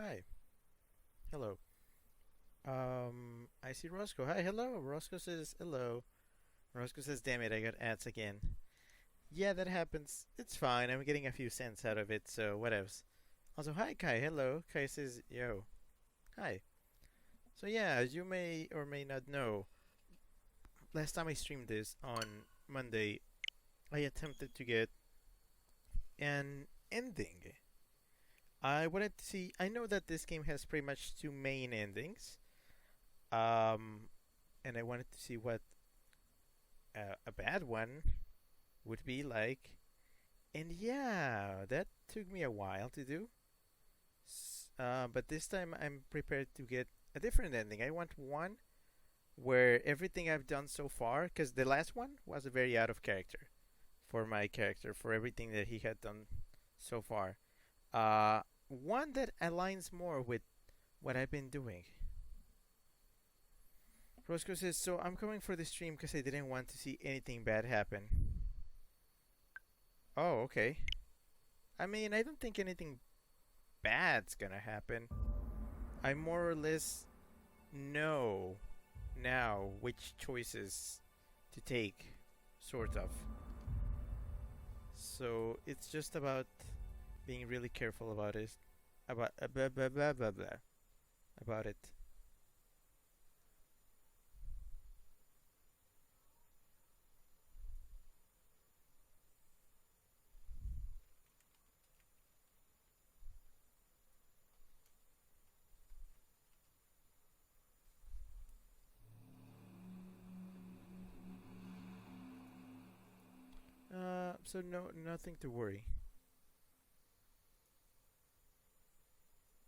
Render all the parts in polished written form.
Hi. Hello. I see Roscoe. Hi, hello. Roscoe says hello. Roscoe says, damn it, I got ads again. Yeah, that happens. It's fine. I'm getting a few cents out of it, so what else? Also, hi, Kai. Hello. Kai says, yo. Hi. So, yeah, as you may or may not know, last time I streamed this on Monday, I attempted to get an ending. I wanted to see. I know that this game has pretty much two main endings. Um, and I wanted to see what a bad one would be like. And yeah, that took me a while to do. But this time I'm prepared to get a different ending. I want one where everything I've done so far, because the last one was very out of character for my character, for everything that he had done so far. One that aligns more with what I've been doing. Roscoe says, so I'm coming for the stream because I didn't want to see anything bad happen. Oh, okay. I mean, I don't think anything bad's gonna happen. I more or less know now which choices to take, sort of. So it's just about being really careful about it. Blah, blah, blah, blah, blah, about it. So no, nothing to worry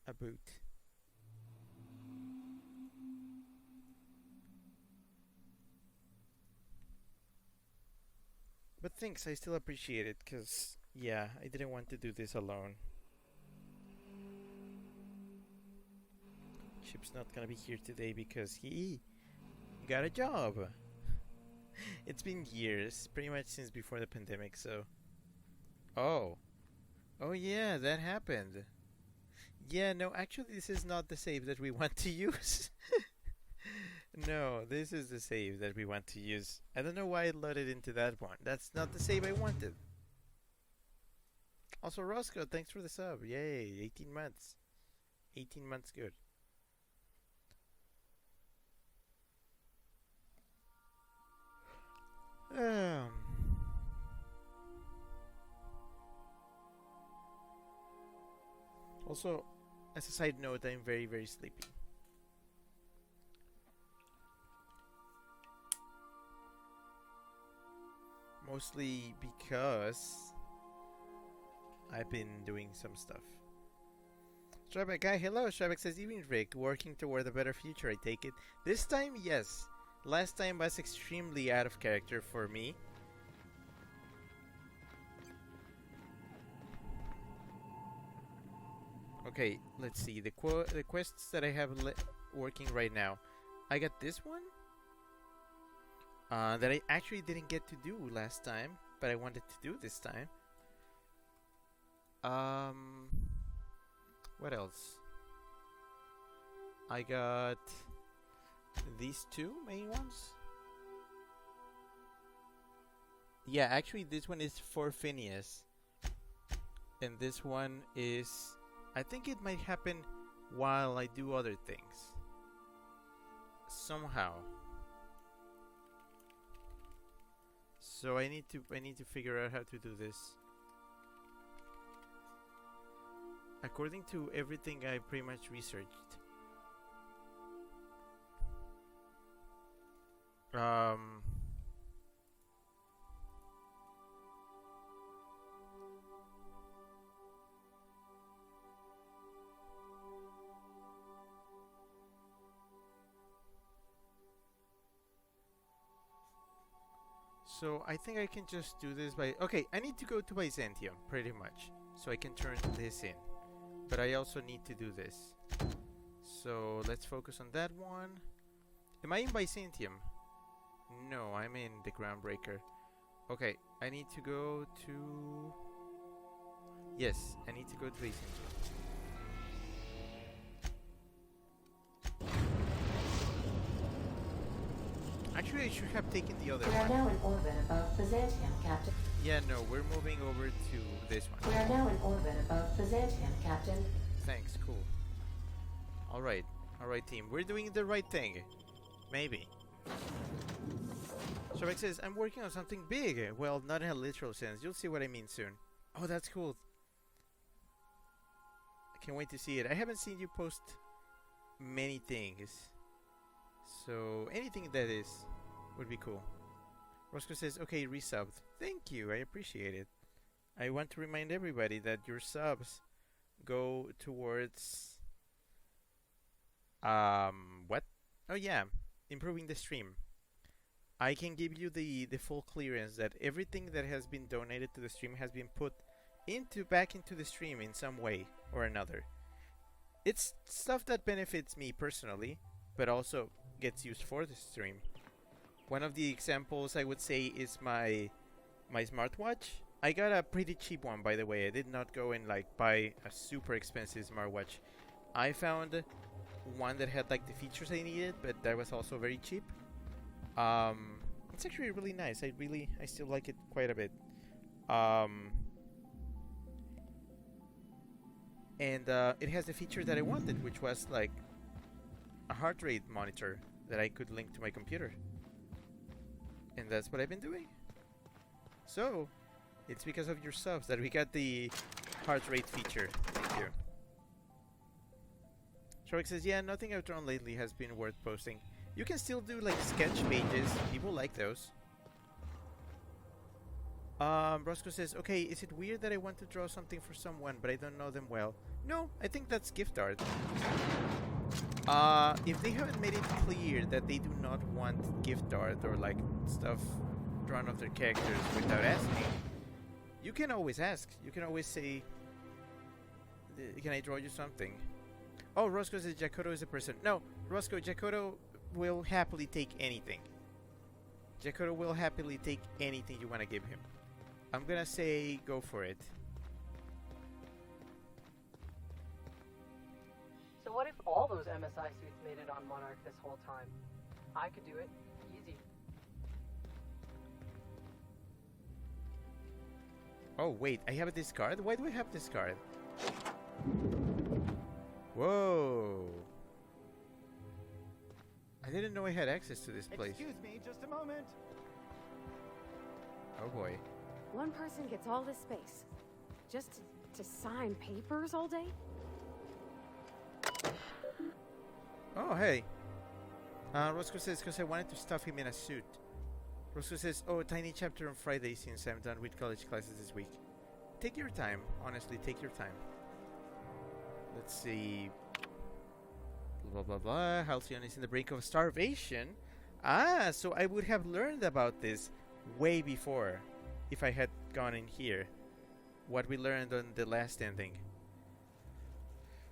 about. But thanks, I still appreciate it, cause yeah, I didn't want to do this alone. Chip's not gonna be here today because he got a job. It's been years, pretty much since before the pandemic, so. Oh. Oh, yeah, that happened. Yeah, no, actually, this is not the save that we want to use. No, this is the save that we want to use. I don't know why it loaded into that one. That's not the save I wanted. Also, Roscoe, thanks for the sub. Yay, 18 months. 18 months good. Um. Also, as a side note, I'm very, very sleepy. Mostly because I've been doing some stuff. Strawbeck guy, hello. Strawbeck says, evening Rick, working toward a better future, I take it. This time, yes. Last time was extremely out of character for me. Okay, let's see. The quests that I have working right now. I got this one. That I actually didn't get to do last time, but I wanted to do this time. Um, what else? I got these two main ones. Yeah, actually, this one is for Phineas, and this one is. I think it might happen while I do other things. Somehow. So I need to figure out how to do this. According to everything I pretty much researched. Um So I think I can just do this by... Okay, I need to go to Byzantium, pretty much. So I can turn this in. But I also need to do this. So let's focus on that one. Am I in Byzantium? No, I'm in the Groundbreaker. Okay, I need to go to... Yes, I need to go to Byzantium. Actually, I should have taken the other We are one. now in orbit above Byzantium, Captain. Yeah, no, we're moving over to this one. We are now in orbit above Byzantium, Captain. Thanks, cool. Alright, team. We're doing the right thing. Maybe. Shark says, I'm working on something big. Well, not in a literal sense. You'll see what I mean soon. Oh, that's cool. I can't wait to see it. I haven't seen you post many things. So, anything that is would be cool. Roscoe says, okay, resubbed. Thank you, I appreciate it. I want to remind everybody that your subs go towards... what? Oh yeah, improving the stream. I can give you the full clearance that everything that has been donated to the stream has been put back into the stream in some way or another. It's stuff that benefits me personally, but also gets used for the stream. One of the examples I would say is my smartwatch. I got a pretty cheap one, by the way. I did not go and like buy a super expensive smartwatch. I found one that had like the features I needed, but that was also very cheap. It's actually really nice. I still like it quite a bit. And it has the feature that I wanted, which was like a heart rate monitor that I could link to my computer. And that's what I've been doing. So, it's because of your subs that we got the heart rate feature. Thank you. Shark says, yeah, nothing I've drawn lately has been worth posting. You can still do like sketch pages. People like those. Roscoe says, okay, is it weird that I want to draw something for someone but I don't know them well? No, I think that's gift art. If they haven't made it clear that they do not want gift art or like stuff drawn of their characters without asking, you can always ask. You can always say, can I draw you something? Oh, Roscoe says Jacoto is a person. No, Roscoe, Jacoto will happily take anything. Jacoto will happily take anything you want to give him. I'm gonna say go for it. So what if all those MSI suits made it on Monarch this whole time? I could do it. Easy. Oh wait, I have a discard? Why do I have discard? Whoa. I didn't know I had access to this place. Excuse me, just a moment. Oh boy. One person gets all this space. Just to sign papers all day? Oh, hey. Roscoe says, because I wanted to stuff him in a suit. Roscoe says, oh, a tiny chapter on Friday since I'm done with college classes this week. Take your time. Honestly, take your time. Let's see. Blah, blah, blah. Halcyon is in the brink of starvation. Ah, so I would have learned about this way before if I had gone in here. What we learned on the last ending.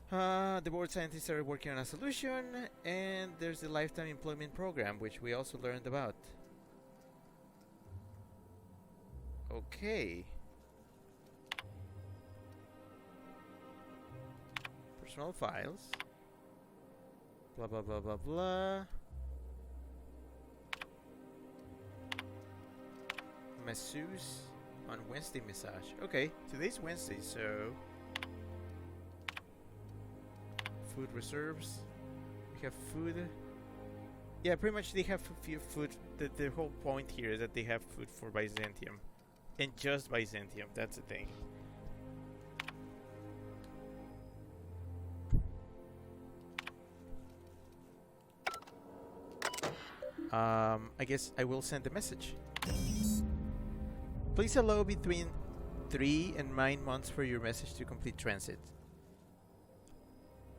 The board scientists are working on a solution, and there's the lifetime employment program, which we also learned about. Okay. Personal files. Blah blah blah blah blah. Masseuse on Wednesday massage. Okay, today's Wednesday, so food reserves. We have food. Yeah, pretty much they have a few food. The whole point here is that they have food for Byzantium, and just Byzantium. That's the thing. I guess I will send a message. Please allow between 3 and 9 months for your message to complete transit.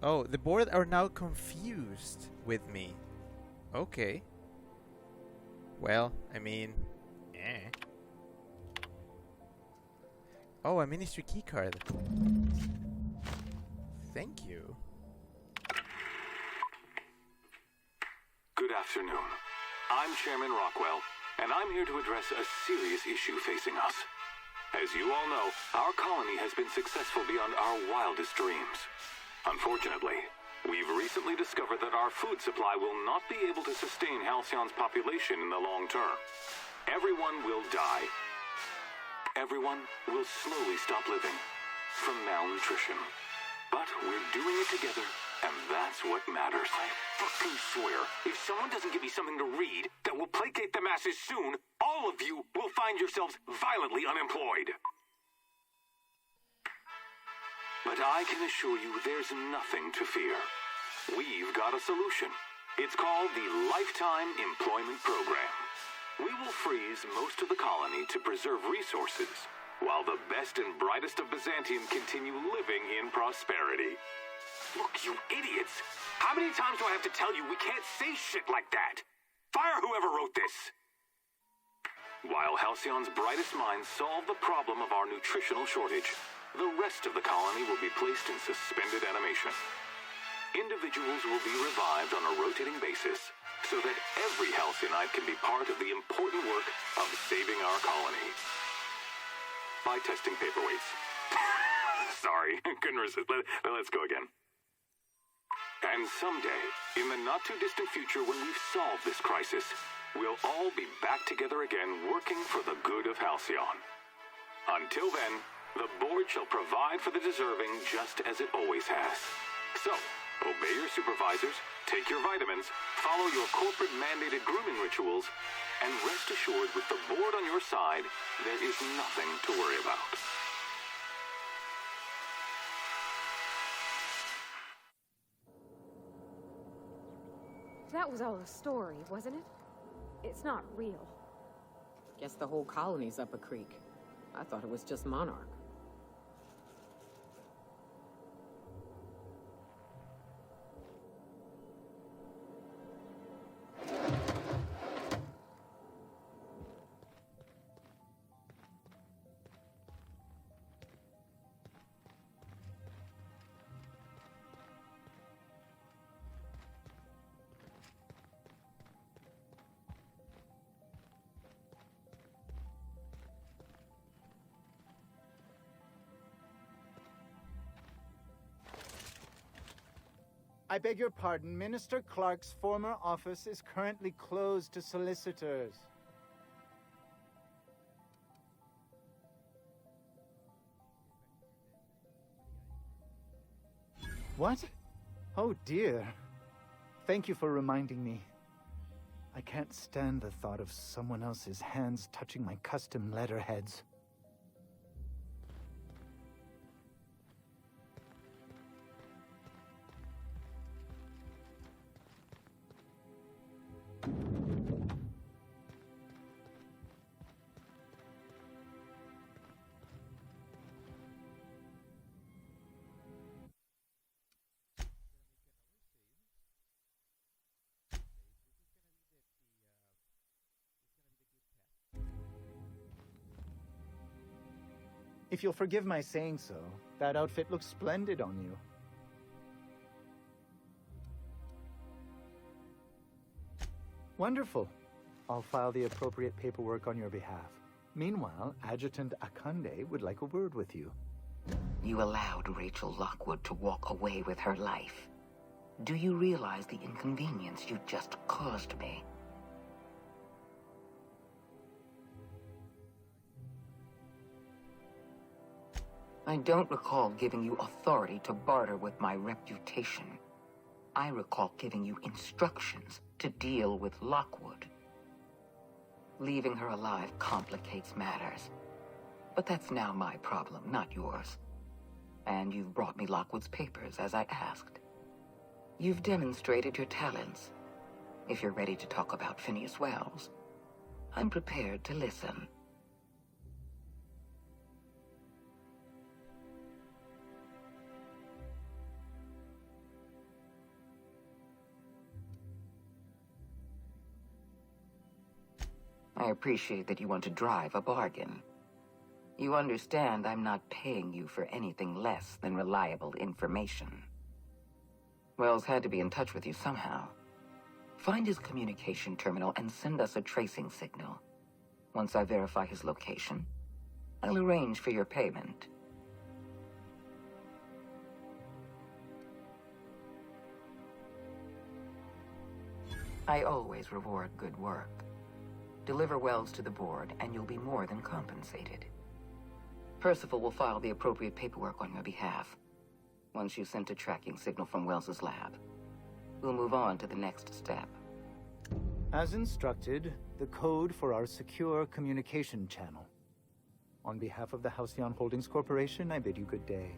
Oh, the board are now confused with me. Okay. Well, I mean, Oh, a ministry keycard. Thank you. Good afternoon. I'm Chairman Rockwell, and I'm here to address a serious issue facing us. As you all know, our colony has been successful beyond our wildest dreams. Unfortunately, We've recently discovered that our food supply will not be able to sustain Halcyon's population in the long term. Everyone will die. Everyone will slowly stop living from malnutrition. But we're doing it together, and that's what matters. I fucking swear, if someone doesn't give me something to read that will placate the masses soon, all of you will find yourselves violently unemployed. But I can assure you there's nothing to fear. We've got a solution. It's called the Lifetime Employment Program. We will freeze most of the colony to preserve resources, while the best and brightest of Byzantium continue living in prosperity. Look, you idiots! How many times do I have to tell you we can't say shit like that? Fire whoever wrote this! While Halcyon's brightest minds solve the problem of our nutritional shortage, the rest of the colony will be placed in suspended animation. Individuals will be revived on a rotating basis, so that every Halcyonite can be part of the important work of saving our colony. By testing paperweights. Sorry, couldn't resist. Let's go again. And someday, in the not-too-distant future when we've solved this crisis, we'll all be back together again working for the good of Halcyon. Until then, the board shall provide for the deserving just as it always has. So, obey your supervisors, take your vitamins, follow your corporate-mandated grooming rituals, and rest assured with the board on your side, there is nothing to worry about. That was all a story, wasn't it? It's not real. Guess the whole colony's up a creek. I thought it was just Monarch. I beg your pardon. Minister Clark's former office is currently closed to solicitors. What? Oh dear. Thank you for reminding me. I can't stand the thought of someone else's hands touching my custom letterheads. If you'll forgive my saying so, that outfit looks splendid on you. Wonderful. I'll file the appropriate paperwork on your behalf. Meanwhile, Adjutant Akande would like a word with you. You allowed Rachel Lockwood to walk away with her life. Do you realize the inconvenience you just caused me? I don't recall giving you authority to barter with my reputation. I recall giving you instructions to deal with Lockwood. Leaving her alive complicates matters. But that's now my problem, not yours. And you've brought me Lockwood's papers, as I asked. You've demonstrated your talents. If you're ready to talk about Phineas Wells, I'm prepared to listen. I appreciate that you want to drive a bargain. You understand I'm not paying you for anything less than reliable information. Wells had to be in touch with you somehow. Find his communication terminal and send us a tracing signal. Once I verify his location, I'll arrange for your payment. I always reward good work. Deliver Wells to the board, and you'll be more than compensated. Percival will file the appropriate paperwork on your behalf. Once you've sent a tracking signal from Wells's lab, we'll move on to the next step. As instructed, the code for our secure communication channel. On behalf of the Halcyon Holdings Corporation, I bid you good day.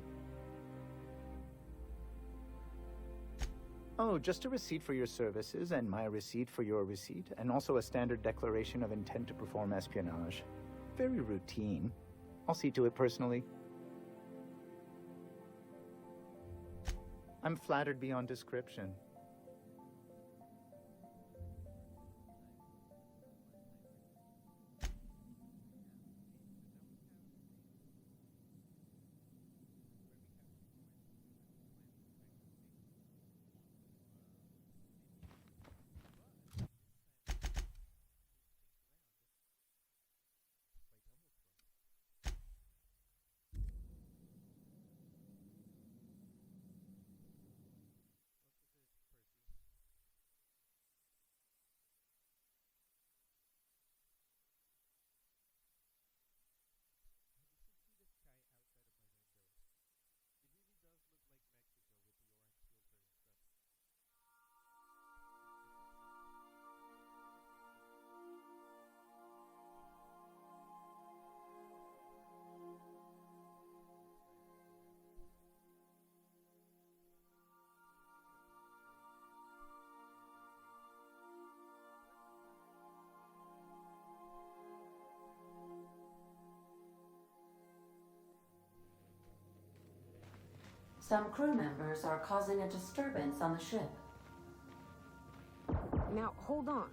Oh, just a receipt for your services, and my receipt for your receipt, and also a standard declaration of intent to perform espionage. Very routine. I'll see to it personally. I'm flattered beyond description. Some crew members are causing a disturbance on the ship. Now, hold on.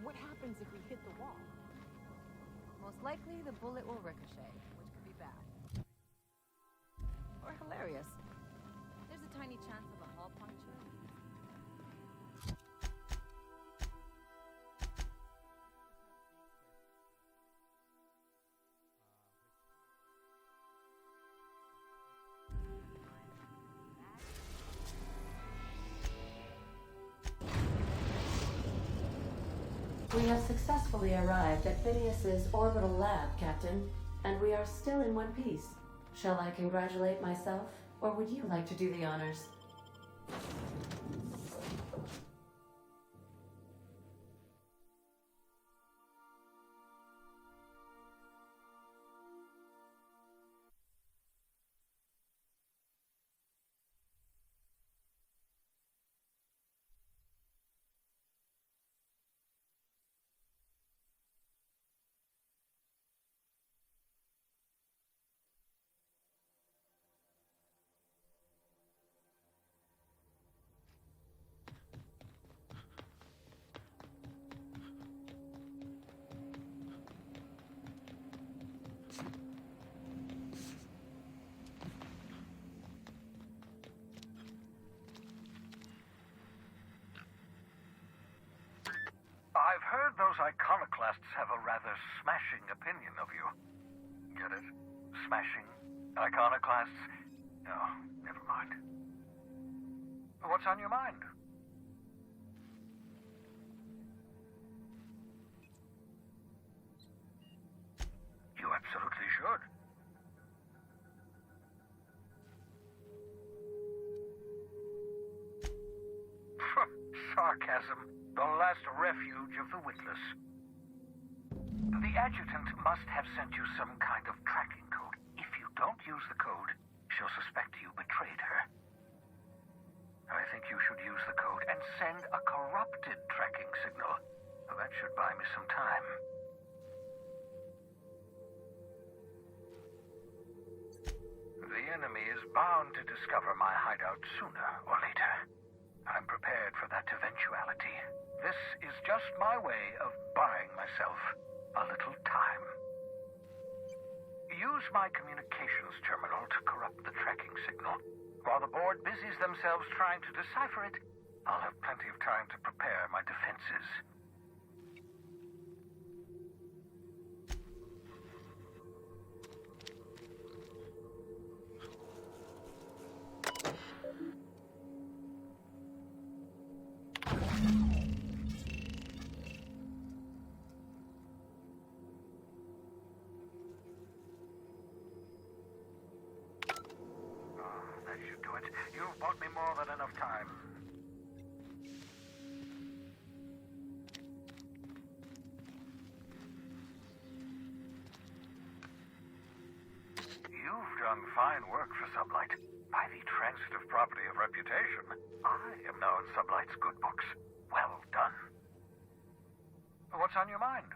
What happens if we hit the wall? Most likely, the bullet will ricochet, which could be bad. Or hilarious. There's a tiny chance of a hull puncture. We have successfully arrived at Phineas's orbital lab, Captain, and we are still in one piece. Shall I congratulate myself, or would you like to do the honors? I've heard those iconoclasts have a rather smashing opinion of you. Get it? Smashing? Iconoclasts? Oh, never mind. What's on your mind? You absolutely should. Sarcasm. The last refuge of the witless. The adjutant must have sent you some kind of tracking code. If you don't use the code, she'll suspect you betrayed her. I think you should use the code and send a corrupted tracking signal. That should buy me some time. The enemy is bound to discover my hideout sooner or later. I'm prepared for that eventuality. This is just my way of buying myself a little time. Use my communications terminal to corrupt the tracking signal. While the board busies themselves trying to decipher it, I'll have plenty of time to prepare my defenses. done fine work for Sublight. By the transitive property of reputation, I am now in Sublight's good books. Well done. What's on your mind?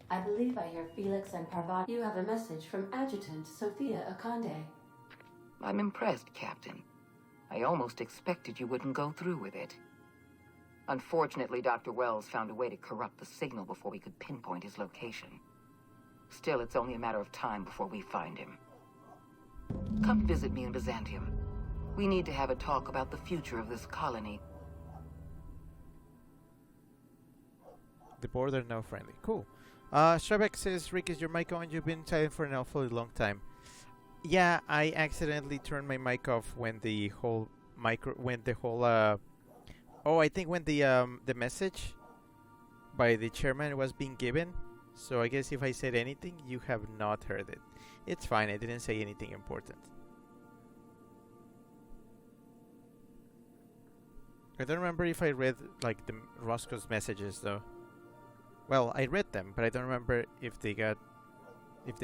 I believe I hear Felix and Parvati. You have a message from Adjutant Sophia Akande. I'm impressed, Captain. I almost expected you wouldn't go through with it. Unfortunately, Dr. Wells found a way to corrupt the signal before we could pinpoint his location. Still, it's only a matter of time before we find him. Come visit me in Byzantium. We need to have a talk about the future of this colony. The border now friendly. Cool. Strebek says, Rick, is your mic on? You've been silent for an awfully long time. Yeah, I accidentally turned my mic off when the whole I think when the message by the chairman was being given. So I guess if I said anything, you have not heard it. It's fine, I didn't say anything important. I don't remember if I read like the Roscoe's messages though. Well, I read them, but I don't remember if they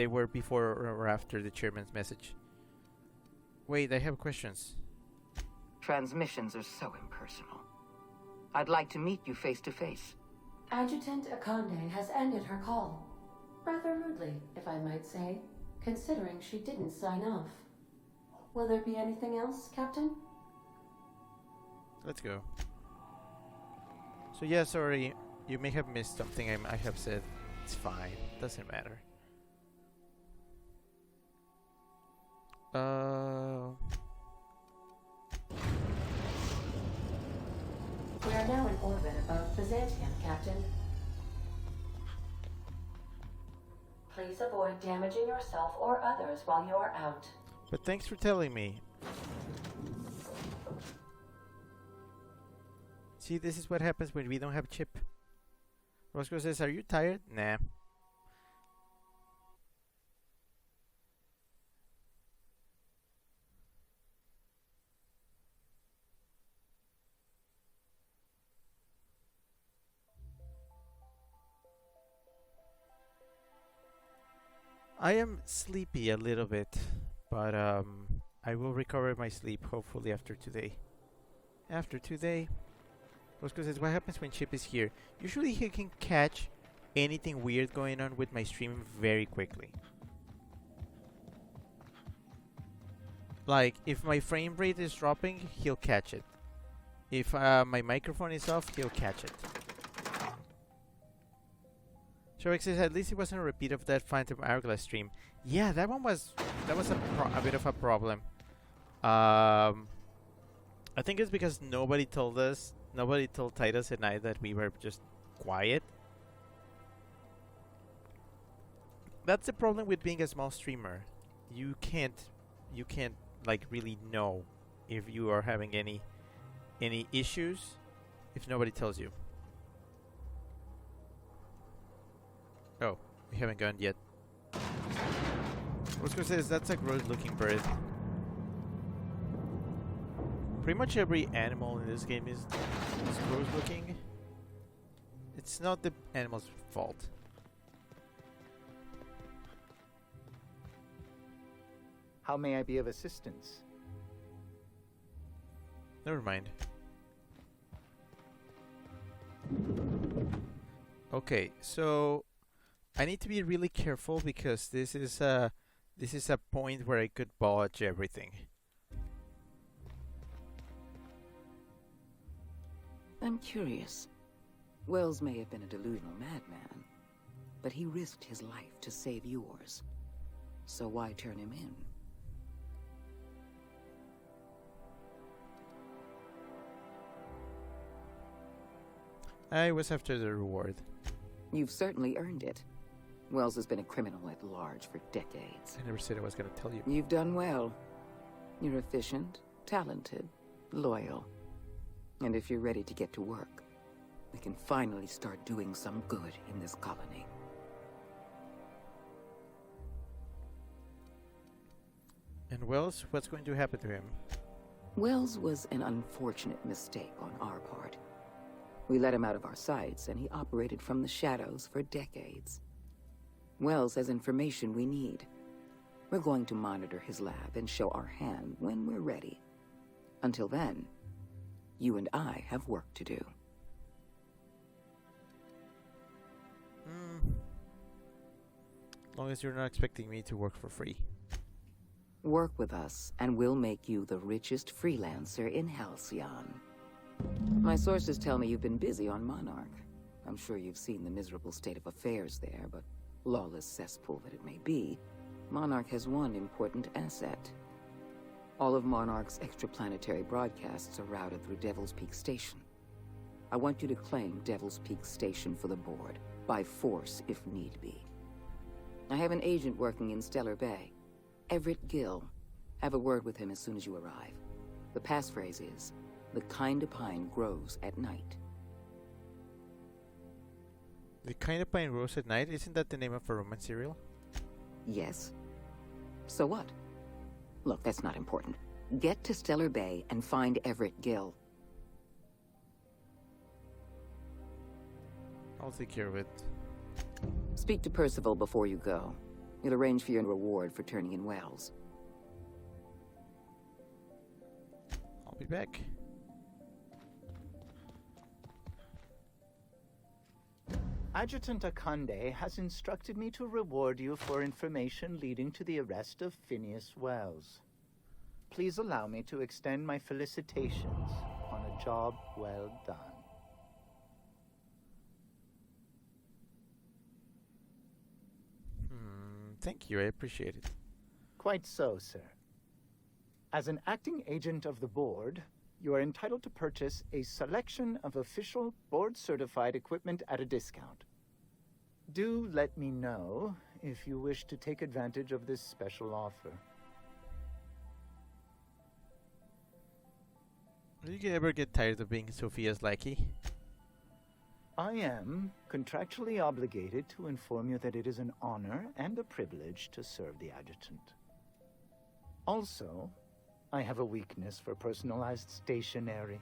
were before or after the chairman's message. Wait, I have questions. Transmissions are so impersonal. I'd like to meet you face to face. Adjutant Akande has ended her call. Rather rudely, if I might say, considering she didn't sign off. Will there be anything else, Captain? Let's go. So yeah, sorry. You may have missed something I have said. It's fine. Doesn't matter. We are now in orbit above Byzantium, Captain. Please avoid damaging yourself or others while you are out. But thanks for telling me. See, this is what happens when we don't have Chip. Roscoe says, are you tired? Nah. I am sleepy a little bit, but I will recover my sleep hopefully after today. After today. Roscoe says, what happens when Chip is here? Usually he can catch anything weird going on with my stream very quickly. Like, if my frame rate is dropping, he'll catch it. If my microphone is off, he'll catch it. Shovek says, at least it wasn't a repeat of that Phantom Hourglass stream. Yeah, that was a bit of a problem. I think it's because nobody told Titus and I that we were just quiet. That's the problem with being a small streamer. You can't like really know if you are having any issues if nobody tells you. Oh, we haven't gone yet. Roscoe says that's a gross looking bird. Pretty much every animal in this game is gross looking. It's not the animal's fault. How may I be of assistance? Never mind. Okay, so I need to be really careful because this is This is a point where I could botch everything. I'm curious. Wells may have been a delusional madman, but he risked his life to save yours. So why turn him in? I was after the reward. You've certainly earned it. Wells has been a criminal at large for decades. I never said I was going to tell you. You've done well. You're efficient, talented, loyal. And if you're ready to get to work, we can finally start doing some good in this colony. And Wells, what's going to happen to him? Wells was an unfortunate mistake on our part. We let him out of our sights, and he operated from the shadows for decades. Wells has information we need. We're going to monitor his lab and show our hand when we're ready. Until then, you and I have work to do. As long as you're not expecting me to work for free. Work with us, and we'll make you the richest freelancer in Halcyon. My sources tell me you've been busy on Monarch. I'm sure you've seen the miserable state of affairs there, but lawless cesspool that it may be, Monarch has one important asset. All of Monarch's extraplanetary broadcasts are routed through Devil's Peak Station. I want you to claim Devil's Peak Station for the board, by force if need be. I have an agent working in Stellar Bay, Everett Gill. Have a word with him as soon as you arrive. The passphrase is, "The kind of pine grows at night." The kind of pine grows at night? Isn't that the name of a Roman cereal? Yes. So what? Look, that's not important. Get to Stellar Bay and find Everett Gill. I'll take care of it. Speak to Percival before you go. He'll arrange for your reward for turning in Wells. I'll be back. Adjutant Akande has instructed me to reward you for information leading to the arrest of Phineas Wells. Please allow me to extend my felicitations on a job well done. Thank you, I appreciate it. Quite so, sir. As an acting agent of the board, you are entitled to purchase a selection of official board-certified equipment at a discount. Do let me know if you wish to take advantage of this special offer. Do you ever get tired of being Sophia's lackey? I am contractually obligated to inform you that it is an honor and a privilege to serve the adjutant. Also, I have a weakness for personalized stationery.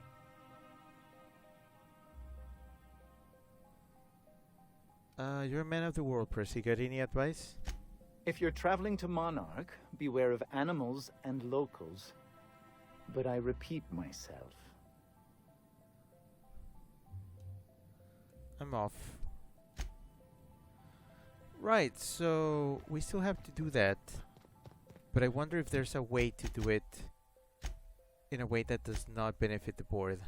You're a man of the world, Percy. Got any advice? If you're traveling to Monarch, beware of animals and locals. But I repeat myself. I'm off. Right, so we still have to do that. But I wonder if there's a way to do it in a way that does not benefit the board.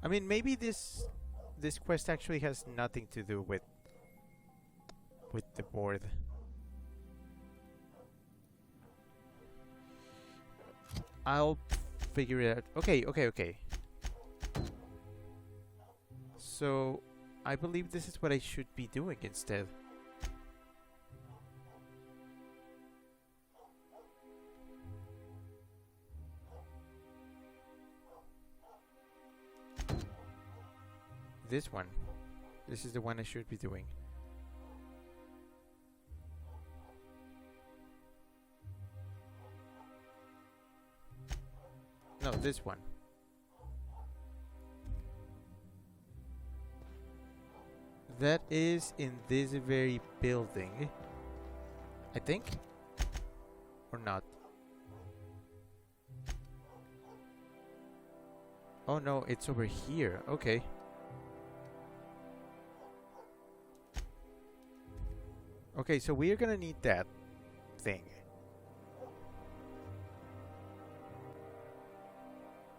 I mean, maybe this quest actually has nothing to do with the board. I'll figure it out. Okay. So, I believe this is what I should be doing instead. This one. This is the one I should be doing. No, this one. That is in this very building. I think? Or not? Oh no, it's over here. Okay. Okay, so we're gonna need that thing.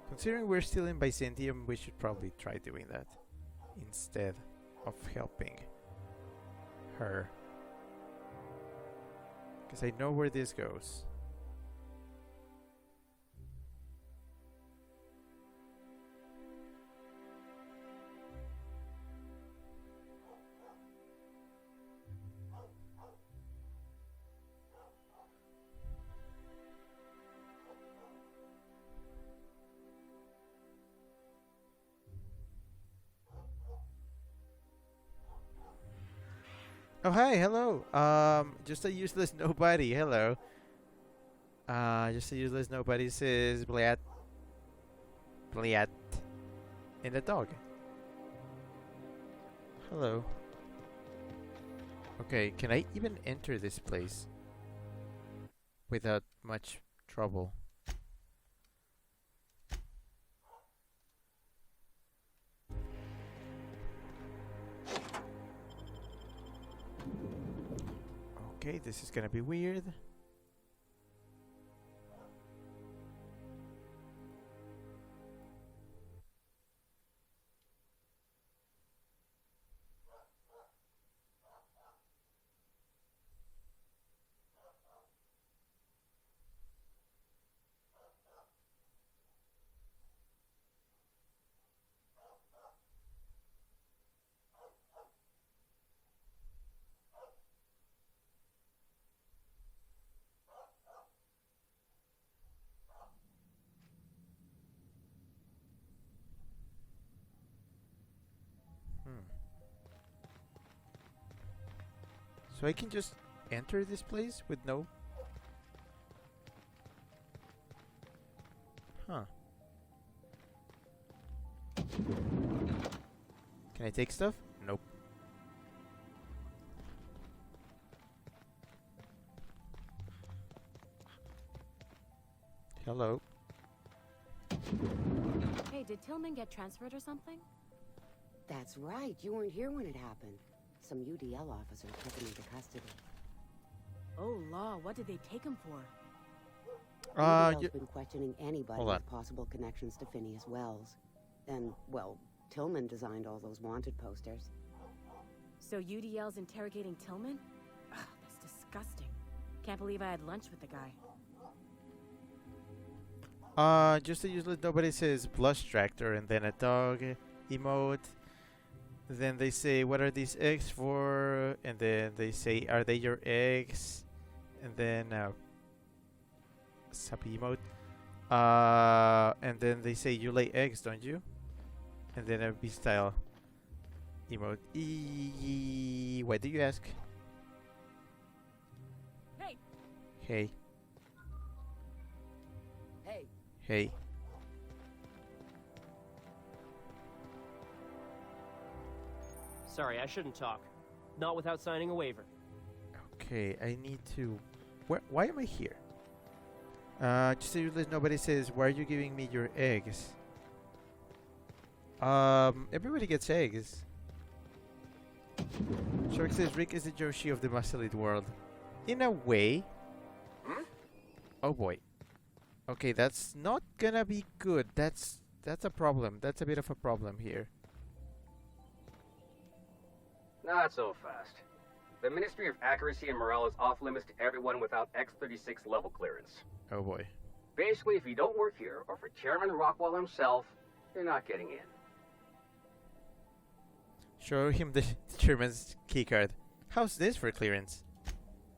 Considering we're still in Byzantium, we should probably try doing that instead of helping her. Because I know where this goes. Oh, hi, hello. Just a useless nobody. Hello. Just a useless nobody says Bliat. Bliat. And the dog. Hello. Okay, can I even enter this place without much trouble? Okay, this is gonna be weird. So I can just enter this place with no... Huh. Can I take stuff? Nope. Hello. Hey, did Tillman get transferred or something? That's right. You weren't here when it happened. Some UDL officer took him into custody. Oh, law. What did they take him for? UDL's been questioning anybody Hold on. with possible connections to Phineas Wells. And, well, Tillman designed all those wanted posters. So UDL's interrogating Tillman? Ugh, that's disgusting. Can't believe I had lunch with the guy. Just a useless nobody says blush tractor and then a dog emote. Then they say, what are these eggs for? And then they say, are they your eggs? And then sappy emote. And then they say, you lay eggs, don't you? And then a beast style emote. Why do you ask? Hey. Hey. Hey. Hey. Sorry, I shouldn't talk. Not without signing a waiver. Okay, I need to... Why am I here? Just so nobody says, why are you giving me your eggs? Everybody gets eggs. Shark says, Rick is the Joshi of the Masalid world. In a way. Hmm? Oh boy. Okay, that's not gonna be good. That's a problem. That's a bit of a problem here. Not so fast. The Ministry of Accuracy and Morale is off limits to everyone without X-36 level clearance. Oh boy. Basically, if you don't work here, or for Chairman Rockwell himself, you're not getting in. Show him the chairman's keycard. How's this for clearance?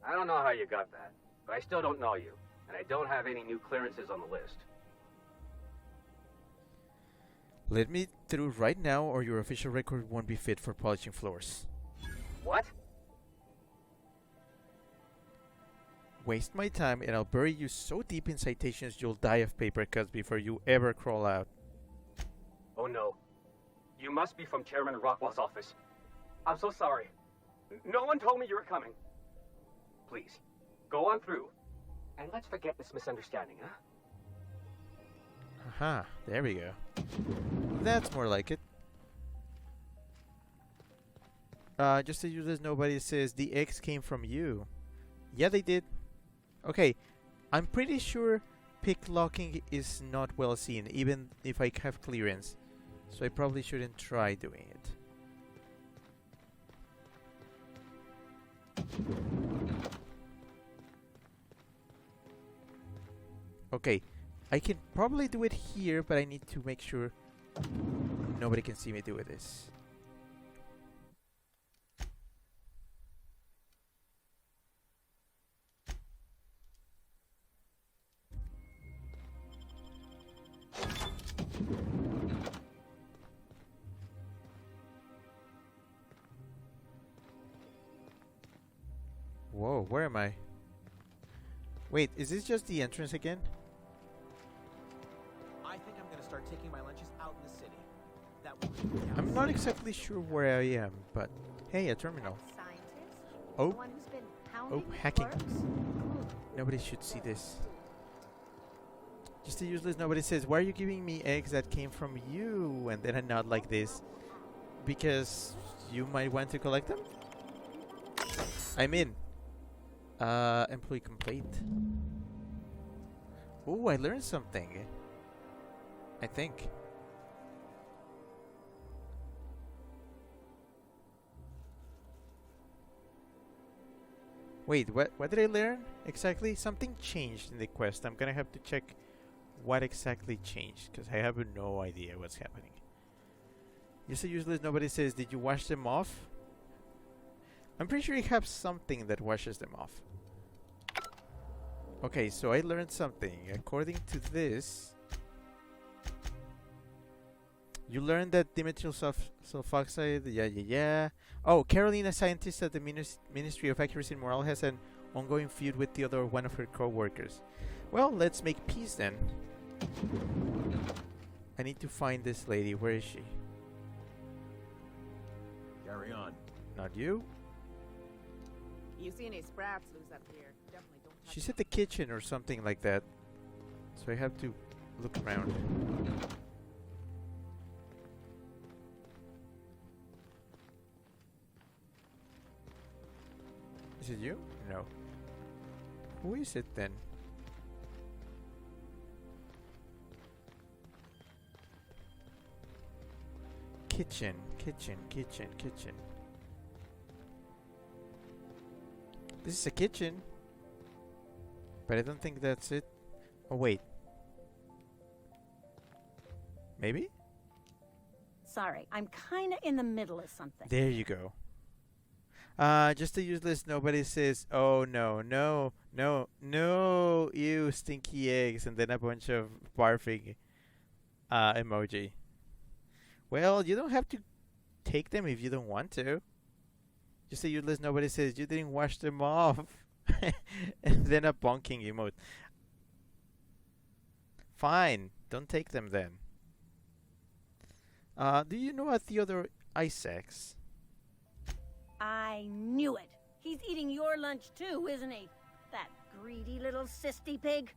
I don't know how you got that, but I still don't know you, and I don't have any new clearances on the list. Let me through right now or your official record won't be fit for polishing floors. What? Waste my time and I'll bury you so deep in citations you'll die of paper cuts before you ever crawl out. Oh no. You must be from Chairman Rockwell's office. I'm so sorry. No one told me you were coming. Please, go on through. And let's forget this misunderstanding, huh? Aha, there we go. That's more like it. Just to use this, nobody says the eggs came from you. Yeah, they did. Okay, I'm pretty sure pick locking is not well seen, even if I have clearance. So I probably shouldn't try doing it. Okay, I can probably do it here, but I need to make sure nobody can see me do this. Whoa, where am I? Wait, is this just the entrance again? I think I'm gonna start taking my lunches out in the city. That way I'm not exactly sure where I am, but hey, a terminal. Oh, hacking. Nobody should see this. Just a useless. Nobody says, why are you giving me eggs that came from you? And then I nod like this. Because you might want to collect them? I'm in. Employee complaint. Oh, I learned something. I think. Wait, what did I learn exactly? Something changed in the quest. I'm gonna have to check what exactly changed, because I have no idea what's happening. You're so useless. Nobody says, did you wash them off? I'm pretty sure you have something that washes them off. Okay, so I learned something. According to this, you learned that dimethyl sulfoxide, yeah. Oh, Caroline, a scientist at the Ministry of Accuracy and Morale, has an ongoing feud with Theodore, one of her co-workers. Well, let's make peace then. I need to find this lady. Where is she? Carry on. Not you. You see any sprats loose up here? Definitely don't touch She's at the kitchen or something like that. So I have to look around. Is it you? No. Who is it then? Kitchen. This is a kitchen. But I don't think that's it. Oh, wait. Maybe? Sorry, I'm kinda in the middle of something. There you go. Just a useless. Nobody says, oh no, ew, stinky eggs, and then a bunch of barfing emoji. Well, you don't have to take them if you don't want to. Just a useless. Nobody says, you didn't wash them off. And then a bonking emote. Fine, don't take them then. Do you know a Theodore Isaacs? I knew it. He's eating your lunch too, isn't he? That greedy little cysty pig.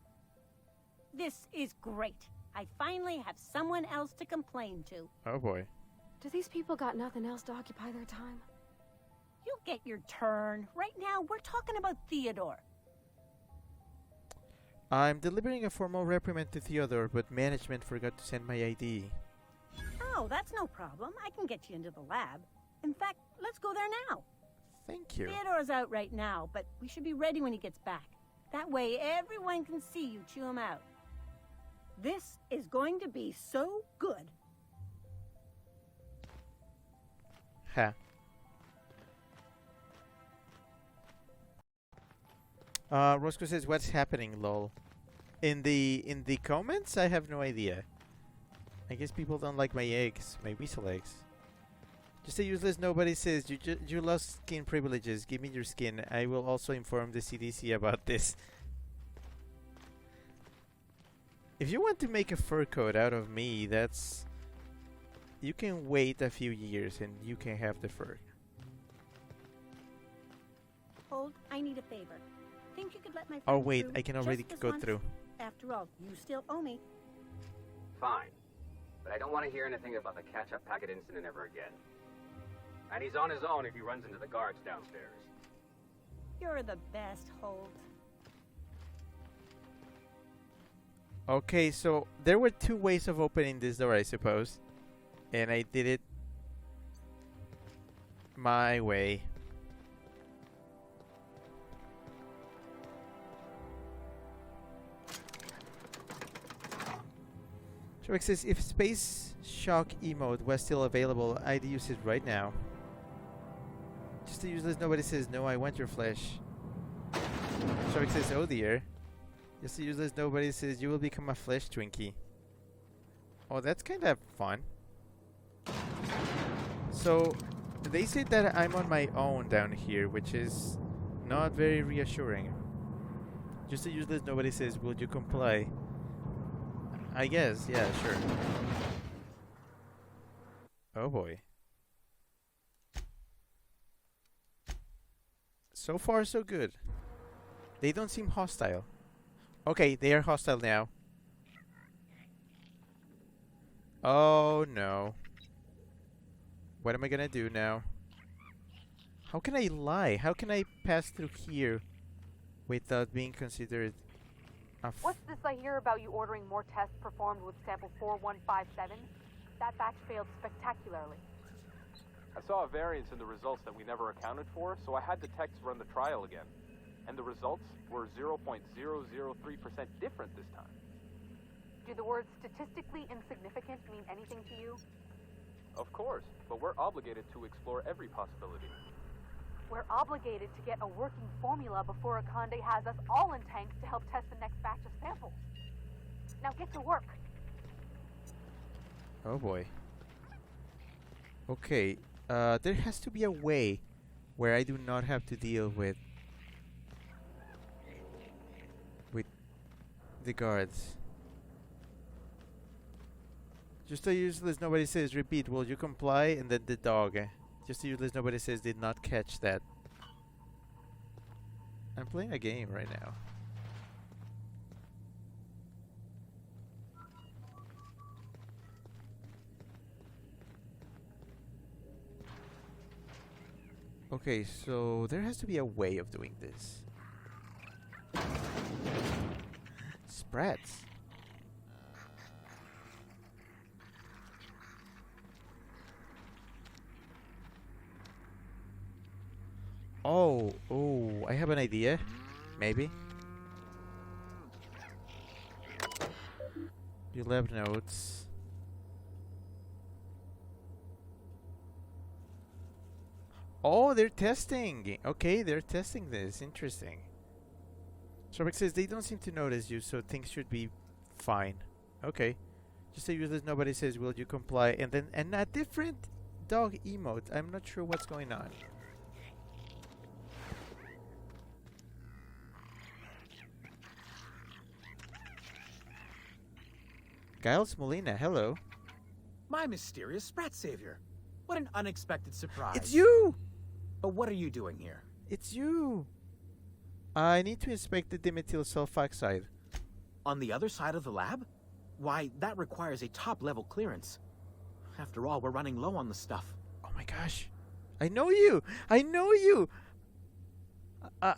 This is great. I finally have someone else to complain to. Oh boy. Do these people got nothing else to occupy their time? You'll get your turn. Right now, we're talking about Theodore. I'm delivering a formal reprimand to Theodore, but management forgot to send my ID. Oh, that's no problem. I can get you into the lab. In fact, let's go there now. Thank you. Theodore's out right now, but we should be ready when he gets back. That way, everyone can see you chew him out. This is going to be so good. Ha. Roscoe says, what's happening, lol? In the comments, I have no idea. I guess people don't like my eggs, my weasel eggs. Just a useless. Nobody says, you lost skin privileges. Give me your skin. I will also inform the CDC about this. If you want to make a fur coat out of me, that's... You can wait a few years and you can have the fur. Hold, I need a favor. Think you could let my Oh friend wait, through I can already just this go once? through. After all, you still owe me. Fine. But I don't want to hear anything about the catch-up packet incident ever again. And he's on his own if he runs into the guards downstairs. You're the best, Holt. Okay, so there were two ways of opening this door, I suppose. And I did it my way. Shrek says, if Space Shock emote was still available, I'd use it right now. Just a useless nobody says, no, I want your flesh. Shrek says, oh dear. Just a useless nobody says, you will become a flesh Twinkie. Oh, that's kind of fun. So, they say that I'm on my own down here, which is not very reassuring. Just a useless nobody says, will you comply? I guess, yeah, sure. Oh boy. So far, so good. They don't seem hostile. Okay, they are hostile now. Oh no. What am I gonna do now? How can I lie? How can I pass through here without being considered a What's this I hear about you ordering more tests performed with sample 4157? That batch failed spectacularly. I saw a variance in the results that we never accounted for, so I had the techs run the trial again. And the results were 0.003% different this time. Do the words statistically insignificant mean anything to you? Of course, but we're obligated to explore every possibility. We're obligated to get a working formula before Akande has us all in tanks to help test the next batch of samples. Now get to work. Oh boy. Okay, there has to be a way where I do not have to deal with the guards. Just a useless nobody says, repeat, will you comply? And then the dog. Just a useless nobody says, did not catch that. I'm playing a game right now. Okay, so there has to be a way of doing this. Sprats. Oh, I have an idea. Maybe. You lab notes. Oh, they're testing. Okay, they're testing this. Interesting. Strawberry says they don't seem to notice you, so things should be fine. Okay. Just a useless nobody says, will you comply? And then a different dog emote. I'm not sure what's going on. Giles Molina, hello. My mysterious Sprat Savior. What an unexpected surprise. It's you! But what are you doing here? It's you! I need to inspect the dimethyl sulfoxide. On the other side of the lab? Why, that requires a top-level clearance. After all, we're running low on the stuff. Oh my gosh. I know you! I know you!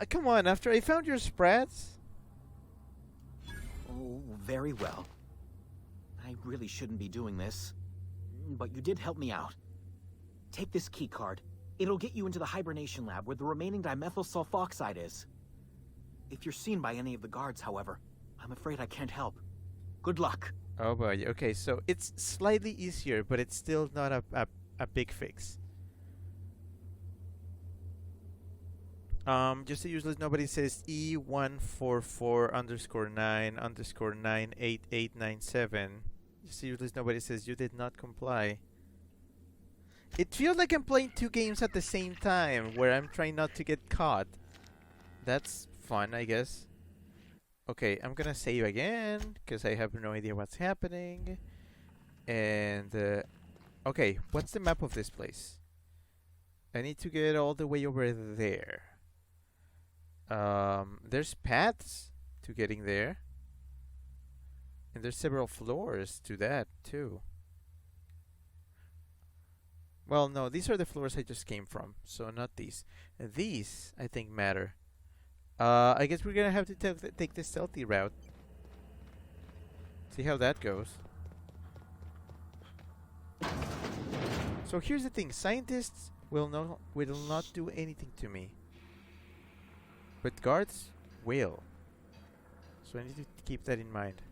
Come on, after I found your sprats? Oh, very well. I really shouldn't be doing this. But you did help me out. Take this key card. It'll get you into the hibernation lab where the remaining dimethyl sulfoxide is. If you're seen by any of the guards, however, I'm afraid I can't help. Good luck. Oh boy, okay, so it's slightly easier, but it's still not a big fix. Just a useless nobody says E144_9_98897. Just a useless nobody says you did not comply. It feels like I'm playing two games at the same time, where I'm trying not to get caught. That's fun, I guess. Okay, I'm gonna save again, because I have no idea what's happening. And, okay, what's the map of this place? I need to get all the way over there. There's paths to getting there. And there's several floors to that, too. Well, no, these are the floors I just came from, so not these. These, I think, matter. I guess we're gonna have to take the stealthy route. See how that goes. So here's the thing, scientists will not do anything to me. But guards will. So I need to keep that in mind.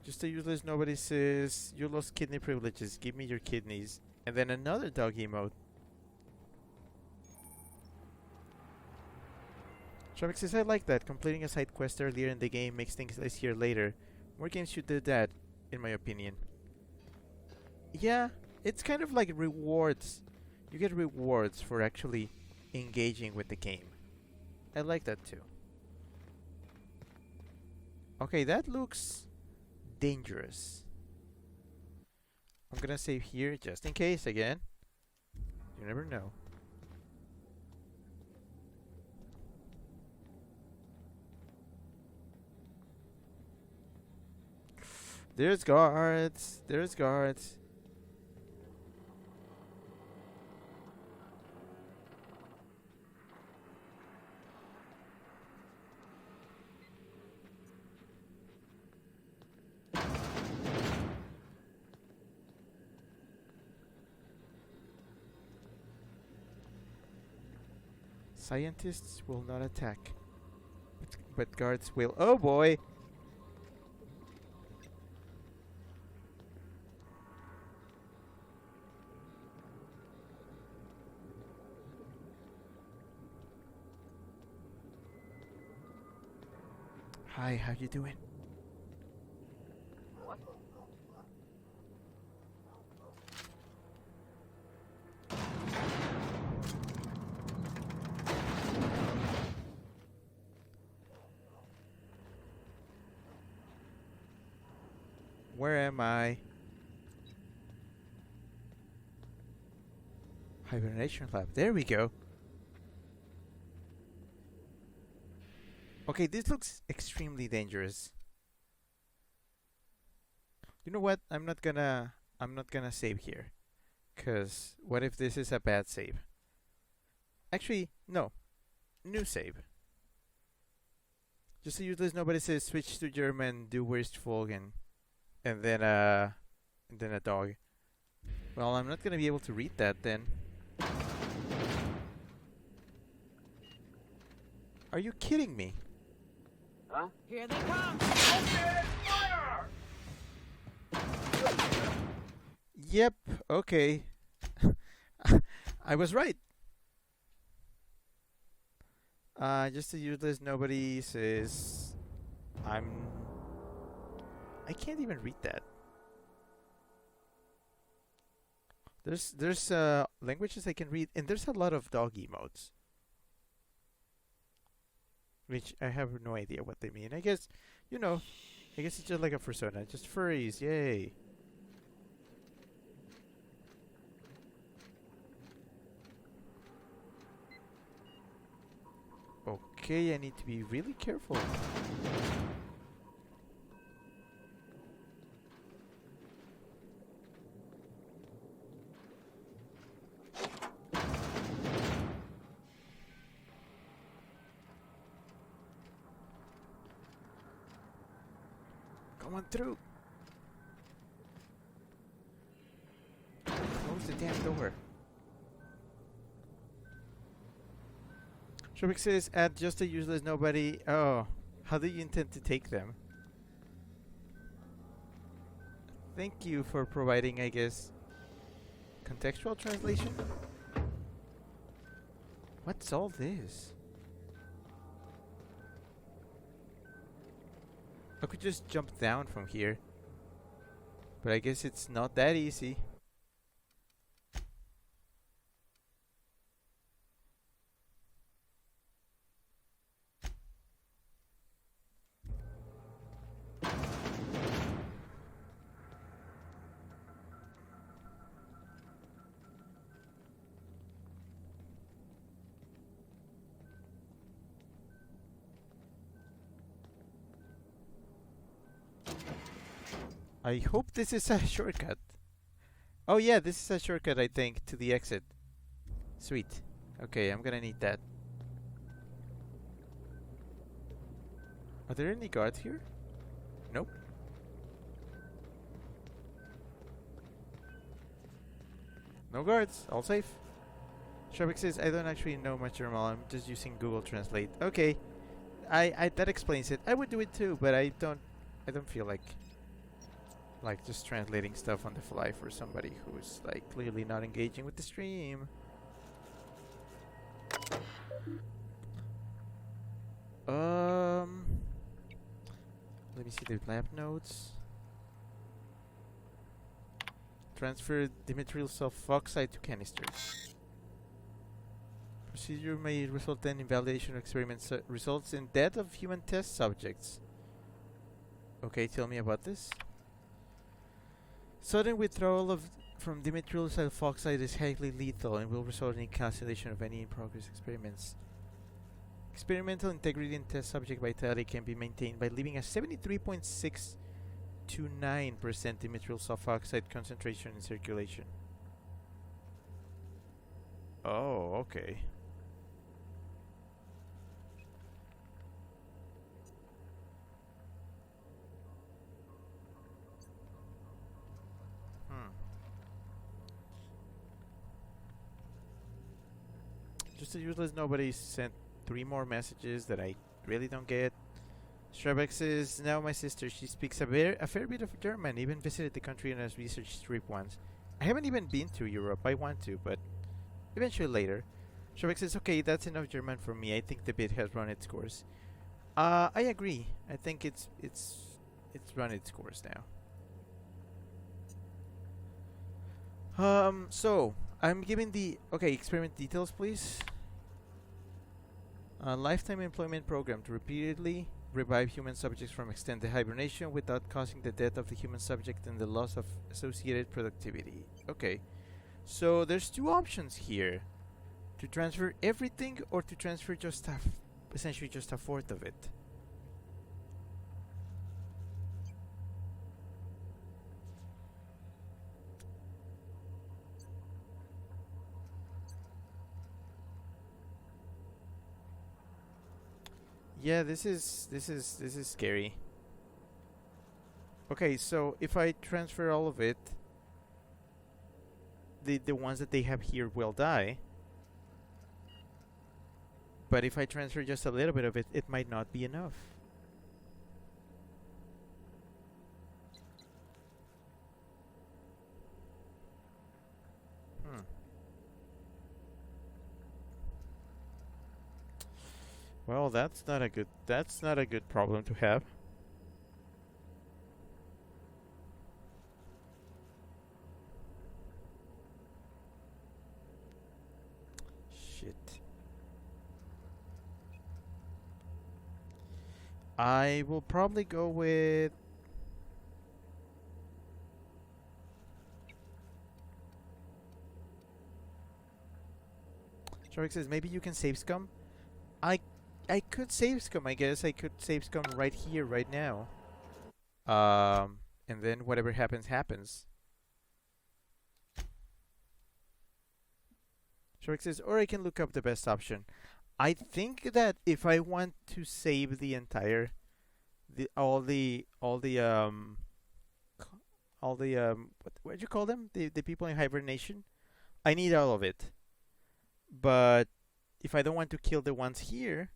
Just a useless nobody says, you lost kidney privileges, give me your kidneys. And then another dog emote. Traffic says, I like that. Completing a side quest earlier in the game makes things easier later. More games should do that, in my opinion. Yeah, it's kind of like rewards. You get rewards for actually engaging with the game. I like that too. Okay, that looks dangerous. I'm gonna save here just in case again. You never know. There's guards. There's guards. Scientists will not attack, but guards will. Oh boy! Hi, how you doing? What? Where am I? Hibernation lab. There we go. Okay, this looks extremely dangerous. You know what? I'm not gonna save here. 'Cause what if this is a bad save? Actually, no. New save. Just so useless nobody says switch to German, do worst Folgen. And then a dog. Well, I'm not gonna be able to read that then. Are you kidding me? Huh? Here they come! Yep, okay. I was right. Just a useless nobody says I can't even read that. There's languages I can read, and there's a lot of dog emotes. Which I have no idea what they mean. I guess, you know, I guess it's just like a persona. Just furries, yay. Okay, I need to be really careful. Come on through. Close the damn door. Shrubik says, add just a useless nobody. Oh, how do you intend to take them? Thank you for providing, I guess, contextual translation? What's all this? I could just jump down from here. But I guess it's not that easy. I hope this is a shortcut. Oh yeah, this is a shortcut, I think, to the exit. Sweet. Okay, I'm gonna need that. Are there any guards here? Nope. No guards. All safe. Shrubik says, I don't actually know much German. I'm just using Google Translate. Okay. I that explains it. I would do it too, but I don't feel like just translating stuff on the fly for somebody who's like clearly not engaging with the stream. Let me see the lab notes. Transfer dimethyl sulfoxide to canisters. Procedure may result in invalidation of experiments. Results in death of human test subjects. Okay, tell me about this. Sudden withdrawal from dimethyl sulfoxide is highly lethal and will result in cancellation of any in-progress experiments. Experimental integrity and test subject vitality can be maintained by leaving a 73.6 to 9% dimethyl sulfoxide concentration in circulation. Oh, okay. Just as useless, nobody sent 3 more messages that I really don't get. Strabeck says, now my sister, she speaks a fair bit of German, even visited the country on a research trip once. I haven't even been to Europe, I want to, but eventually later. Strabeck says, okay, that's enough German for me, I think the bit has run its course. I agree, I think it's run its course now. So, I'm giving the... Okay, experiment details, please. A lifetime employment program to repeatedly revive human subjects from extended hibernation without causing the death of the human subject and the loss of associated productivity. Okay. So, there's 2 options here. To transfer everything or to transfer just essentially just a fourth of it. Yeah, this is scary. Okay, so if I transfer all of it, the ones that they have here will die. But if I transfer just a little bit of it, it might not be enough. Well, that's not a good problem to have. Shit. I will probably go with Shark says maybe you can save Scum. I could save Scum, I guess. I could save Scum right here, right now. And then whatever happens, happens. Shark says, or I can look up the best option. I think that if I want to save the entire, all the what do you call them? The people in hibernation. I need all of it. But if I don't want to kill the ones here,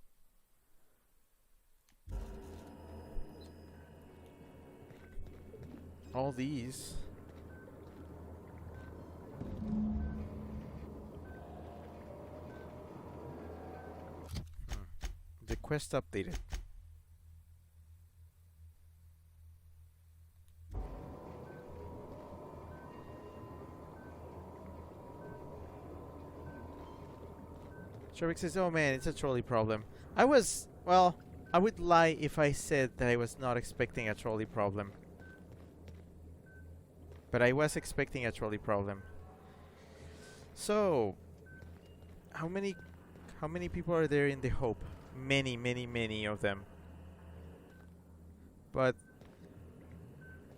all these. The quest updated. Sharvik says, oh man, it's a trolley problem. I would lie if I said that I was not expecting a trolley problem. But I was expecting a trolley problem. So, how many people are there in the Hope? Many, many, many of them. But,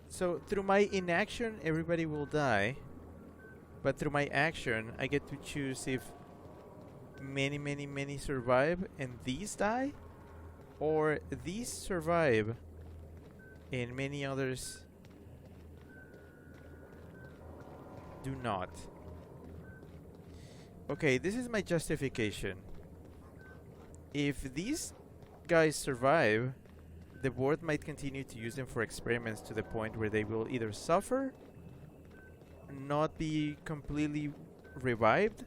so through my inaction, everybody will die. but through my action, I get to choose if many survive and these die, or these survive and many others do not. Okay, this is my justification. If these guys survive, the board might continue to use them for experiments to the point where they will either suffer, not be completely revived.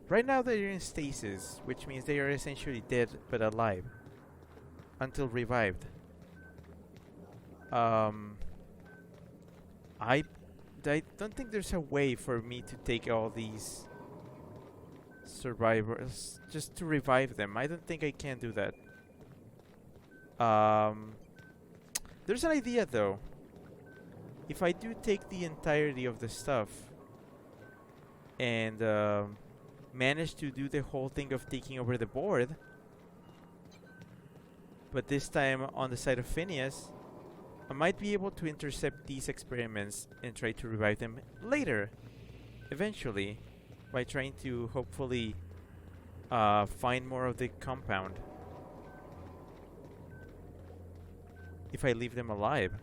Right now they're in stasis, which means they are essentially dead but alive until revived. I don't think there's a way for me to take all these survivors just to revive them. I don't think I can do that. There's an idea though. If I do take the entirety of the stuff and manage to do the whole thing of taking over the board, but this time on the side of Phineas, I might be able to intercept these experiments and try to revive them later, eventually, by trying to hopefully find more of the compound if I leave them alive.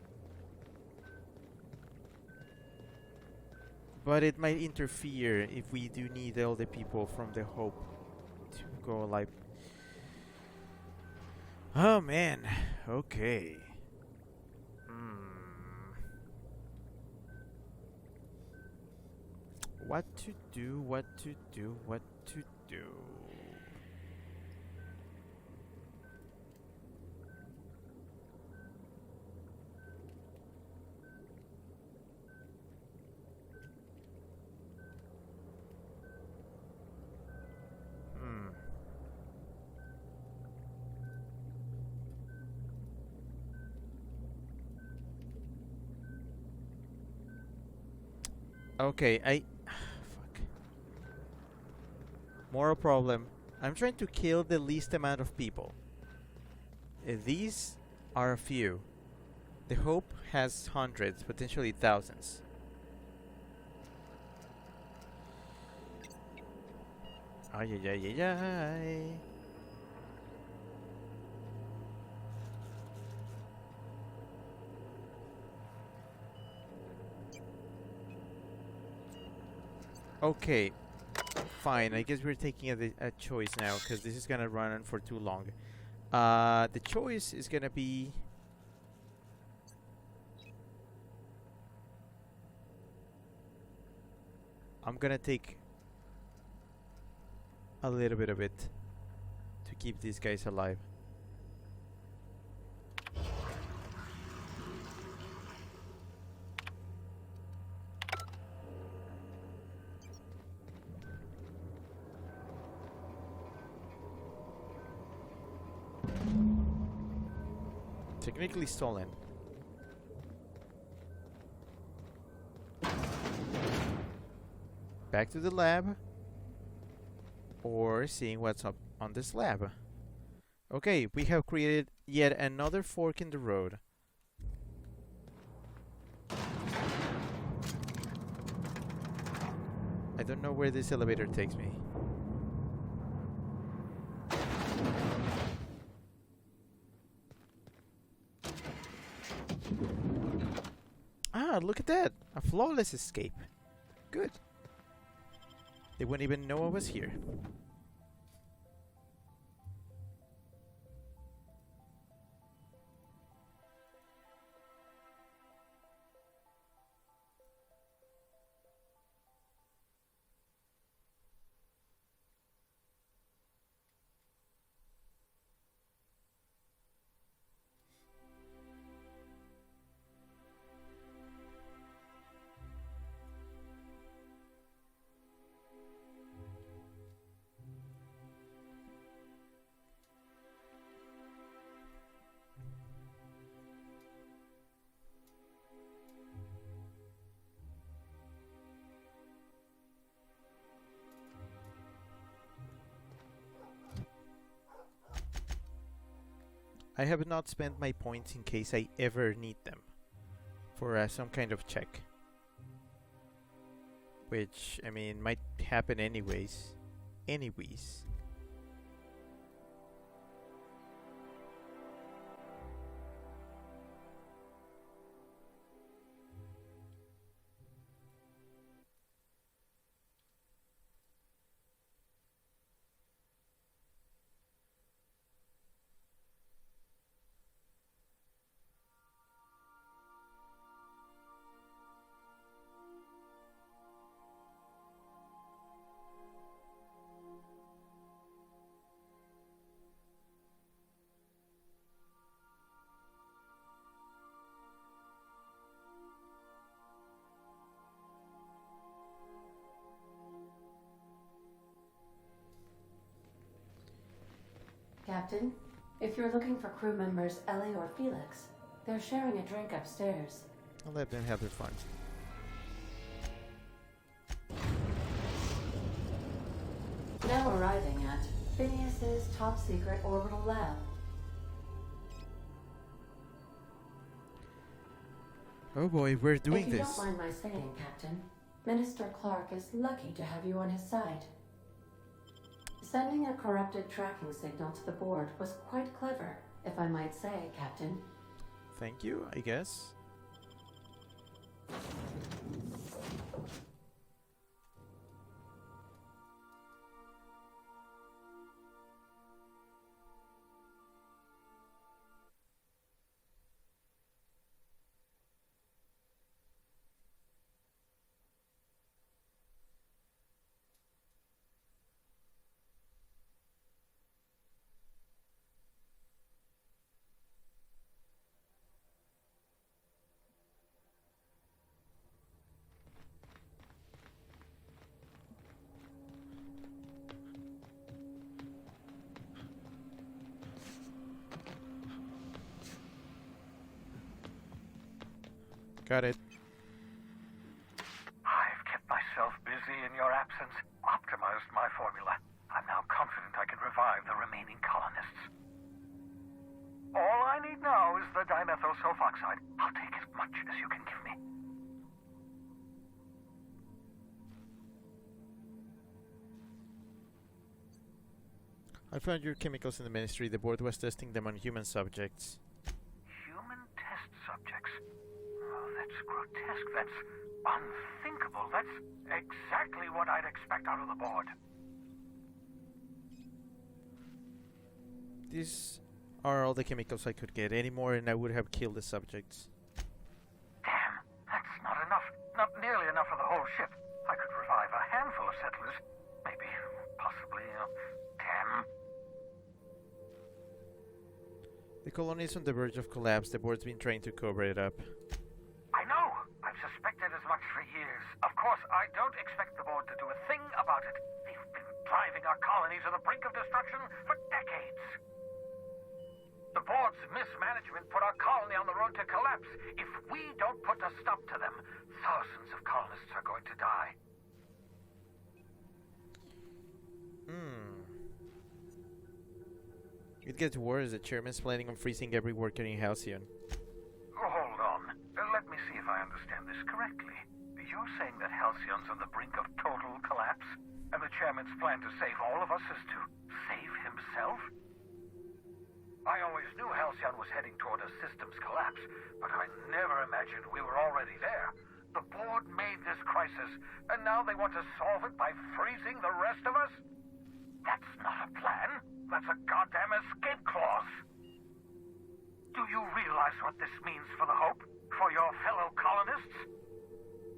But it might interfere if we do need all the people from the Hope to go alive. Oh man, okay. What to do, what to do, what to do. Okay, fuck. Moral problem. I'm trying to kill the least amount of people. These are a few. The Hope has hundreds, potentially thousands. Ay, ay, ay, ay, ay. Okay, fine. I guess we're taking a choice now, because this is gonna run on for too long. The choice is gonna be... I'm gonna take a little bit of it to keep these guys alive. Technically stolen. Back to the lab. Or seeing what's up on this lab. Okay, we have created yet another fork in the road. I don't know where this elevator takes me. Ah, look at that! A flawless escape. Good. They wouldn't even know I was here. I have not spent my points in case I ever need them. for some kind of check. Which, I mean, might happen anyways. Captain, if you're looking for crew members Ellie or Felix, they're sharing a drink upstairs. I'll let them have their fun. Now arriving at Phineas's top secret orbital lab. Oh boy, we're doing If you this. don't mind my saying, Captain, Minister Clark is lucky to have you on his side. Sending a corrupted tracking signal to the board was quite clever, if I might say, Captain. Thank you, I guess. Got it. I've kept myself busy in your absence, optimized my formula. I'm now confident I can revive the remaining colonists. All I need now is the dimethyl sulfoxide. I'll take as much as you can give me. I found your chemicals in the ministry. The board was testing them on human subjects. Human test subjects? Oh, that's grotesque. That's unthinkable. That's exactly what I'd expect out of the board. These are all the chemicals I could get. Any more and I would have killed the subjects. Damn, that's not enough. Not nearly enough for the whole ship. I could revive a handful of settlers. Maybe, possibly, damn. The colony is on the verge of collapse. The board's been trying to cover it up. I know. I've suspected as much for years. Of course, I don't expect the board to do a thing about it. They've been driving our colony to the brink of destruction for decades. The board's mismanagement put our colony on the road to collapse. If we don't put a stop to them, thousands of colonists are going to die. It gets worse. The chairman's planning on freezing every worker in Halcyon. Hold on. Let me see if I understand this correctly. You're saying that Halcyon's on the brink of total collapse, and the chairman's plan to save all of us is to save himself? I always knew Halcyon was heading toward a systems collapse, but I never imagined we were already there. The board made this crisis, and now they want to solve it by freezing the rest of us? That's not a plan. That's a goddamn escape clause. Do you realize what this means for the Hope? For your fellow colonists?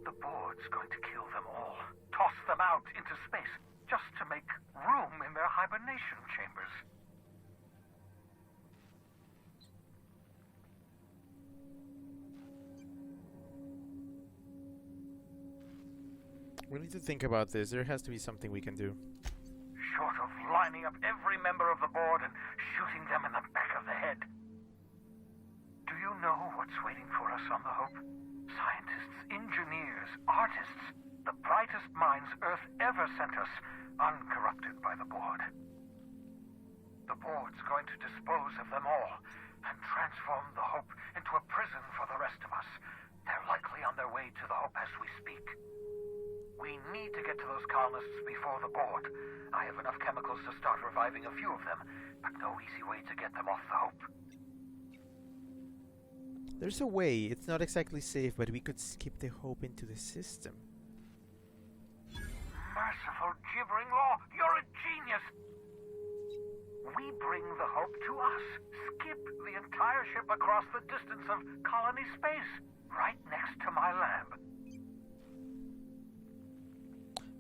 The board's going to kill them all. Toss them out into space, just to make room in their hibernation chambers. We need to think about this. There has to be something we can do. Short of lining up every member of the board and shooting them in the back of the head. Do you know what's waiting for us on the Hope? Scientists, engineers, artists, the brightest minds Earth ever sent us, uncorrupted by the board. The board's going to dispose of them all and transform the Hope into a prison for the rest of us. Their need to get to those colonists before the board. I have enough chemicals to start reviving a few of them, but no easy way to get them off the Hope. There's a way. It's not exactly safe, but we could skip the Hope into the system. Merciful gibbering law, you're a genius! We bring the Hope to us. Skip the entire ship across the distance of colony space, right next to my lab.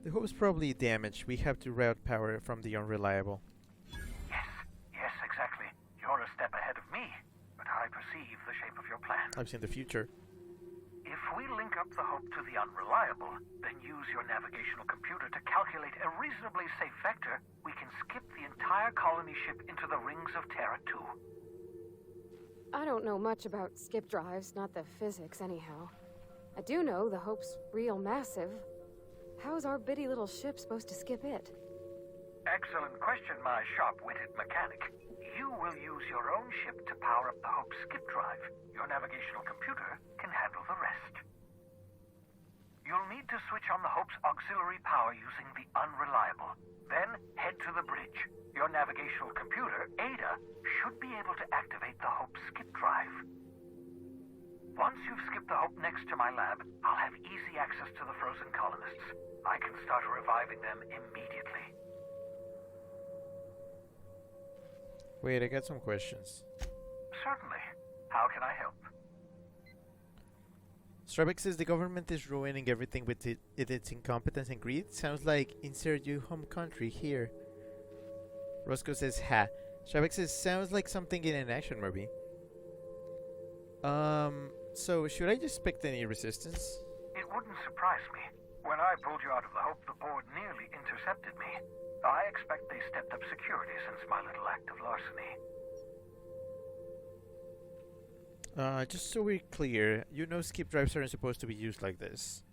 The Hope's probably damaged. We have to route power from the Unreliable. Yes, exactly. You're a step ahead of me, but I perceive the shape of your plan. I've seen the future. If we link up the Hope to the Unreliable, then use your navigational computer to calculate a reasonably safe vector, we can skip the entire colony ship into the rings of Terra 2. I don't know much about skip drives, not the physics anyhow. I do know the Hope's real massive. How's our bitty little ship supposed to skip it? Excellent question, my sharp-witted mechanic. You will use your own ship to power up the Hope's skip drive. Your navigational computer can handle the rest. You'll need to switch on the Hope's auxiliary power using the Unreliable. Then head to the bridge. Your navigational computer, Ada, should be able to activate the Hope's skip drive. Once you've skipped the Hope next to my lab, I'll have easy access to the frozen colonists. I can start reviving them immediately. Wait, I got some questions. Certainly. How can I help? Strabeck says the government is ruining everything with its incompetence and greed. Sounds like insert your home country here. Roscoe says, ha. Strabeck says, sounds like something in an action movie. So should I just expect any resistance? It wouldn't surprise me. When I pulled you out of the Hope, the board nearly intercepted me. I expect they stepped up security since my little act of larceny. Just so we're clear, you know skip drives aren't supposed to be used like this.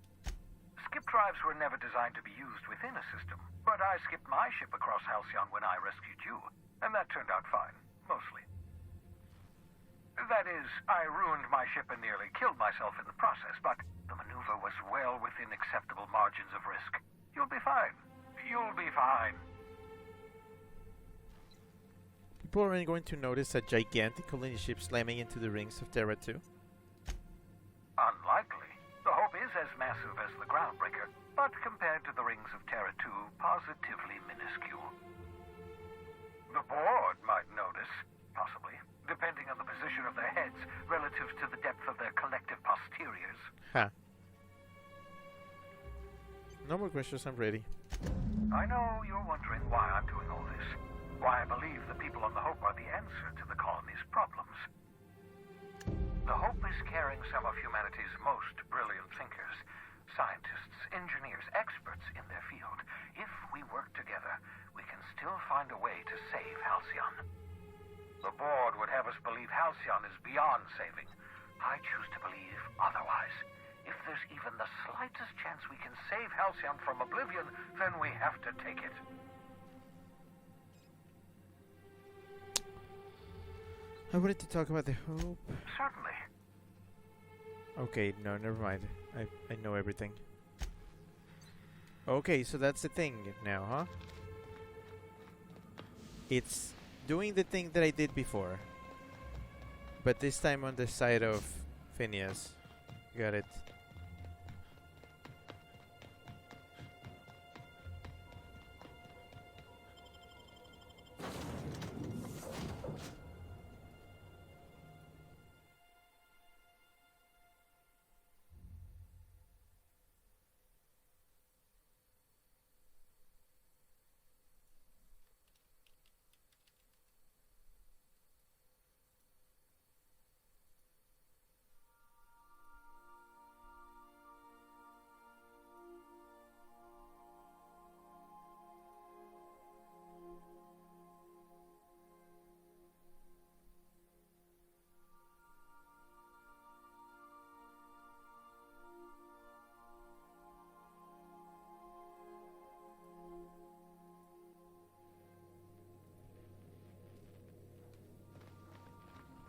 Skip drives were never designed to be used within a system, but I skipped my ship across Halcyon when I rescued you, and that turned out fine, mostly. That is, I ruined my ship and nearly killed myself in the process, but the maneuver was well within acceptable margins of risk. You'll be fine. You'll be fine. People aren't going to notice a gigantic colony ship slamming into the rings of Terra 2? Unlikely. The Hope is as massive as the Groundbreaker, but compared to the rings of Terra 2, positively minuscule. The board might notice, possibly, depending on the position of their heads relative to the depth of their collective posteriors. Ha. No more questions, I'm ready. I know you're wondering why I'm doing all this. Why I believe the people on the Hope are the answer to the colony's problems. The Hope is carrying some of humanity's most brilliant thinkers, scientists, engineers, experts in their field. If we work together, we can still find a way to save Halcyon. The board would have us believe Halcyon is beyond saving. I choose to believe otherwise. If there's even the slightest chance we can save Halcyon from oblivion, then we have to take it. I wanted to talk about the Hope. Certainly. Okay, no, never mind. I know everything. Okay, so that's the thing now, huh? It's doing the thing that I did before. But this time on the side of Phineas. Got it.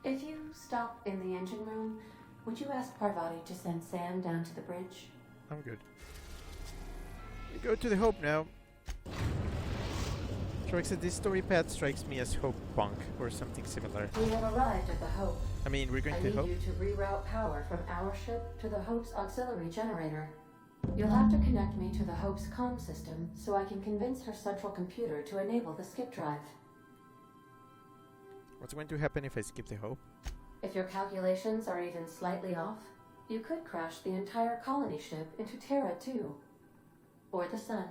If you stop in the engine room, would you ask Parvati to send Sam down to the bridge? I'm good. We go to the Hope now. Troy said this story path strikes me as Hope Punk or something similar. We have arrived at the Hope. I mean, we're going I to need Hope? you to reroute power from our ship to the Hope's auxiliary generator. You'll have to connect me to the Hope's comm system so I can convince her central computer to enable the skip drive. What's going to happen if I skip the Hope? If your calculations are even slightly off, you could crash the entire colony ship into Terra 2. Or the Sun.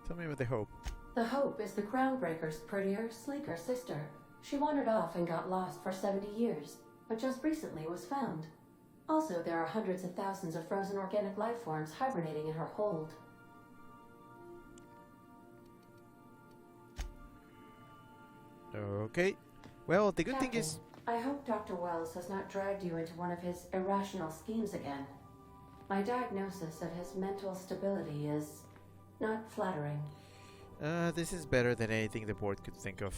Tell me about the Hope. The Hope is the Groundbreaker's prettier, sleeker sister. She wandered off and got lost for 70 years, but just recently was found. Also, there are hundreds of thousands of frozen organic life forms hibernating in her hold. Okay. Well, the good thing is... I hope Dr. Wells has not dragged you into one of his irrational schemes again. My diagnosis of his mental stability is not flattering. This is better than anything the board could think of.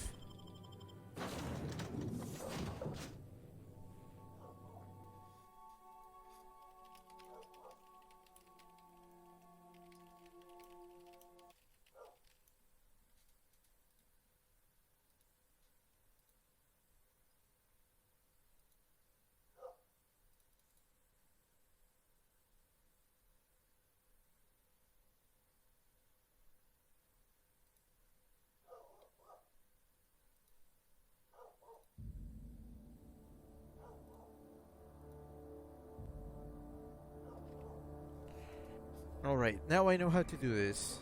Alright, now I know how to do this.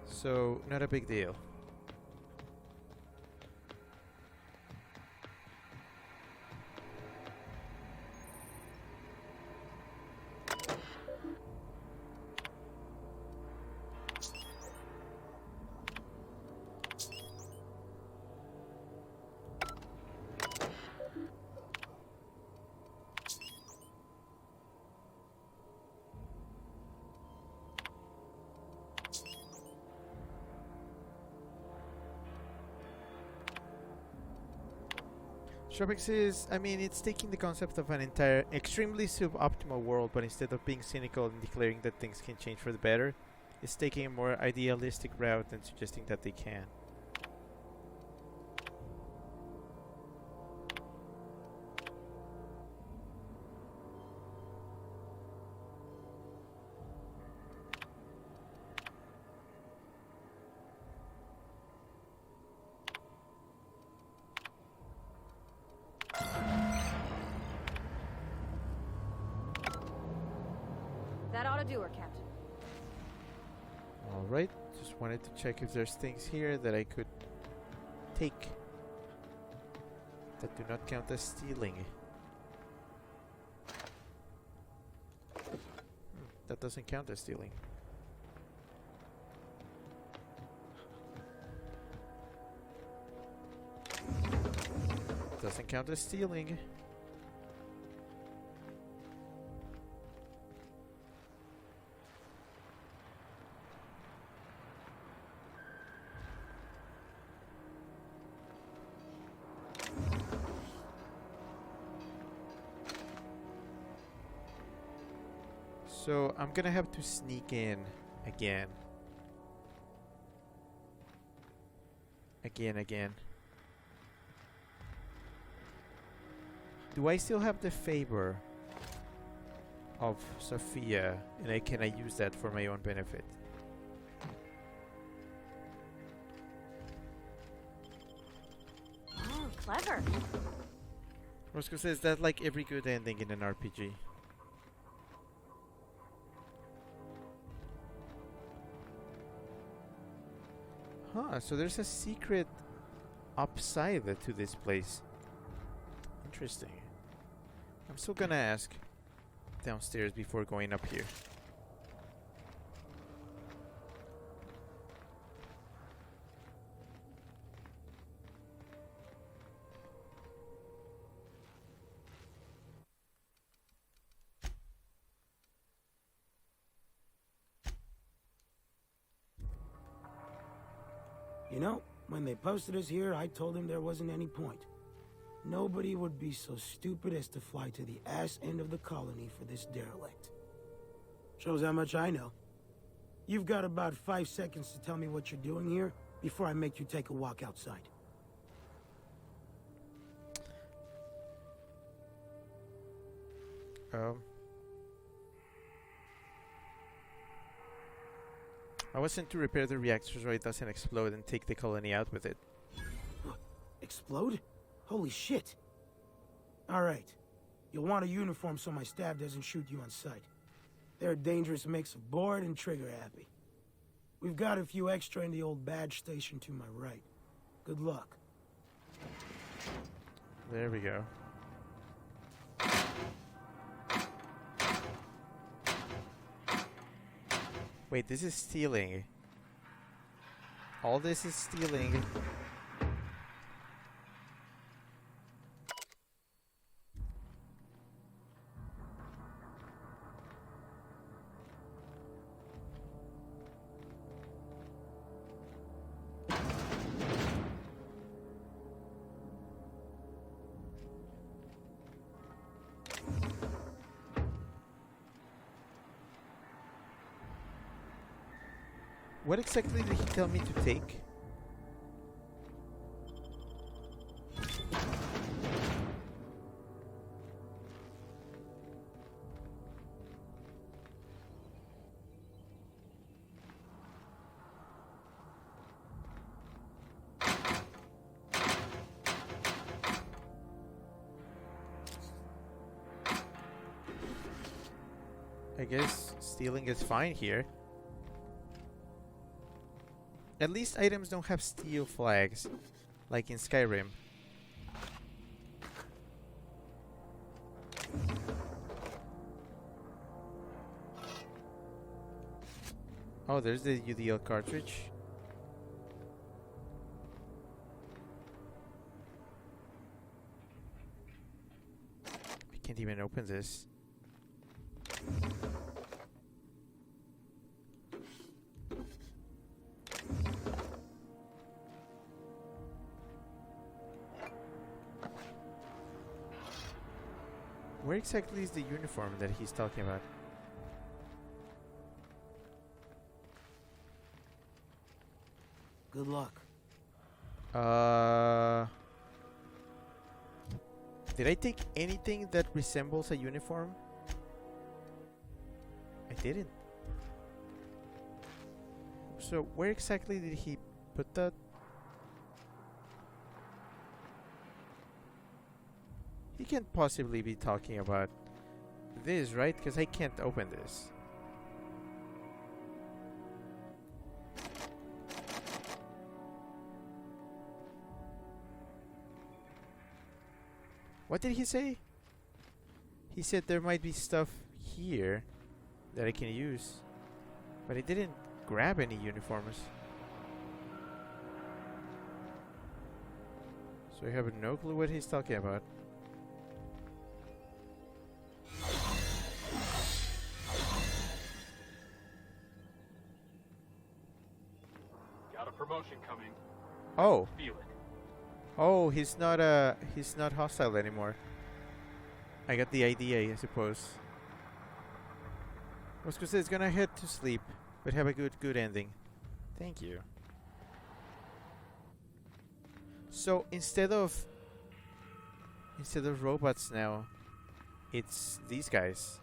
So, not a big deal. Shrubix is, I mean, it's taking the concept of an entire extremely suboptimal world, but instead of being cynical and declaring that things can change for the better, it's taking a more idealistic route and suggesting that they can. That ought to do her, Captain. Alright, just wanted to check if there's things here that I could take that do not count as stealing. That doesn't count as stealing. Doesn't count as stealing. So I'm gonna have to sneak in again. Again. Do I still have the favor of Sophia, and can I use that for my own benefit? Oh, clever. Roscoe says that like every good ending in an RPG. Huh, so there's a secret upside to this place. Interesting. I'm still gonna ask downstairs before going up here. You know, when they posted us here, I told them there wasn't any point. Nobody would be so stupid as to fly to the ass end of the colony for this derelict. Shows how much I know. You've got about 5 seconds to tell me what you're doing here before I make you take a walk outside. I was sent to repair the reactor so it doesn't explode and take the colony out with it. Explode? Holy shit. Alright. You'll want a uniform so my staff doesn't shoot you on sight. They're a dangerous mix of bored and trigger happy. We've got a few extra in the old badge station to my right. Good luck. There we go. Wait, this is stealing. All this is stealing. What exactly did he tell me to take? I guess stealing is fine here. At least items don't have steel flags, like in Skyrim. Oh, there's the UDL cartridge. We can't even open this. Where exactly is the uniform that he's talking about? Good luck. Did I take anything that resembles a uniform? I didn't. So where exactly did he put that? He can't possibly be talking about this, right? Because I can't open this. What did he say? He said there might be stuff here that I can use. But I didn't grab any uniforms. So I have no clue what he's talking about. Got a promotion coming. Oh. Feel it. Oh, he's not hostile anymore. I got the idea, I suppose. Roscoe says gonna head to sleep, but have a good ending. Thank you. So instead of robots now, it's these guys.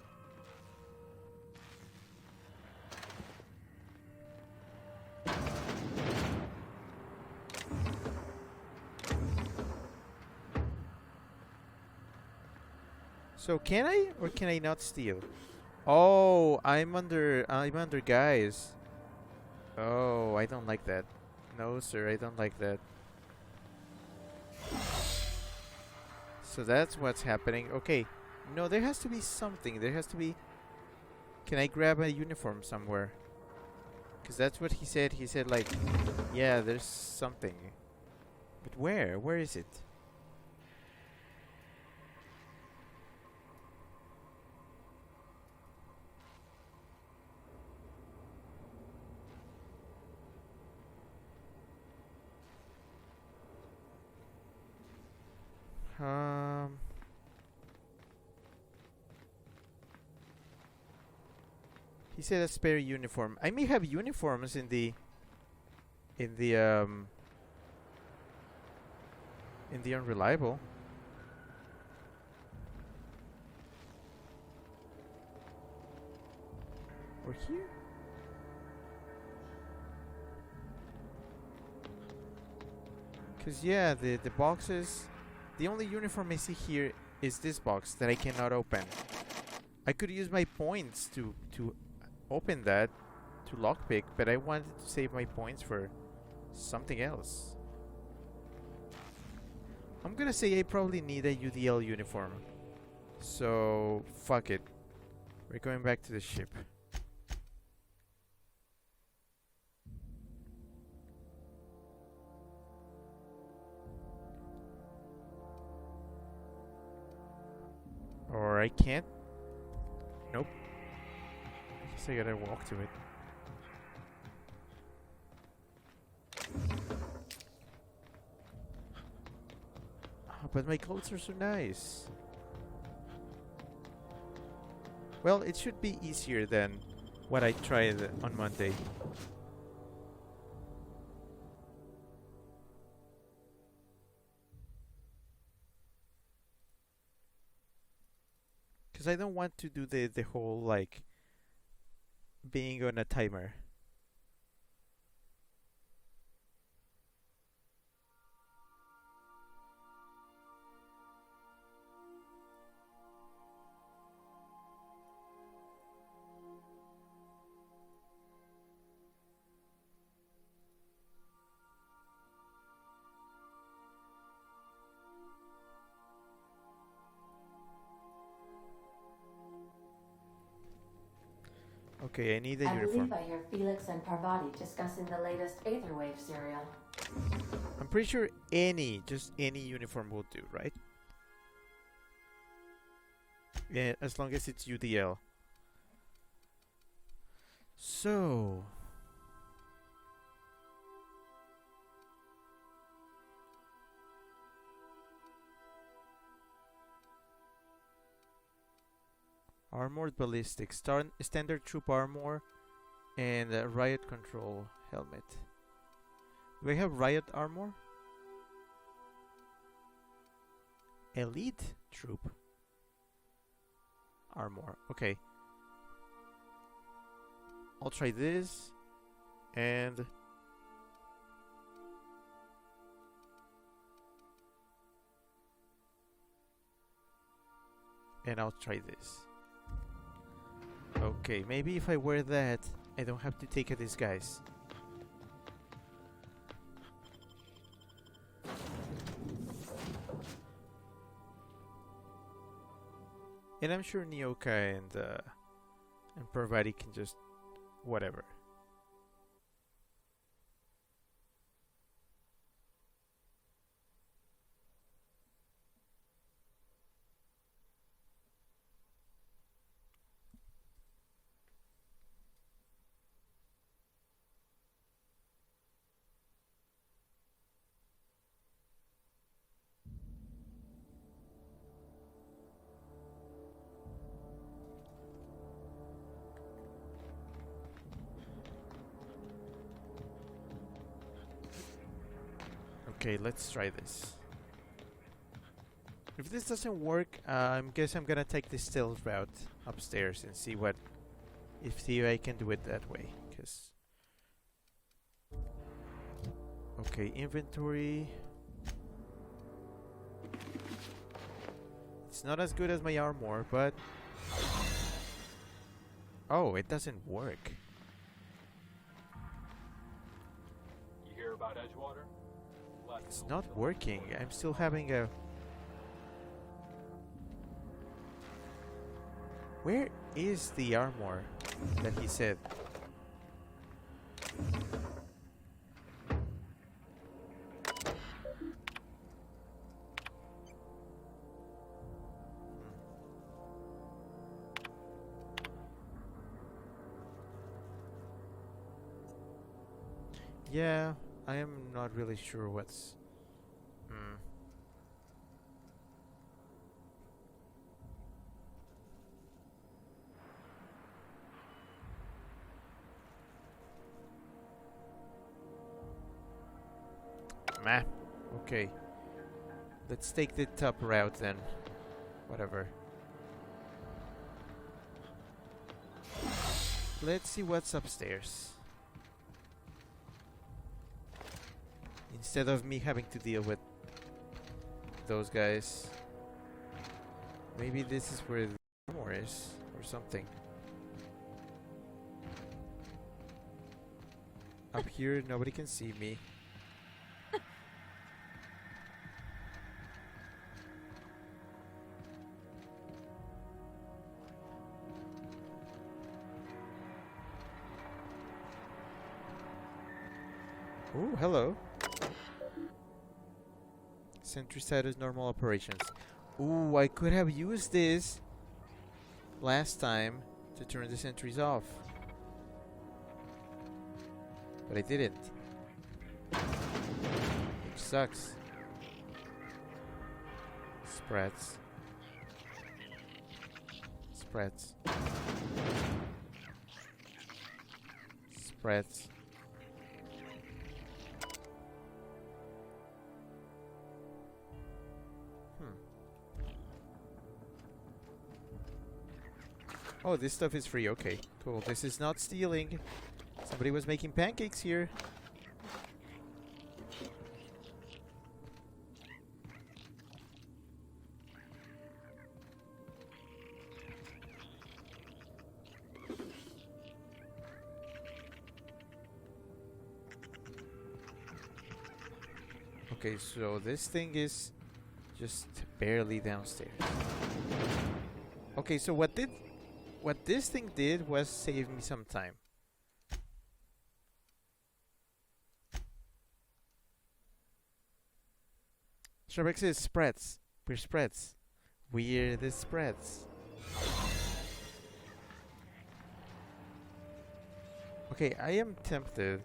So can I or can I not steal? Oh, I'm under guys. Oh, I don't like that. No, sir, I don't like that. So that's what's happening. Okay. No, there has to be something. There has to be... Can I grab a uniform somewhere? Because that's what he said. He said, like, yeah, there's something. But where? Where is it? He said a spare uniform. I may have uniforms in the unreliable. Or here? Cause yeah, the boxes. The only uniform I see here is this box that I cannot open. I could use my points to open that, to lockpick, but I wanted to save my points for something else. I'm gonna say I probably need a UDL uniform. So, fuck it. We're going back to the ship. Or I can't. Nope. I guess I gotta walk to it. Oh, but my clothes are so nice. Well, it should be easier than what I tried on Monday. Because I don't want to do the whole, like, being on a timer. Okay, I need a I uniform. believe I hear Felix and Parvati discussing the latest Aetherwave serial. I'm pretty sure just any uniform will do, right? Yeah, as long as it's UDL. So... Armored ballistics, standard troop armor, and riot control helmet. Do I have riot armor? Elite troop armor. Okay. I'll try this, and I'll try this. Okay, maybe if I wear that, I don't have to take a disguise. And I'm sure Nyoka and Parvati can just whatever. Okay, let's try this. If this doesn't work, I guess I'm gonna take the stealth route upstairs and see if I can do it that way. Cause okay, inventory. It's not as good as my armor, but oh, it doesn't work. You hear about Edgewater? It's not working. I'm still having a... Where is the armor that he said? Yeah, I am not really sure what's... Meh. Okay. Let's take the top route then. Whatever. Let's see what's upstairs. Instead of me having to deal with those guys. Maybe this is where the armor is or something. Up here, nobody can see me. Oh, hello. Sentry status, normal operations. Ooh, I could have used this last time to turn the sentries off. But I didn't. Which sucks. Spreads. Spreads. Spreads. Oh, this stuff is free. Okay, cool. This is not stealing. Somebody was making pancakes here. Okay, so this thing is just barely downstairs. Okay, so what this thing did was save me some time. Shrek says spreads. We're spreads. We're the spreads. Okay, I am tempted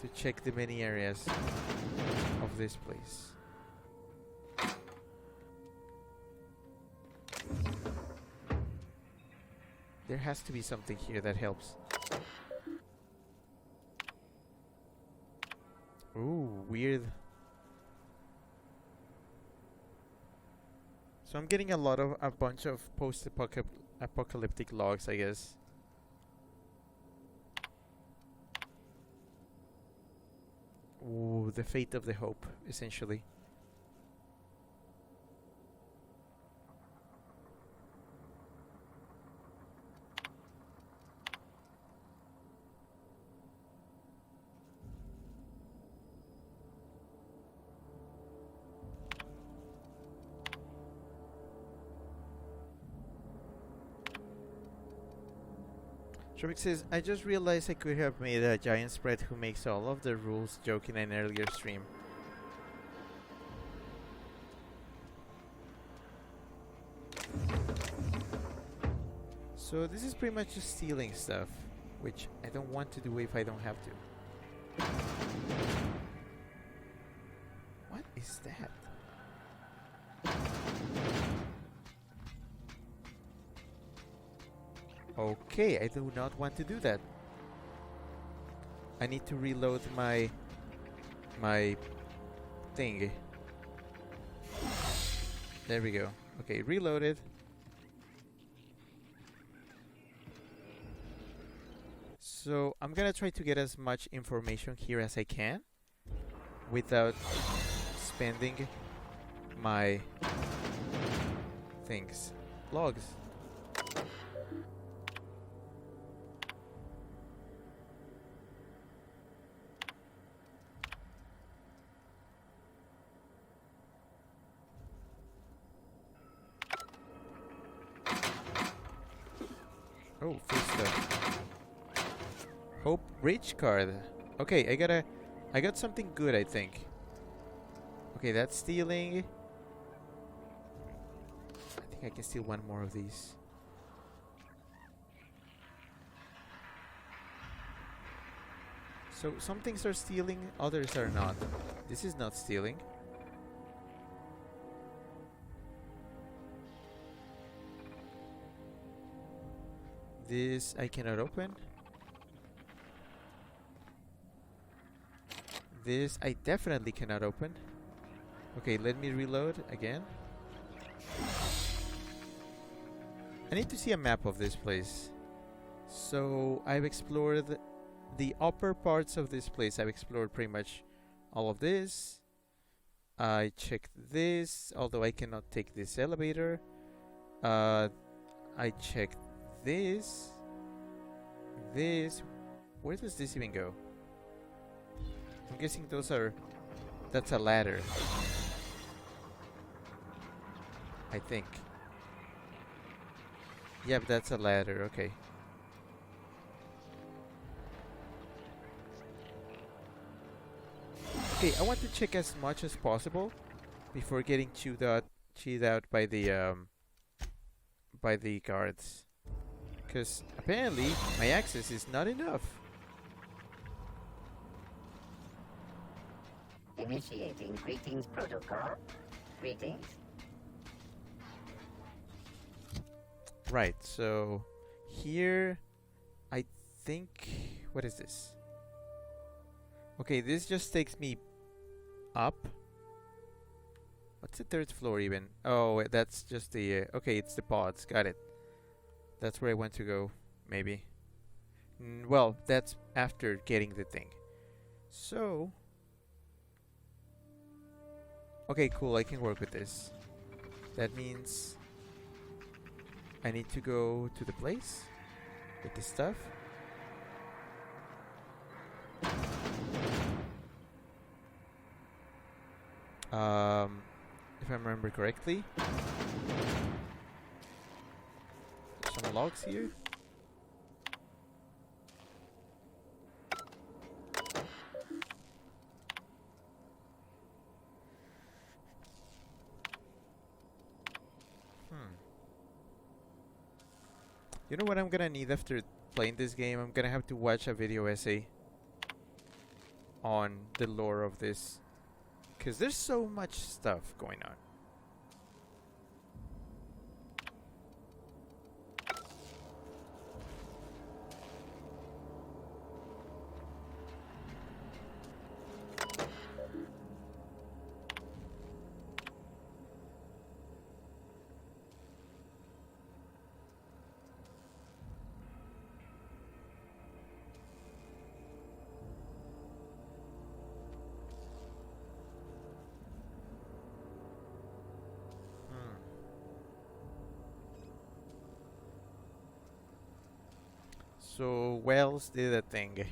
to check the many areas of this place. There has to be something here that helps. Ooh, weird. So I'm getting a bunch of post-apocalyptic logs, I guess. Ooh, the fate of the hope, essentially. Shrek says, I just realized I could have made a giant spread who makes all of the rules joke in an earlier stream. So this is pretty much just stealing stuff, which I don't want to do if I don't have to. What is that? Okay, I do not want to do that. I need to reload my thing. There we go. Okay, reloaded. So I'm gonna try to get as much information here as I can without spending my things. Logs. Oh, free stuff. Hope Bridge card. Okay, I got something good, I think. Okay, that's stealing. I think I can steal one more of these. So some things are stealing, others are not. This is not stealing. This I cannot open. This I definitely cannot open. Okay, let me reload again. I need to see a map of this place. So I've explored the upper parts of this place. I've explored pretty much all of this. I checked this, although I cannot take this elevator. I checked this. This. Where does this even go? I'm guessing that's a ladder. I think. Yep, that's a ladder, okay. Okay, I want to check as much as possible before getting chewed out by the guards. Because apparently my access is not enough. Initiating greetings protocol. Greetings. Right, so here I think, what is this? Okay, this just takes me up. What's the third floor even? Oh, that's just the okay, it's the pods. Got it. That's where I want to go, maybe. Well, that's after getting the thing. So okay, cool, I can work with this. That means I need to go to the place with the stuff. If I remember correctly. There's some logs here. You know what I'm gonna need after playing this game? I'm gonna have to watch a video essay on the lore of this, because there's so much stuff going on. So Wells did a thing.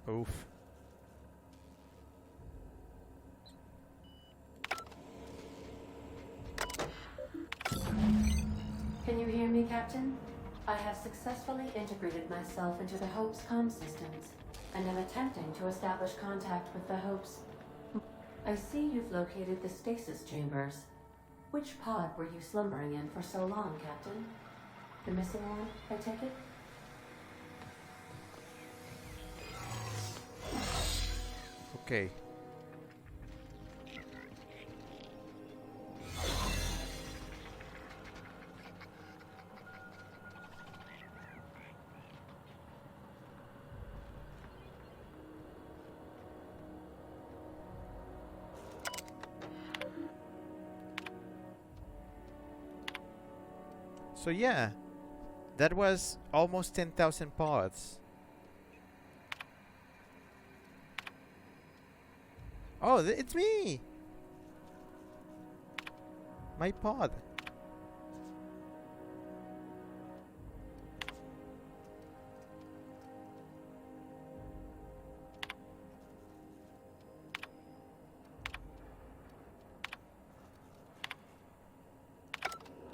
Oof. Can you hear me, Captain? I have successfully integrated myself into the Hope's comm systems, and am attempting to establish contact with the Hope's... I see you've located the stasis chambers. Which pod were you slumbering in for so long, Captain? The missing one, I take it? Okay. So yeah, that was almost 10,000 pods. Oh, it's me! My pod.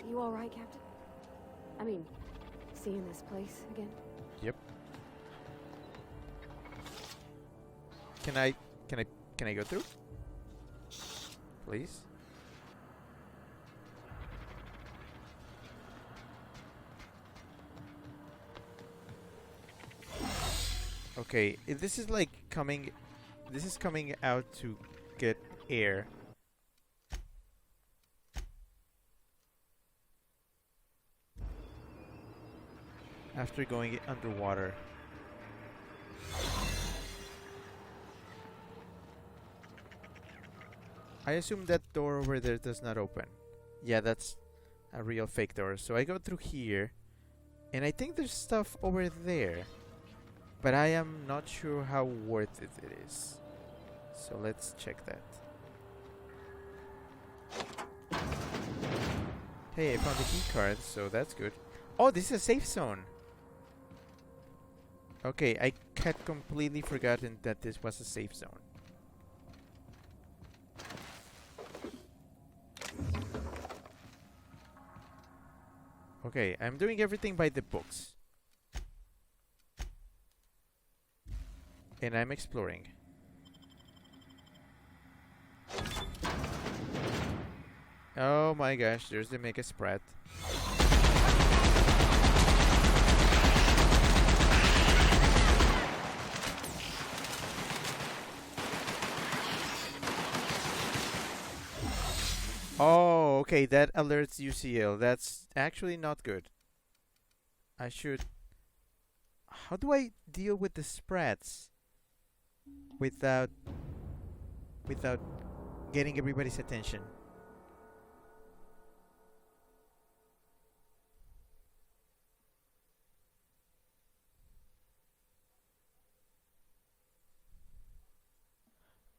You all right, Captain? I mean, seeing this place again? Yep. Can I go through? Please? Okay, this is like coming out to get air. After going underwater. I assume that door over there does not open. Yeah, that's a real fake door. So I go through here, and I think there's stuff over there, but I am not sure how worth it is. So let's check that. Hey, I found the key card, so that's good. Oh, this is a safe zone. Okay, I had completely forgotten that this was a safe zone. Okay, I'm doing everything by the books. And I'm exploring. Oh my gosh, there's the Mega Sprat. Oh, okay, that alerts UCL. That's actually not good. I should... How do I deal with the sprats without getting everybody's attention?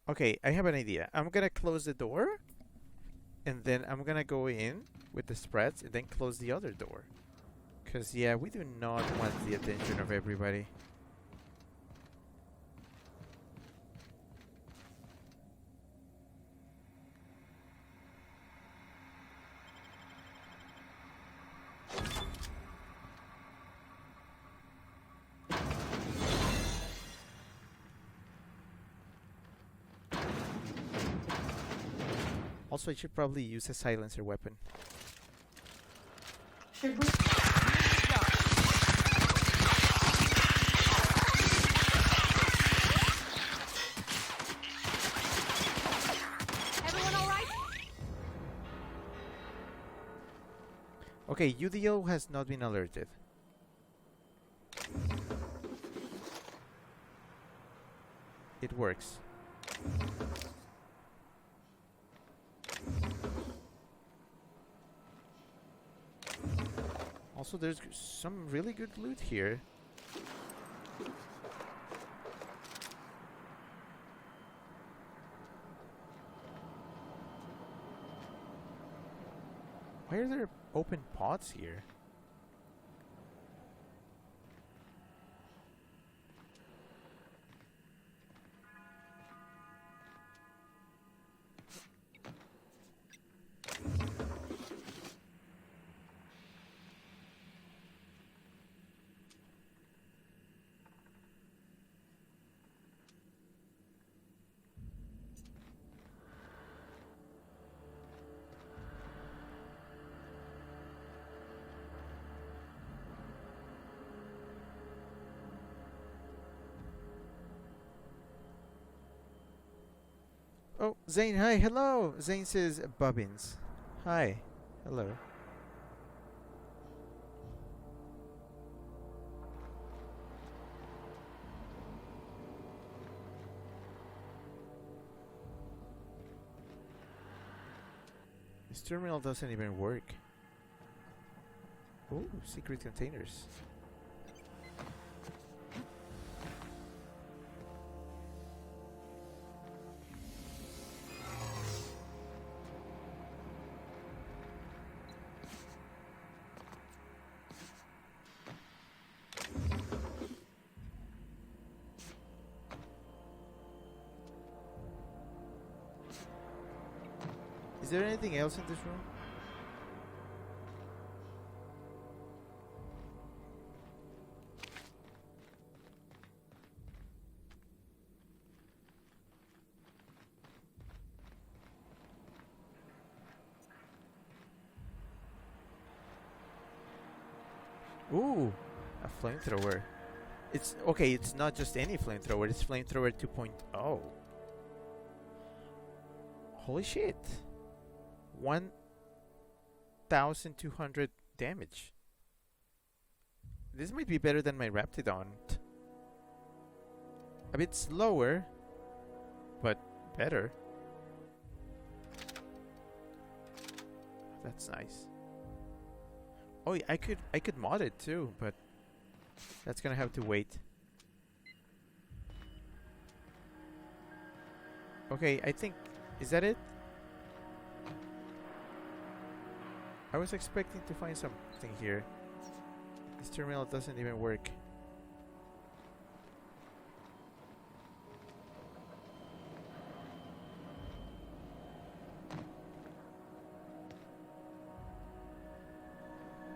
Okay, I have an idea. I'm gonna close the door, and then I'm gonna go in with the spreads, and then close the other door. Because, yeah, we do not want the attention of everybody. Also, I should probably use a silencer weapon. Should we? Everyone all right? Okay, UDO has not been alerted. It works. Also, there's some really good loot here. Why are there open pods here? Oh, Zane, hi, hello! Zane says Bobbins. Hi, hello. This terminal doesn't even work. Oh, secret containers. Is there anything else in this room? Ooh, a flamethrower. It's okay, it's not just any flamethrower, it's flamethrower 2.0. Holy shit. 1,200 damage. This might be better than my Raptidon. A bit slower, but better. That's nice. Oh, yeah, I could mod it too, but that's gonna have to wait. Okay, I think, is that it? I was expecting to find something here. This terminal doesn't even work.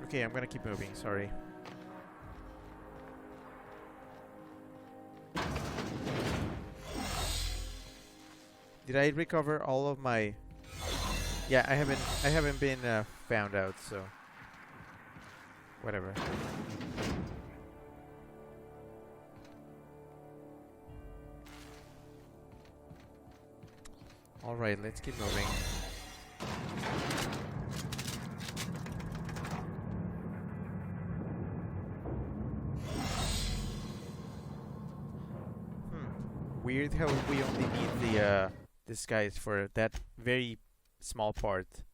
Okay, I'm gonna keep moving, sorry. Did I recover all of my... Yeah, I haven't been found out, so... Whatever. Alright, let's keep moving. Weird how we only need the disguise for that very small part.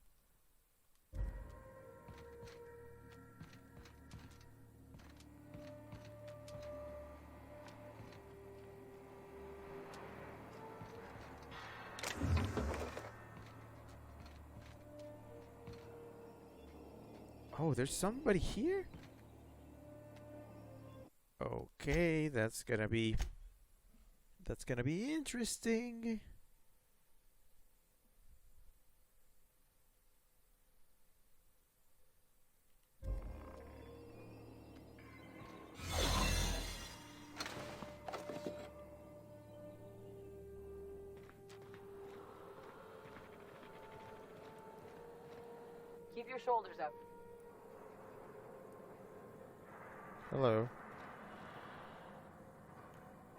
Oh, there's somebody here? Okay, that's gonna be interesting. Keep your shoulders up. Hello.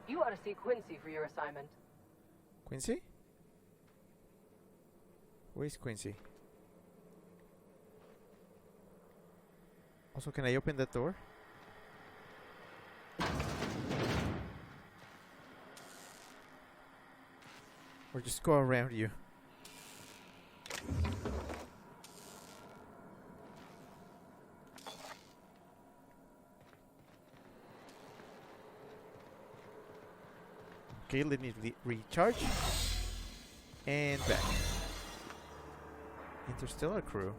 You ought to see Quincy for your assignment. Quincy? Where's Quincy? Also, can I open that door? Or just go around you? Okay, let me recharge. And back. Interstellar crew.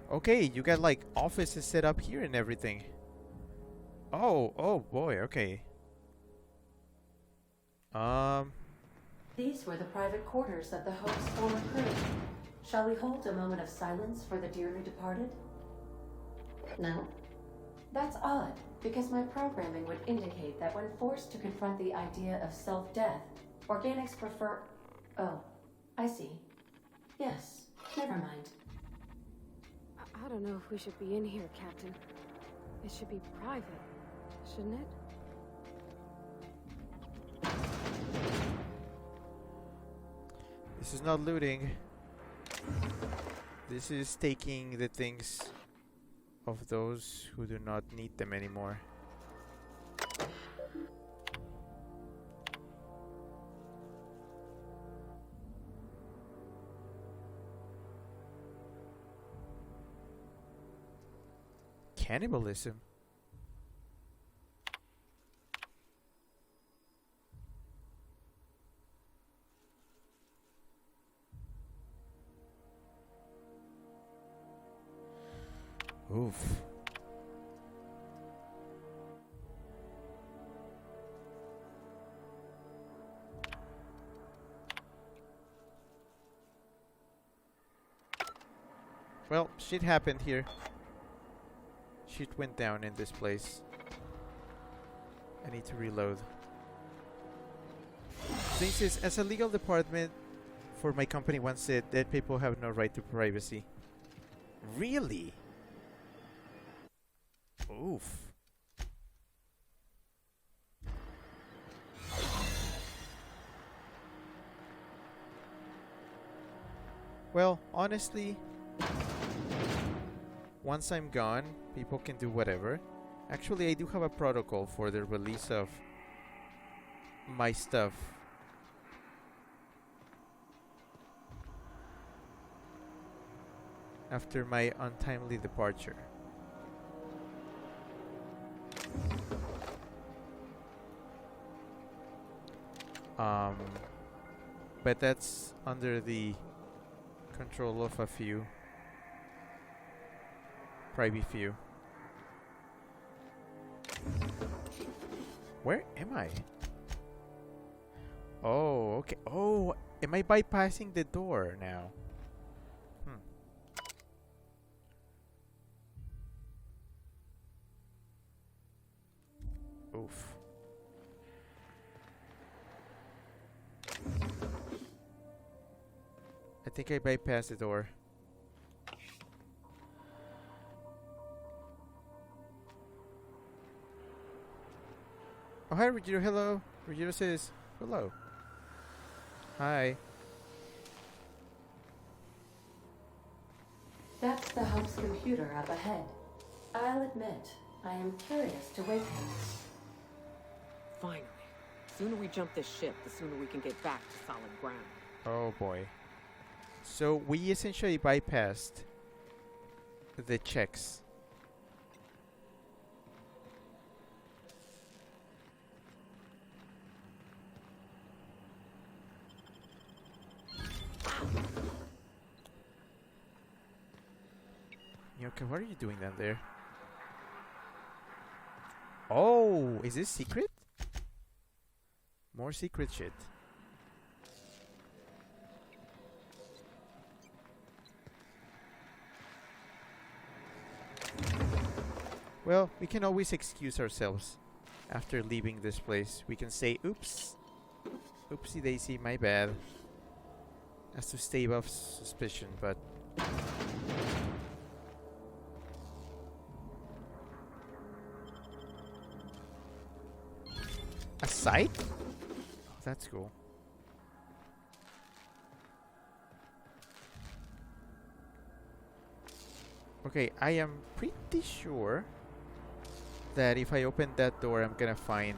Okay, you got like offices set up here and everything. Oh boy, okay. These were the private quarters of the Hope's former crew. Shall we hold a moment of silence for the dearly departed? No? That's odd, because my programming would indicate that when forced to confront the idea of self-death, organics prefer... Oh, I see. Yes, never mind. I don't know if we should be in here, Captain. It should be private, shouldn't it? This is not looting. This is taking the things of those who do not need them anymore. Cannibalism. Oof. Well, shit happened here. Shit went down in this place. I need to reload. Things is, as a legal department for my company once said, dead people have no right to privacy. Really? Oof. Well, honestly, once I'm gone, people can do whatever. Actually, I do have a protocol for the release of my stuff. After my untimely departure. But that's under the control of a few. Private few. Where am I? Oh, okay. Oh, am I bypassing the door now? Oof. I think I bypassed the door. Oh, hi, Ruggiero. Hello. Ruggiero says hello. Hi. That's the Hope's computer up ahead. I'll admit, I am curious to wake him. Finally. The sooner we jump this ship, the sooner we can get back to solid ground. Oh boy. So we essentially bypassed the checks. Okay, what are you doing down there? Oh, is this secret? More secret shit. Well, we can always excuse ourselves after leaving this place. We can say, oops. Oopsie daisy, my bad. As to stave off suspicion, but... A site? Oh, that's cool. Okay, I am pretty sure that if I open that door, I'm gonna find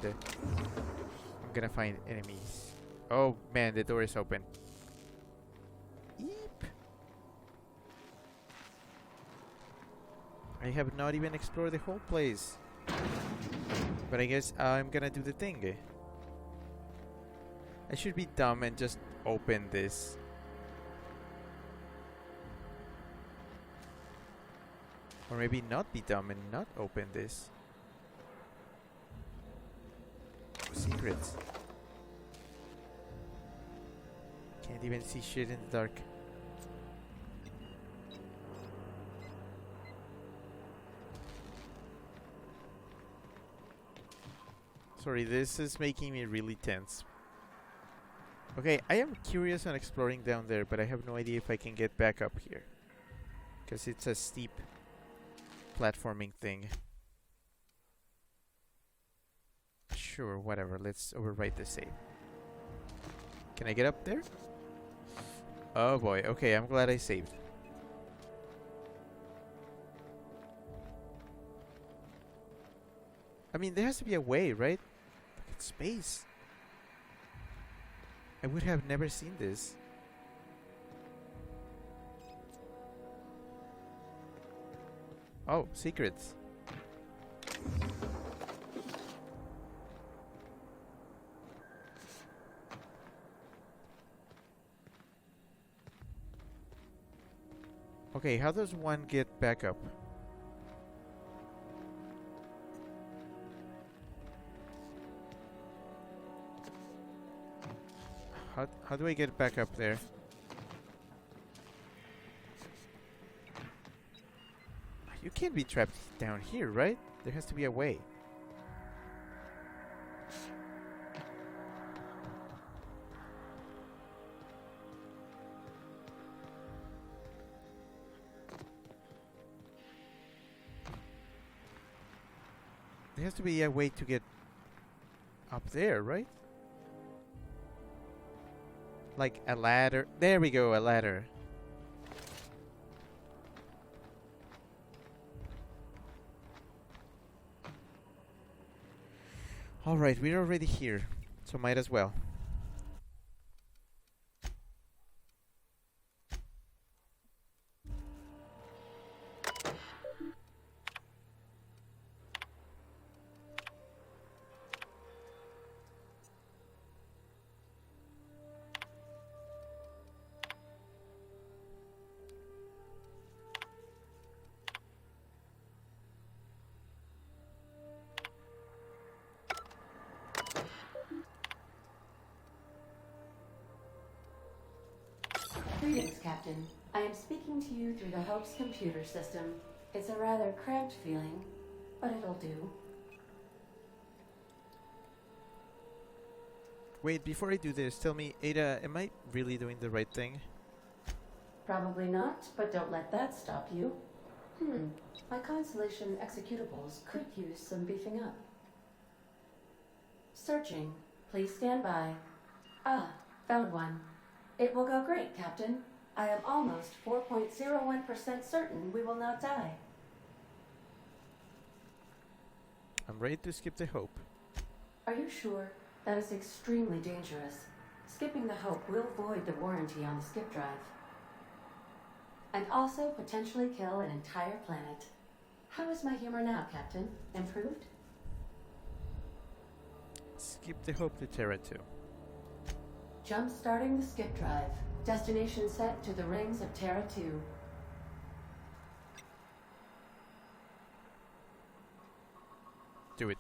enemies. Oh man, the door is open. Eep. I have not even explored the whole place. But I guess I'm gonna do the thing. I should be dumb and just open this. Or maybe not be dumb and not open this. Secrets. Can't even see shit in the dark. Sorry, this is making me really tense. Okay, I am curious on exploring down there, but I have no idea if I can get back up here. Because it's a steep platforming thing. Sure, whatever. Let's overwrite the save. Can I get up there? Oh boy. Okay, I'm glad I saved. I mean, there has to be a way, right? Look at space. I would have never seen this. Oh, secrets. Okay, how does one get back up? How do I get back up there? You can't be trapped down here, right? There has to be a way. There has to be a way to get up there, right? Like a ladder. There we go, a ladder. Alright, we're already here, so might as well. Greetings, Captain. I am speaking to you through the Hope's computer system. It's a rather cramped feeling, but it'll do. Wait, before I do this, tell me, Ada, am I really doing the right thing? Probably not, but don't let that stop you. My Constellation executables could use some beefing up. Searching. Please stand by. Ah, found one. It will go great, Captain. I am almost 4.01% certain we will not die. I'm ready to skip the Hope. Are you sure? That is extremely dangerous. Skipping the Hope will void the warranty on the skip drive. And also potentially kill an entire planet. How is my humor now, Captain? Improved? Skip the Hope to Terra 2. Jump-starting the skip drive. Destination set to the rings of Terra 2. Do it.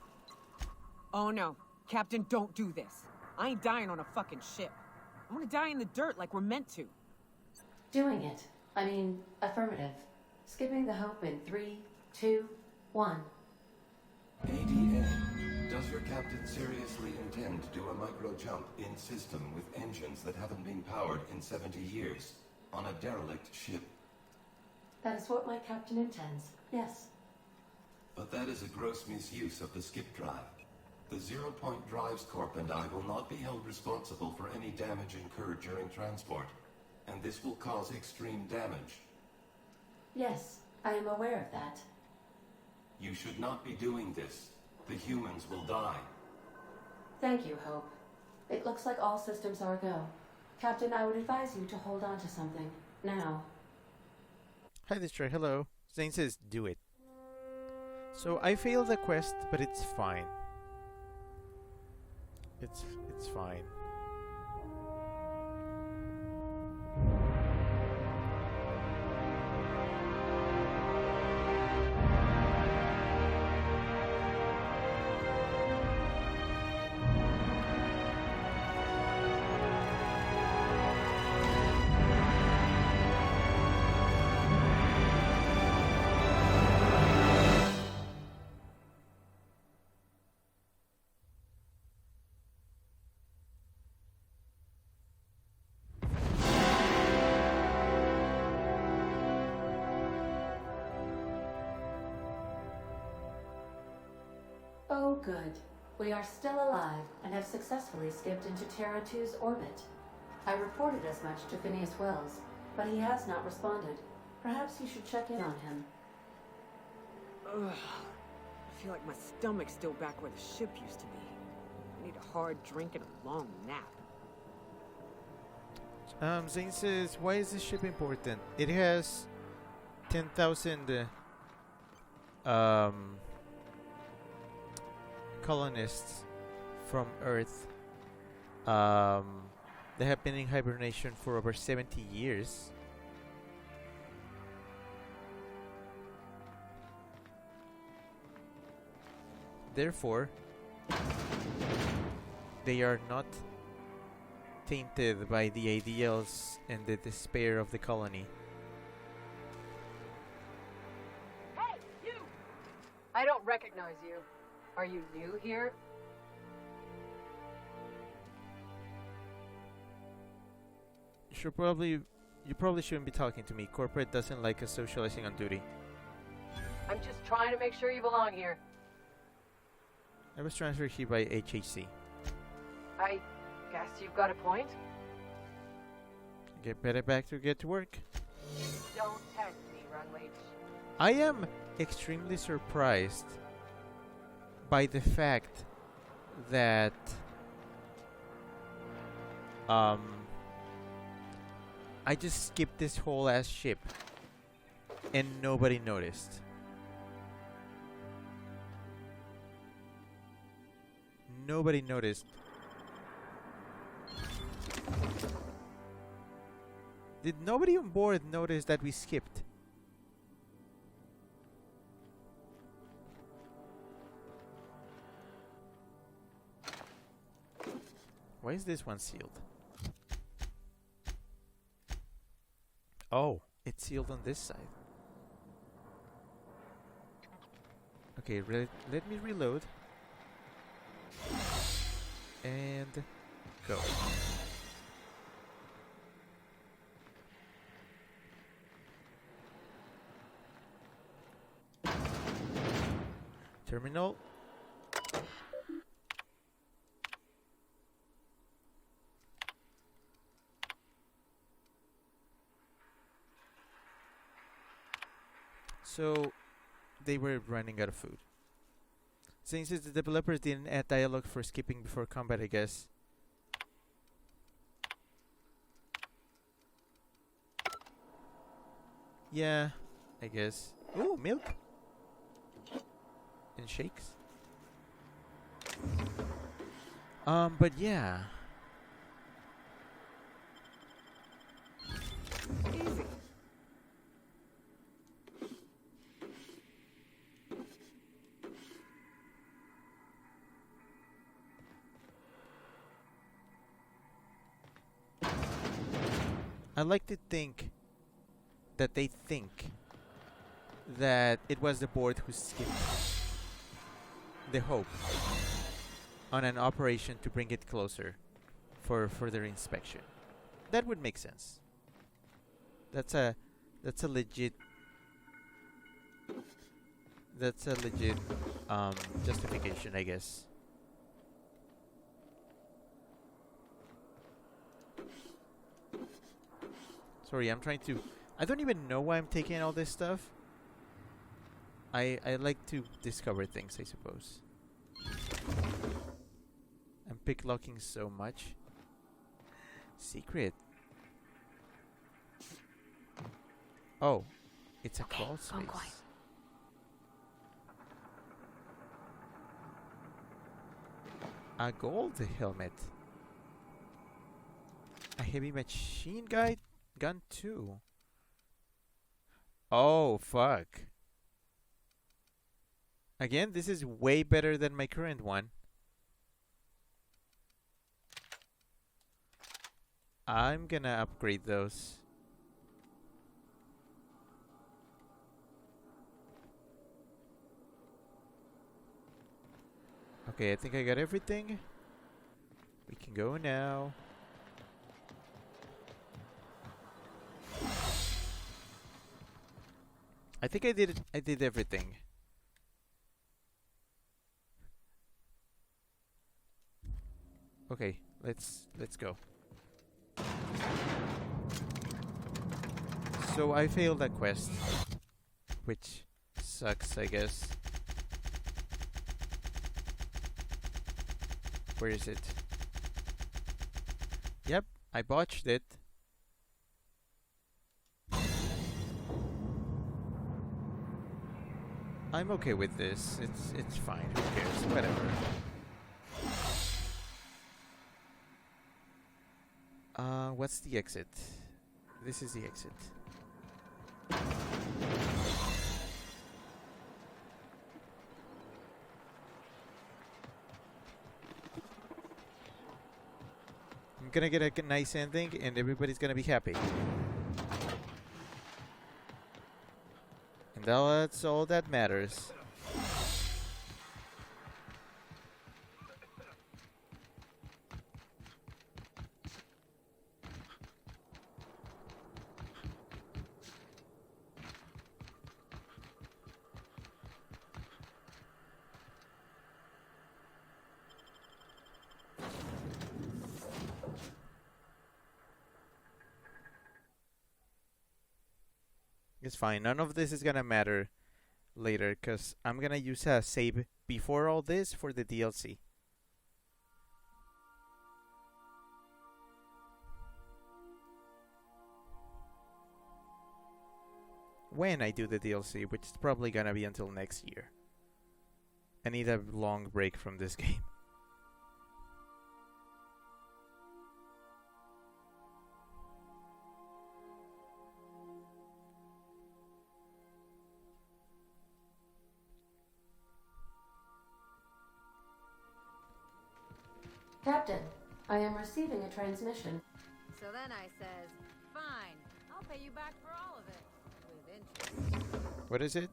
Oh no. Captain, don't do this. I ain't dying on a fucking ship. I'm gonna die in the dirt like we're meant to. Doing it. I mean, affirmative. Skipping the Hope in 3, 2, 1. ADA, does your captain seriously intend to do a micro-jump in system with engines that haven't been powered in 70 years on a derelict ship? That is what my captain intends, yes. But that is a gross misuse of the skip drive. The Zero Point Drives Corp and I will not be held responsible for any damage incurred during transport, and this will cause extreme damage. Yes, I am aware of that. You should not be doing this. The humans will die. Thank you, Hope. It looks like all systems are go. Captain, I would advise you to hold on to something. Now. Hi, Destroy. Hello. Zane says, do it. So I failed the quest, but it's fine. It's fine. Oh, good. We are still alive and have successfully skipped into Terra 2's orbit. I reported as much to Phineas Wells, but he has not responded. Perhaps you should check in on him. Ugh. I feel like my stomach's still back where the ship used to be. I need a hard drink and a long nap. Zane says, why is this ship important? It has 10,000 colonists from Earth. They have been in hibernation for over 70 years. Therefore, they are not tainted by the ideals and the despair of the colony. Hey, you! I don't recognize you. Are you new here? You probably shouldn't be talking to me. Corporate doesn't like us socializing on duty. I'm just trying to make sure you belong here. I was transferred here by HAC. I guess you've got a point. Get to work. Don't tempt me, Runway. I am extremely surprised by the fact that I just skipped this whole ass ship and nobody noticed. Nobody noticed. Did nobody on board notice that we skipped? Why is this one sealed? Oh, it's sealed on this side. Okay, let me reload. And go. Terminal. So, they were running out of food. Since the developers didn't add dialogue for skipping before combat, I guess. Yeah, I guess. Ooh, milk. And shakes. But yeah. Easy. I like to think that they think that it was the board who skipped the Hope on an operation to bring it closer for further inspection. That would make sense. That's a legit justification, I guess. Sorry, I'm trying to... I don't even know why I'm taking all this stuff. I like to discover things, I suppose. I'm picklocking so much. Secret. Oh, it's a crawl space. A gold helmet. A heavy machine gun too. Oh, fuck. Again, this is way better than my current one. I'm gonna upgrade those. Okay, I think I got everything. We can go now. I think I did everything. Okay, let's go. So I failed that quest, which sucks, I guess. Where is it? Yep, I botched it. I'm okay with this. It's fine. Who cares? Whatever. What's the exit? This is the exit. I'm gonna get a nice ending and everybody's gonna be happy. And that's all that matters. It's fine. None of this is gonna matter later, because I'm gonna use a save before all this for the DLC. When I do the DLC, which is probably gonna be until next year. I need a long break from this game. Captain, I am receiving a transmission. So then I says, fine, I'll pay you back for all of it. With interest. What is it?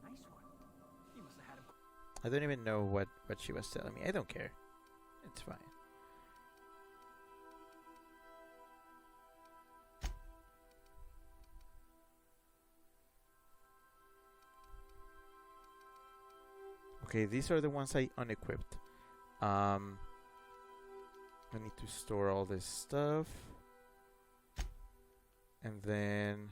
I don't even know what she was telling me. I don't care. It's fine. Okay, these are the ones I unequipped. I need to store all this stuff. And then...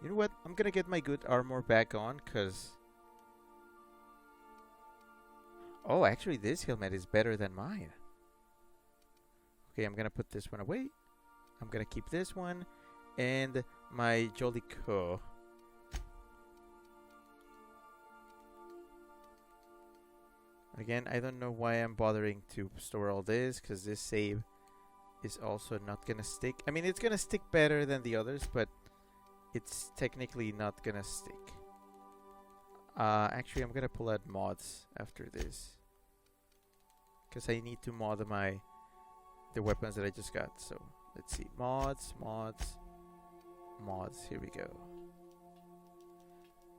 You know what? I'm gonna get my good armor back on, cause... Oh, actually this helmet is better than mine. Okay, I'm gonna put this one away. I'm gonna keep this one. And my Jolico. Again, I don't know why I'm bothering to store all this, because this save is also not gonna stick. I mean, it's gonna stick better than the others, but it's technically not gonna stick. Actually, I'm gonna pull out mods after this, because I need to mod the weapons that I just got. So let's see, mods. Here we go.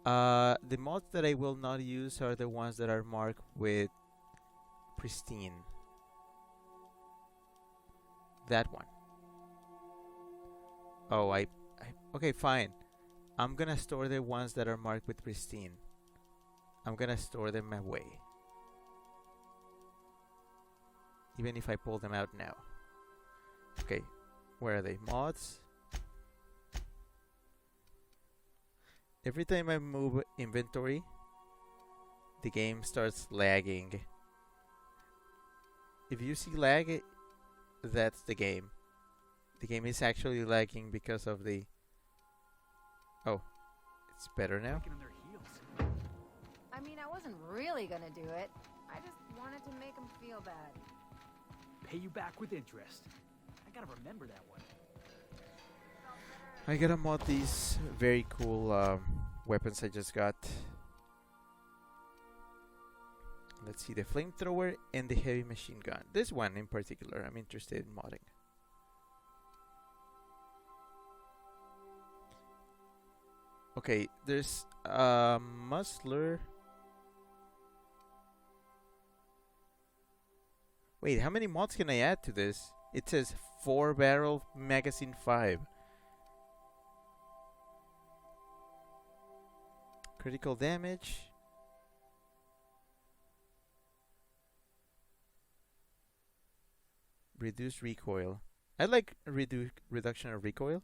The mods that I will not use are the ones that are marked with pristine. That one. Oh, okay, fine. I'm gonna store the ones that are marked with pristine. I'm gonna store them away. Even if I pull them out now. Okay, where are they? Mods. Every time I move inventory, the game starts lagging. If you see lag, that's the game. The game is actually lagging because of the... Oh, it's better now? I mean, I wasn't really gonna do it. I just wanted to make him feel bad. Pay you back with interest. I gotta remember that one. I gotta mod these very cool weapons I just got. Let's see, the flamethrower and the heavy machine gun. This one in particular, I'm interested in modding. Okay, there's Muscler. Wait, how many mods can I add to this? It says 4-barrel magazine 5. Critical damage. Reduced recoil. I like reduction of recoil.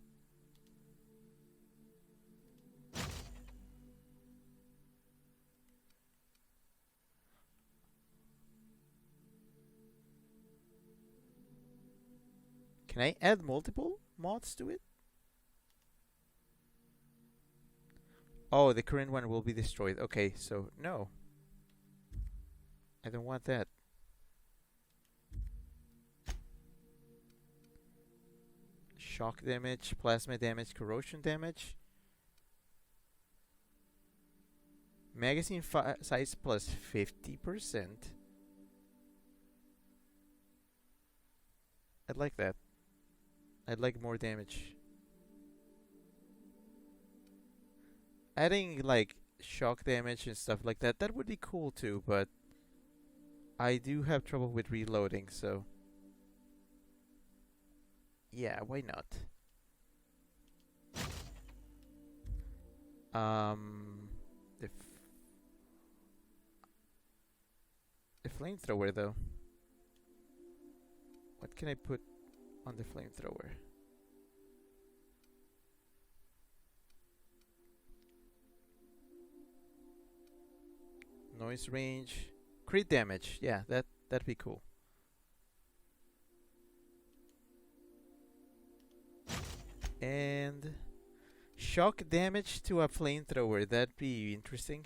Can I add multiple mods to it? Oh, the current one will be destroyed. Okay, so no. I don't want that. Shock damage, plasma damage, corrosion damage. Magazine size plus 50%. I'd like that. I'd like more damage. Adding like shock damage and stuff like that, that would be cool too, but I do have trouble with reloading, so yeah, why not? The flamethrower though. What can I put on the flamethrower? Noise range. Crit damage. Yeah, that'd be cool. And shock damage to a flamethrower. That'd be interesting.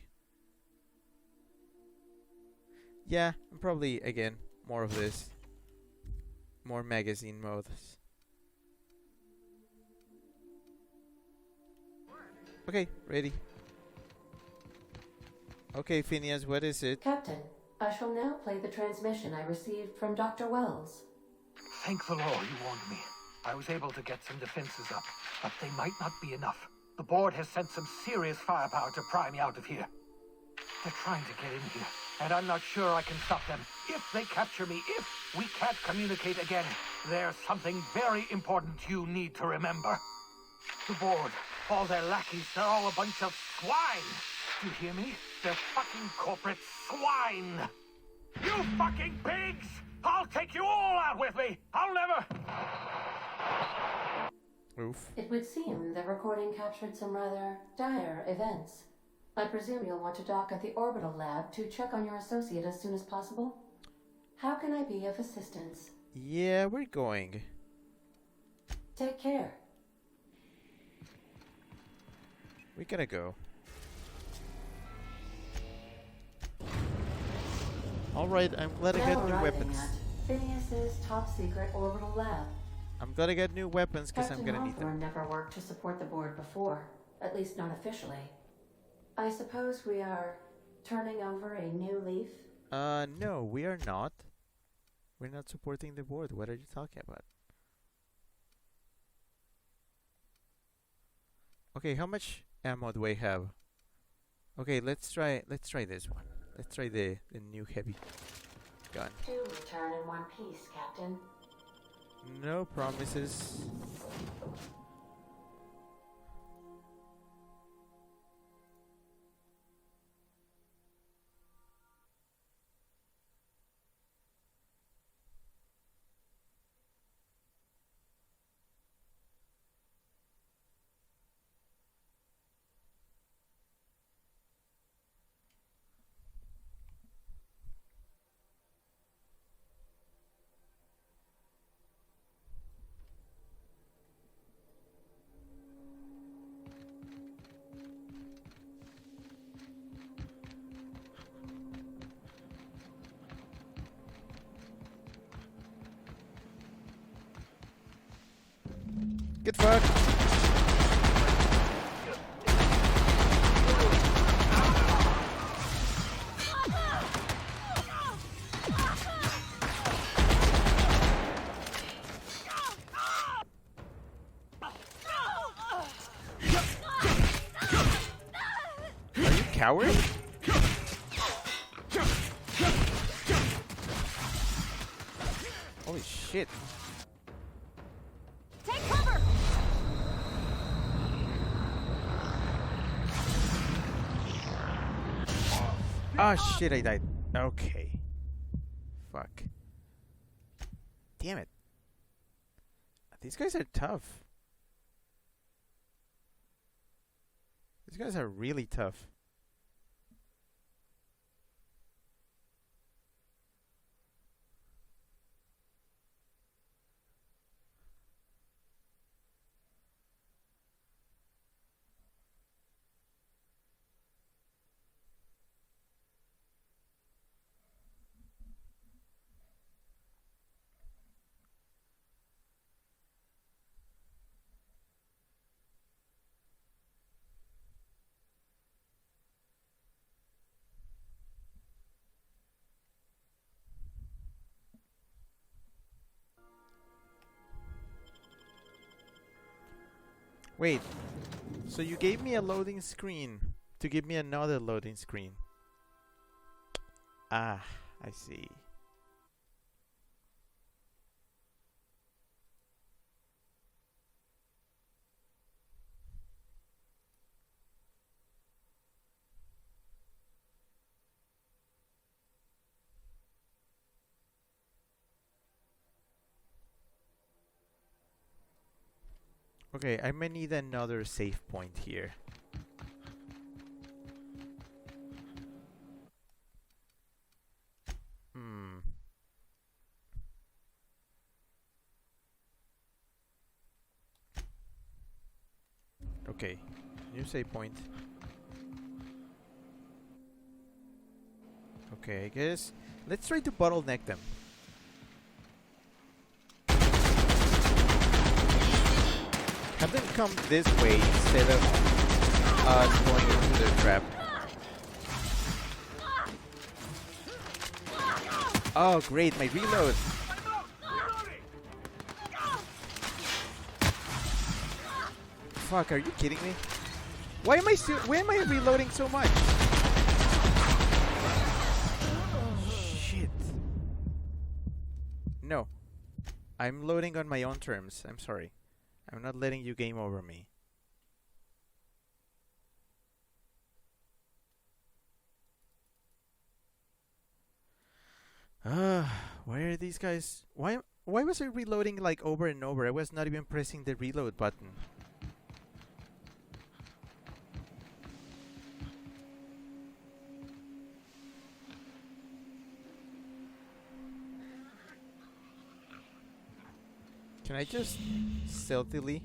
Yeah, and probably again more of this. More magazine modes. Okay, ready. Okay, Phineas, what is it? Captain, I shall now play the transmission I received from Dr. Wells. Thank the Lord you warned me. I was able to get some defenses up, but they might not be enough. The board has sent some serious firepower to pry me out of here. They're trying to get in here, and I'm not sure I can stop them. If they capture me, if we can't communicate again, there's something very important you need to remember. The board, all their lackeys, they're all a bunch of swine. Do you hear me? They're fucking corporate swine. You fucking pigs! I'll take you all out with me! I'll never... Oof. It would seem the recording captured some rather dire events. I presume you'll want to dock at the orbital lab to check on your associate as soon as possible. How can I be of assistance? Yeah, we're going. Take care. We gotta go. Alright, I'm glad I Now got new arriving weapons. at Phineas's top secret orbital lab. I'm glad I got new weapons because I'm Captain gonna need them. Hawthorne never worked to support the board before, at least not officially. I suppose we are turning over a new leaf? No, we are not. We're not supporting the board. What are you talking about? Okay, how much ammo do I have? Okay, let's try this one. Let's try the new heavy gun. Do return in one piece, Captain. No promises. Get fucked! Are you coward? Holy shit. Take cover! Oh shit, I died. Okay. Fuck. Damn it. These guys are tough. These guys are really tough. Wait, so you gave me a loading screen to give me another loading screen. Ah, I see. Okay, I may need another save point here. Okay, new save point. Okay, I guess let's try to bottleneck them. Have them come this way instead of going into the trap. Oh, great, my reload. Fuck, are you kidding me? Why am I reloading so much? Shit. No. I'm loading on my own terms. I'm sorry. I'm not letting you game over me. Why are these guys... Why was I reloading like over and over? I was not even pressing the reload button. Can I just stealthily?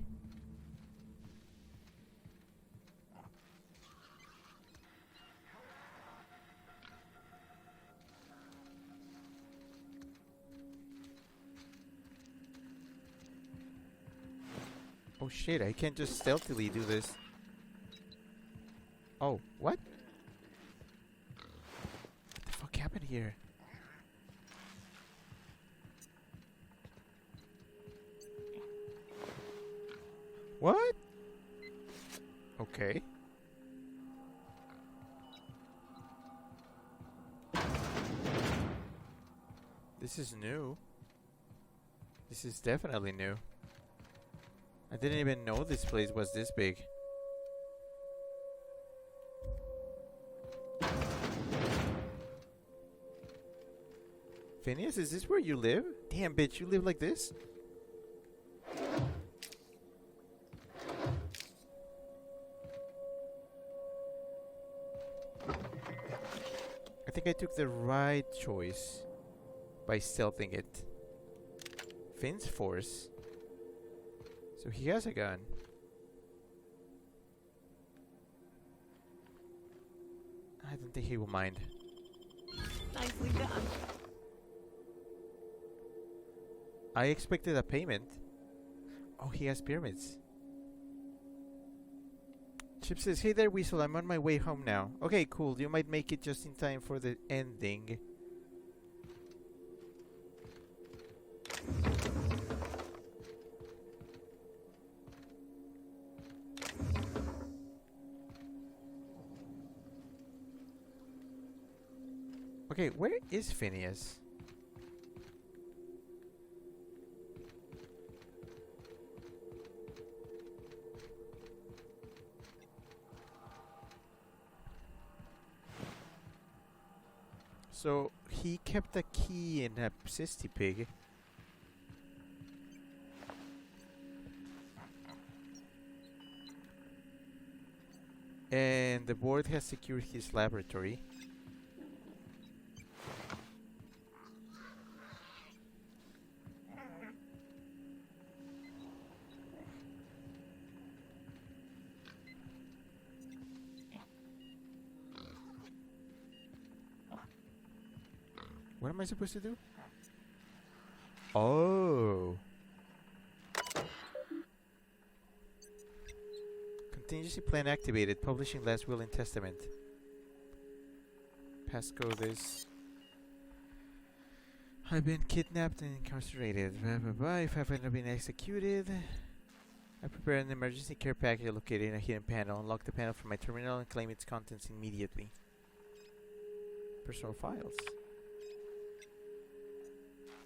Oh shit, I can't just stealthily do this. Oh, what? What the fuck happened here? What? Okay. This is new. This is definitely new. I didn't even know this place was this big. Phineas, is this where you live? Damn, bitch, you live like this? I think I took the right choice by stealthing it. Finn's force. So he has a gun. I don't think he will mind. Nicely done. I expected a payment. Oh, he has pyramids. Chip says, hey there, Weasel, I'm on my way home now. Okay, cool. You might make it just in time for the ending. Okay, where is Phineas? So, he kept a key in a cysty pig. And the board has secured his laboratory. What am I supposed to do? Oh. Contingency plan activated. Publishing last will and testament. Passcode this. I've been kidnapped and incarcerated. Blah, blah, blah. If I've not been executed. I prepare an emergency care package located in a hidden panel. Unlock the panel from my terminal and claim its contents immediately. Personal files.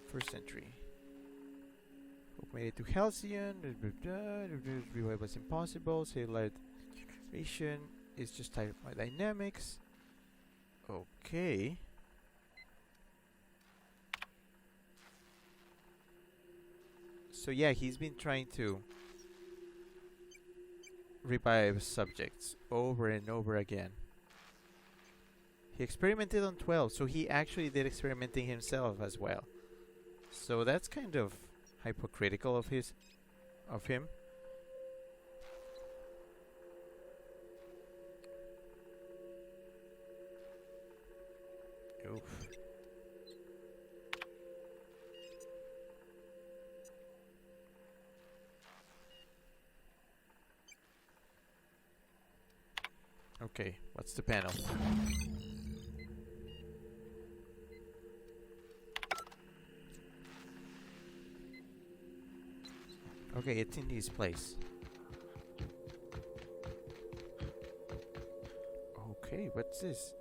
First entry. Hope made it to Halcyon. Revive was impossible. Cellular generation is just type my dynamics. Okay. So yeah, he's been trying to revive subjects over and over again. He experimented on 12, so he actually did experimenting himself as well. So that's kind of hypocritical of him. Oof. Okay, what's the panel? Okay, it's in this place. Okay, what's this?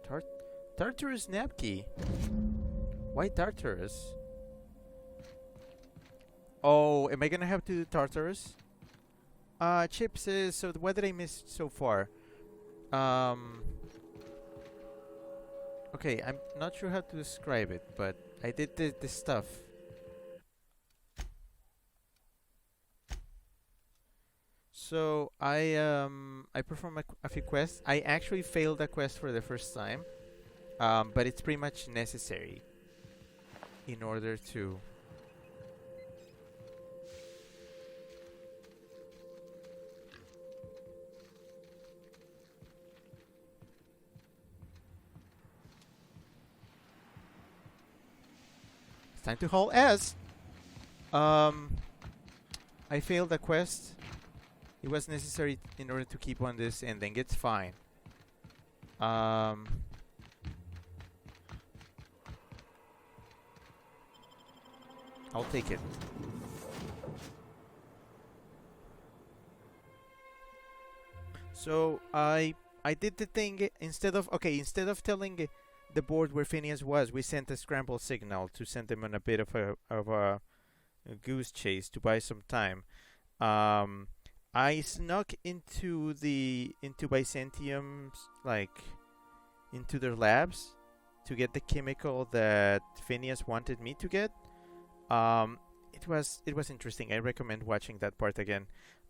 Tartarus Napkey. Why Tartarus? Oh, am I gonna have to do Tartarus? Chip says, so what did I miss so far? Okay, I'm not sure how to describe it, but I did this stuff. So I performed a few quests. I actually failed a quest for the first time, but it's pretty much necessary in order to. It's time to haul S. I failed a quest. It was necessary in order to keep on this ending. It's fine. I'll take it. So I did the thing instead of telling the board where Phineas was, we sent a scramble signal to send them on a bit of a goose chase to buy some time. I snuck into Byzantium's, into their labs to get the chemical that Phineas wanted me to get. It was interesting. I recommend watching that part again.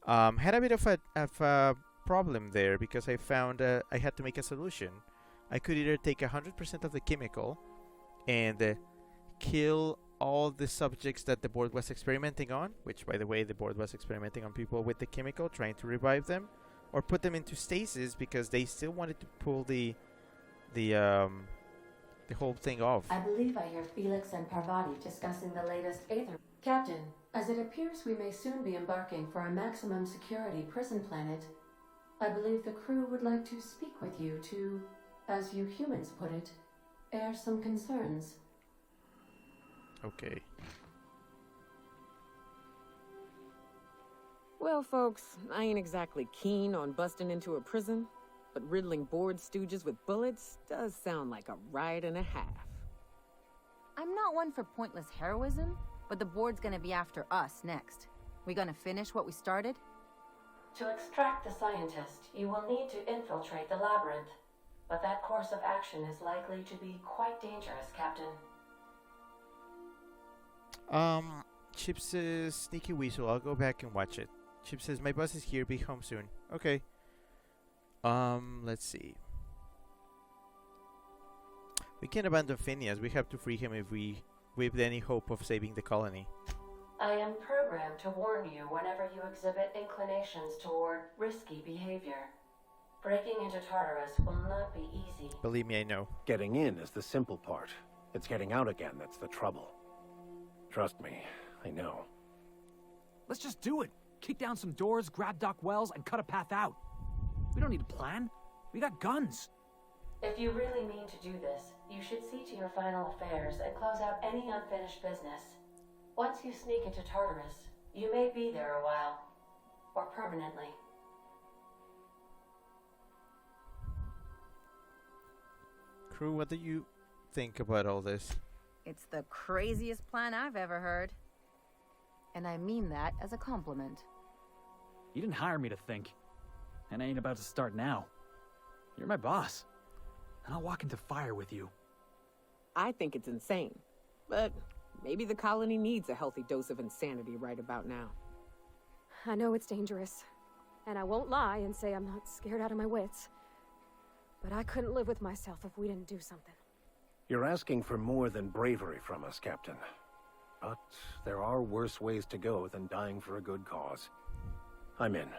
Had a bit of a problem there because I found I had to make a solution. I could either take 100% of the chemical and kill all the subjects that the board was experimenting on, which, by the way, the board was experimenting on people with the chemical, trying to revive them, or put them into stasis because they still wanted to pull the whole thing off. I believe I hear Felix and Parvati discussing the latest Aether. Captain, as it appears we may soon be embarking for a maximum security prison planet, I believe the crew would like to speak with you to, as you humans put it, air some concerns. Okay. Well, folks, I ain't exactly keen on busting into a prison, but riddling board stooges with bullets does sound like a ride and a half. I'm not one for pointless heroism, but the board's gonna be after us next. We gonna finish what we started? To extract the scientist, you will need to infiltrate the labyrinth, but that course of action is likely to be quite dangerous, Captain. Chip says, Sneaky Weasel, I'll go back and watch it. Chip says, my bus is here, be home soon. Okay. Let's see. We can't abandon Phineas. We have to free him if with any hope of saving the colony. I am programmed to warn you whenever you exhibit inclinations toward risky behavior. Breaking into Tartarus will not be easy. Believe me, I know. Getting in is the simple part. It's getting out again that's the trouble. Trust me, I know. Let's just do it. Kick down some doors, grab Doc Wells, and cut a path out. We don't need a plan. We got guns. If you really mean to do this, you should see to your final affairs and close out any unfinished business. Once you sneak into Tartarus, you may be there a while. Or permanently. Crew, what do you think about all this? It's the craziest plan I've ever heard. And I mean that as a compliment. You didn't hire me to think. And I ain't about to start now. You're my boss. And I'll walk into fire with you. I think it's insane. But maybe the colony needs a healthy dose of insanity right about now. I know it's dangerous. And I won't lie and say I'm not scared out of my wits. But I couldn't live with myself if we didn't do something. You're asking for more than bravery from us, Captain. But there are worse ways to go than dying for a good cause. I'm in.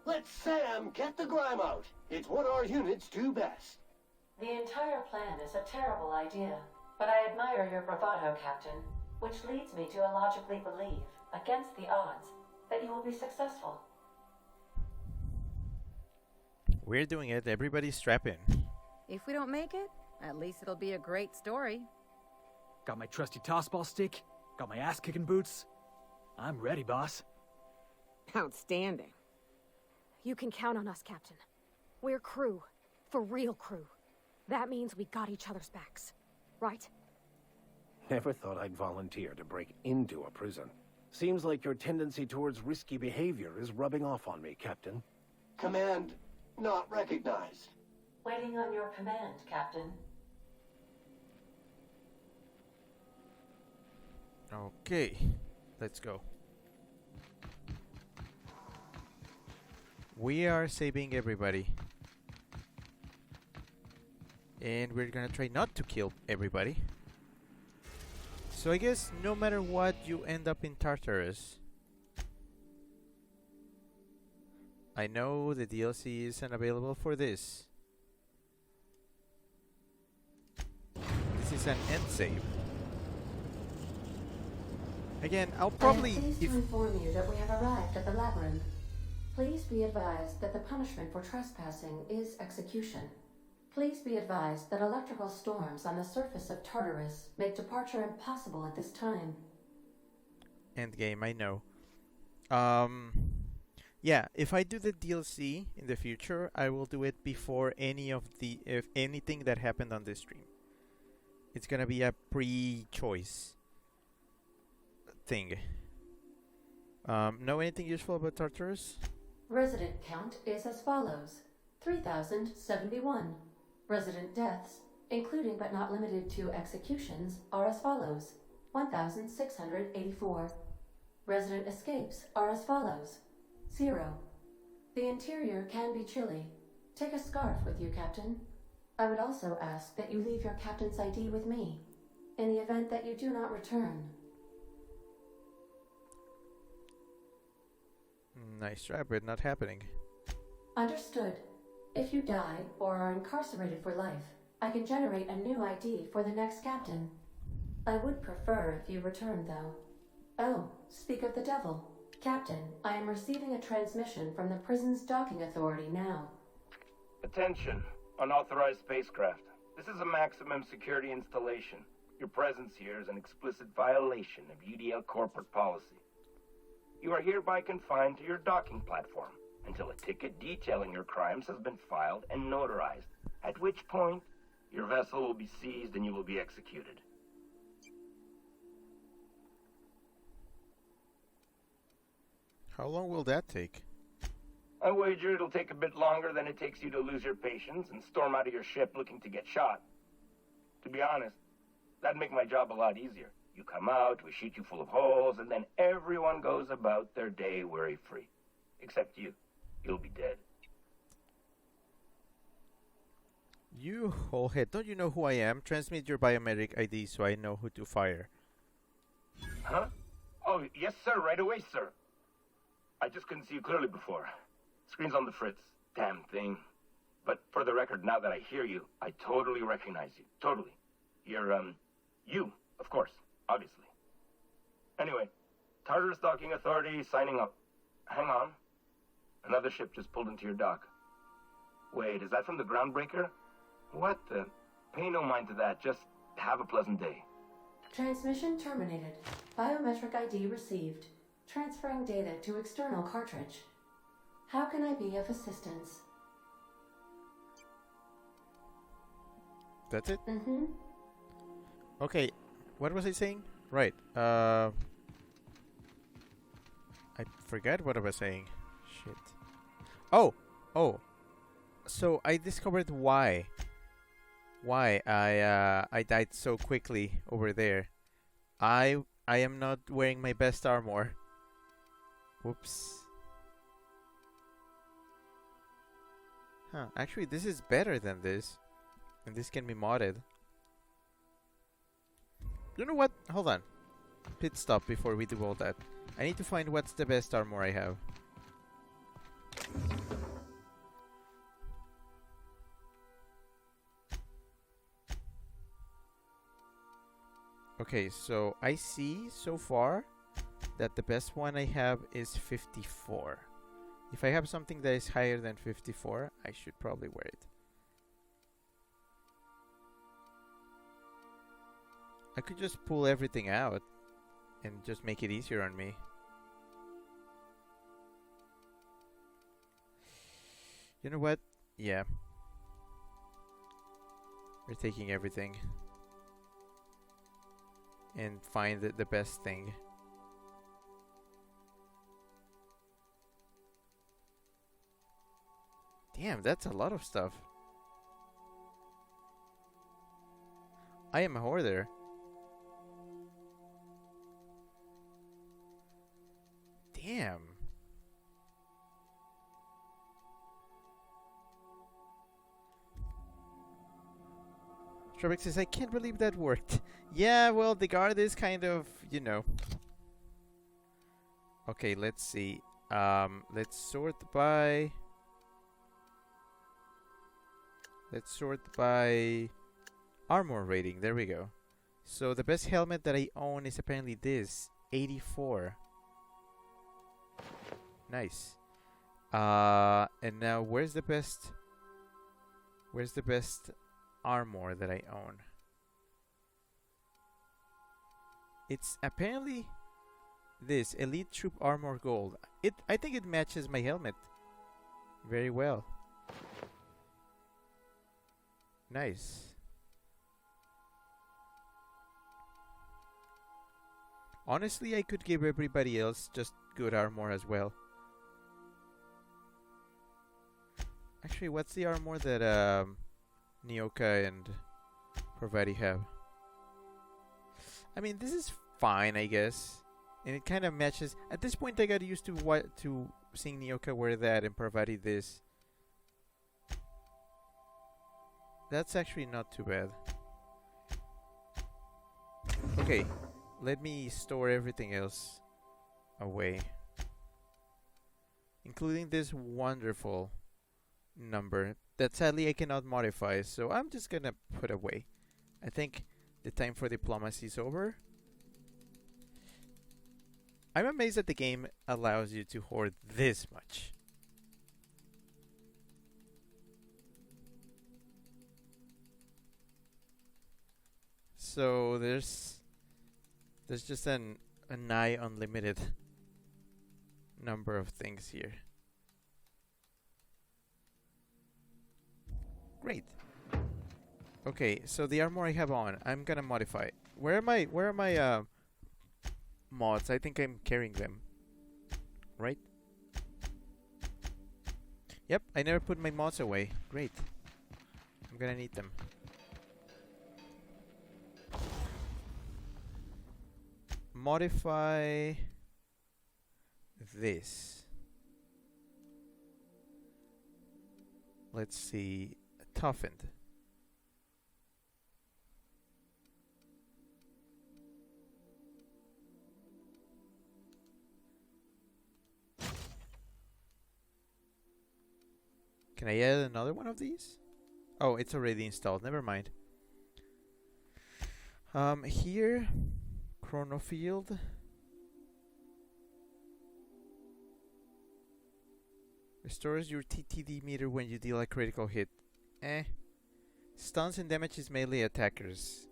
Let Sam get the grime out. It's what our units do best. The entire plan is a terrible idea, but I admire your bravado, Captain, which leads me to illogically believe, against the odds, that you will be successful. We're doing it. Everybody strap in. If we don't make it, at least it'll be a great story. Got my trusty tossball stick, got my ass-kicking boots. I'm ready, boss. Outstanding. You can count on us, Captain. We're crew. For real crew. That means we got each other's backs. Right? Never thought I'd volunteer to break into a prison. Seems like your tendency towards risky behavior is rubbing off on me, Captain. Command not recognized. Waiting on your command, Captain. Okay, let's go. We are saving everybody. And we're gonna try not to kill everybody. So I guess no matter what, you end up in Tartarus. I know the DLC isn't available for this. This is an end save. Again, I'll probably... I am pleased to inform you that we have arrived at the labyrinth. Please be advised that the punishment for trespassing is execution. Please be advised that electrical storms on the surface of Tartarus make departure impossible at this time. Endgame, I know. Yeah, if I do the DLC in the future, I will do it before anything that happened on this stream. It's gonna be a pre-choice thing. Know anything useful about Tartarus? Resident count is as follows: 3,071. Resident deaths, including but not limited to executions, are as follows: 1,684. Resident escapes are as follows: 0. The interior can be chilly. Take a scarf with you, Captain. I would also ask that you leave your captain's ID with me, in the event that you do not return. Nice try, but not happening. Understood. If you die or are incarcerated for life, I can generate a new ID for the next captain. I would prefer if you returned, though. Oh, speak of the devil. Captain, I am receiving a transmission from the prison's docking authority now. Attention, unauthorized spacecraft. This is a maximum security installation. Your presence here is an explicit violation of UDL corporate policy. You are hereby confined to your docking platform until a ticket detailing your crimes has been filed and notarized, at which point your vessel will be seized and you will be executed. How long will that take? I wager it'll take a bit longer than it takes you to lose your patience and storm out of your ship looking to get shot. To be honest, that'd make my job a lot easier. You come out, we shoot you full of holes, and then everyone goes about their day worry-free. Except you. You'll be dead. You holehead, don't you know who I am? Transmit your biometric ID so I know who to fire. Huh? Oh, yes, sir. Right away, sir. I just couldn't see you clearly before. Screen's on the fritz. Damn thing. But for the record, now that I hear you, I totally recognize you. Totally. You're, you, of course. Obviously. Anyway, Tartarus Docking Authority signing up. Hang on. Another ship just pulled into your dock. Wait, is that from the Groundbreaker? What the? Pay no mind to that. Just have a pleasant day. Transmission terminated. Biometric ID received. Transferring data to external cartridge. How can I be of assistance? That's it? Mm-hmm. Okay, what was I saying? Right, I forgot what I was saying. Shit. Oh! So I discovered why I died so quickly over there. I am not wearing my best armor. Whoops. Huh, actually this is better than this. And this can be modded. You know what? Hold on. Pit stop before we do all that. I need to find what's the best armor I have. Okay, so I see so far that the best one I have is 54. If I have something that is higher than 54, I should probably wear it. I could just pull everything out and just make it easier on me. You know what? Yeah. We're taking everything. And find the best thing. Damn, that's a lot of stuff. I am a hoarder. Damn. Trebek says, I can't believe that worked. Yeah, well, the guard is kind of, you know. Okay, let's see. Let's sort by... Let's sort by armor rating. There we go. So the best helmet that I own is apparently this. 84. Nice. And now where's the best armor that I own? It's apparently this Elite Troop Armor Gold. I think it matches my helmet very well. Nice. Honestly, I could give everybody else just good armor as well. Actually, what's the armor that Nyoka and Parvati have? I mean, this is fine, I guess. And it kind of matches. At this point, I got used to seeing Nyoka wear that and Parvati this. That's actually not too bad. Okay, let me store everything else away. Including this wonderful number that sadly I cannot modify, so I'm just gonna put away. I think the time for diplomacy is over. I'm amazed that the game allows you to hoard this much. So there's just a nigh unlimited number of things here. Great. Okay, so the armor I have on, I'm gonna modify it. Where are my mods? I think I'm carrying them. Right? Yep, I never put my mods away. Great. I'm gonna need them. Modify this. Let's see. Toughened. Can I add another one of these? Oh, it's already installed. Never mind. Here, Chronofield. Restores your TTD meter when you deal a critical hit. Stuns and damages melee attackers.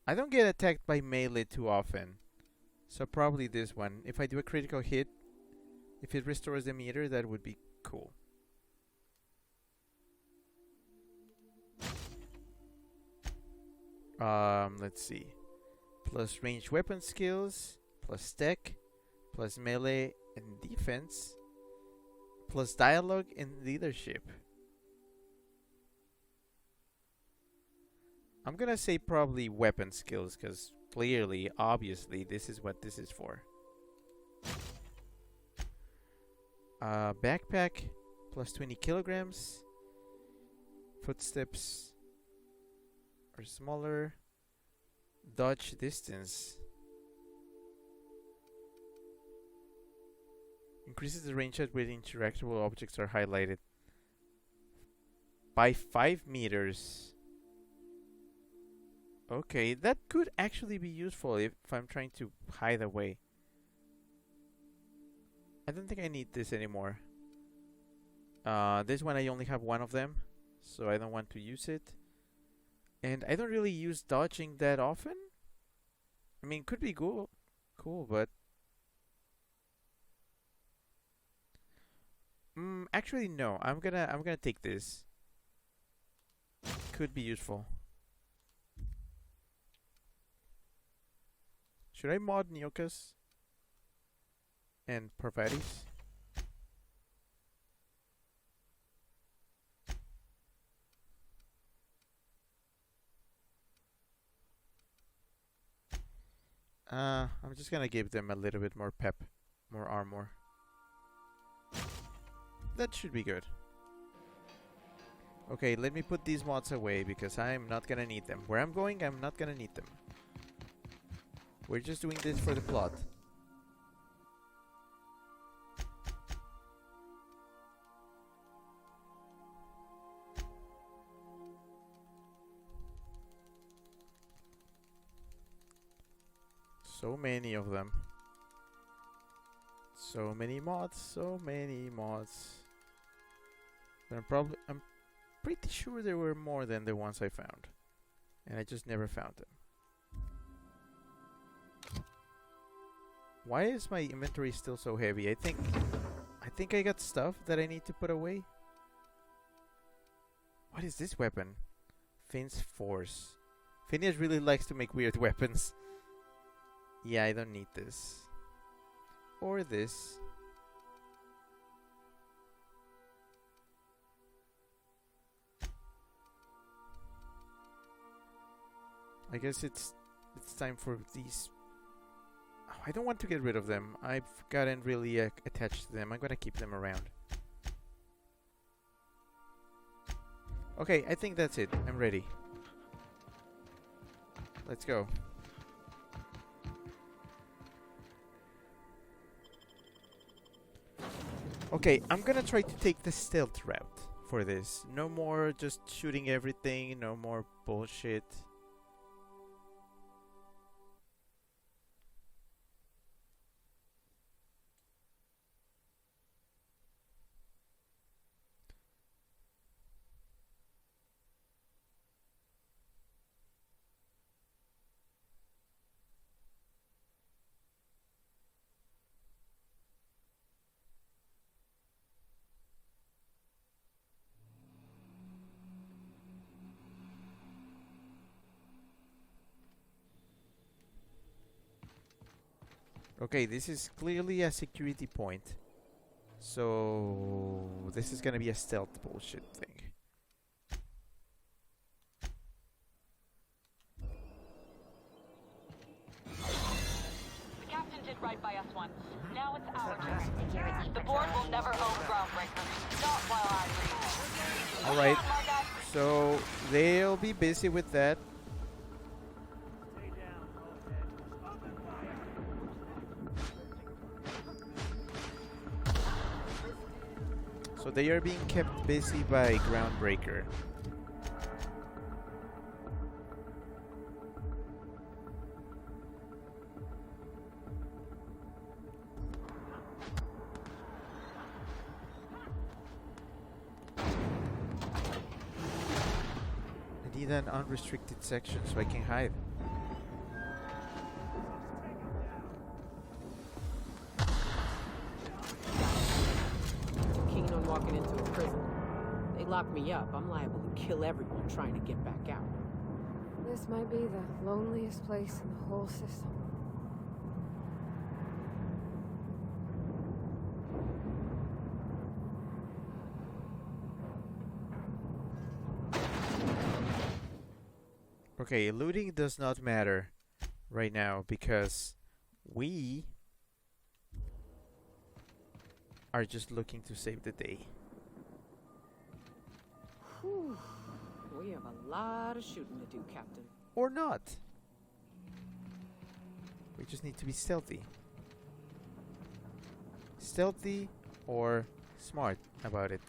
I don't get attacked by melee too often, so probably this one. If I do a critical hit, if it restores the meter, that would be cool. Let's see. Plus ranged weapon skills, plus tech, plus melee and defense, plus dialogue and leadership. I'm gonna say probably weapon skills, because clearly, obviously, this is what this is for. Backpack, plus 20 kilograms. Footsteps are smaller. Dodge distance. Increases the range at which interactable objects are highlighted by 5 meters. Okay, that could actually be useful if I'm trying to hide away. I don't think I need this anymore. This one I only have one of them, so I don't want to use it. And I don't really use dodging that often. I mean, could be cool, but actually no. I'm gonna take this. Could be useful. Should I mod Nyokas and Parvati's? I'm just gonna give them a little bit more pep, more armor. That should be good. Okay, let me put these mods away because I'm not gonna need them. Where I'm going, I'm not gonna need them. We're just doing this for the plot. So many of them. So many mods, so many mods. I'm pretty sure there were more than the ones I found. And I just never found them. Why is my inventory still so heavy? I think I got stuff that I need to put away. What is this weapon? Finn's Force. Phineas really likes to make weird weapons. Yeah, I don't need this. Or this. I guess it's time for these. Oh, I don't want to get rid of them. I've gotten really attached to them. I'm gonna keep them around. Okay, I think that's it. I'm ready. Let's go. Okay, I'm gonna try to take the stealth route for this. No more just shooting everything, no more bullshit. Okay, this is clearly a security point. So this is gonna be a stealth bullshit thing. The captain did right by us once. Now it's our turn. The board will never own Groundbreaker. Not while I breathe. Alright, so they'll be busy with that. So they are being kept busy by Groundbreaker. I need an unrestricted section so I can hide. Walking into a prison. They lock me up, I'm liable to kill everyone trying to get back out. This might be the loneliest place in the whole system. Okay, looting does not matter right now because we are just looking to save the day. Whew. We have a lot of shooting to do, Captain. Or not. We just need to be stealthy. Stealthy or smart about it.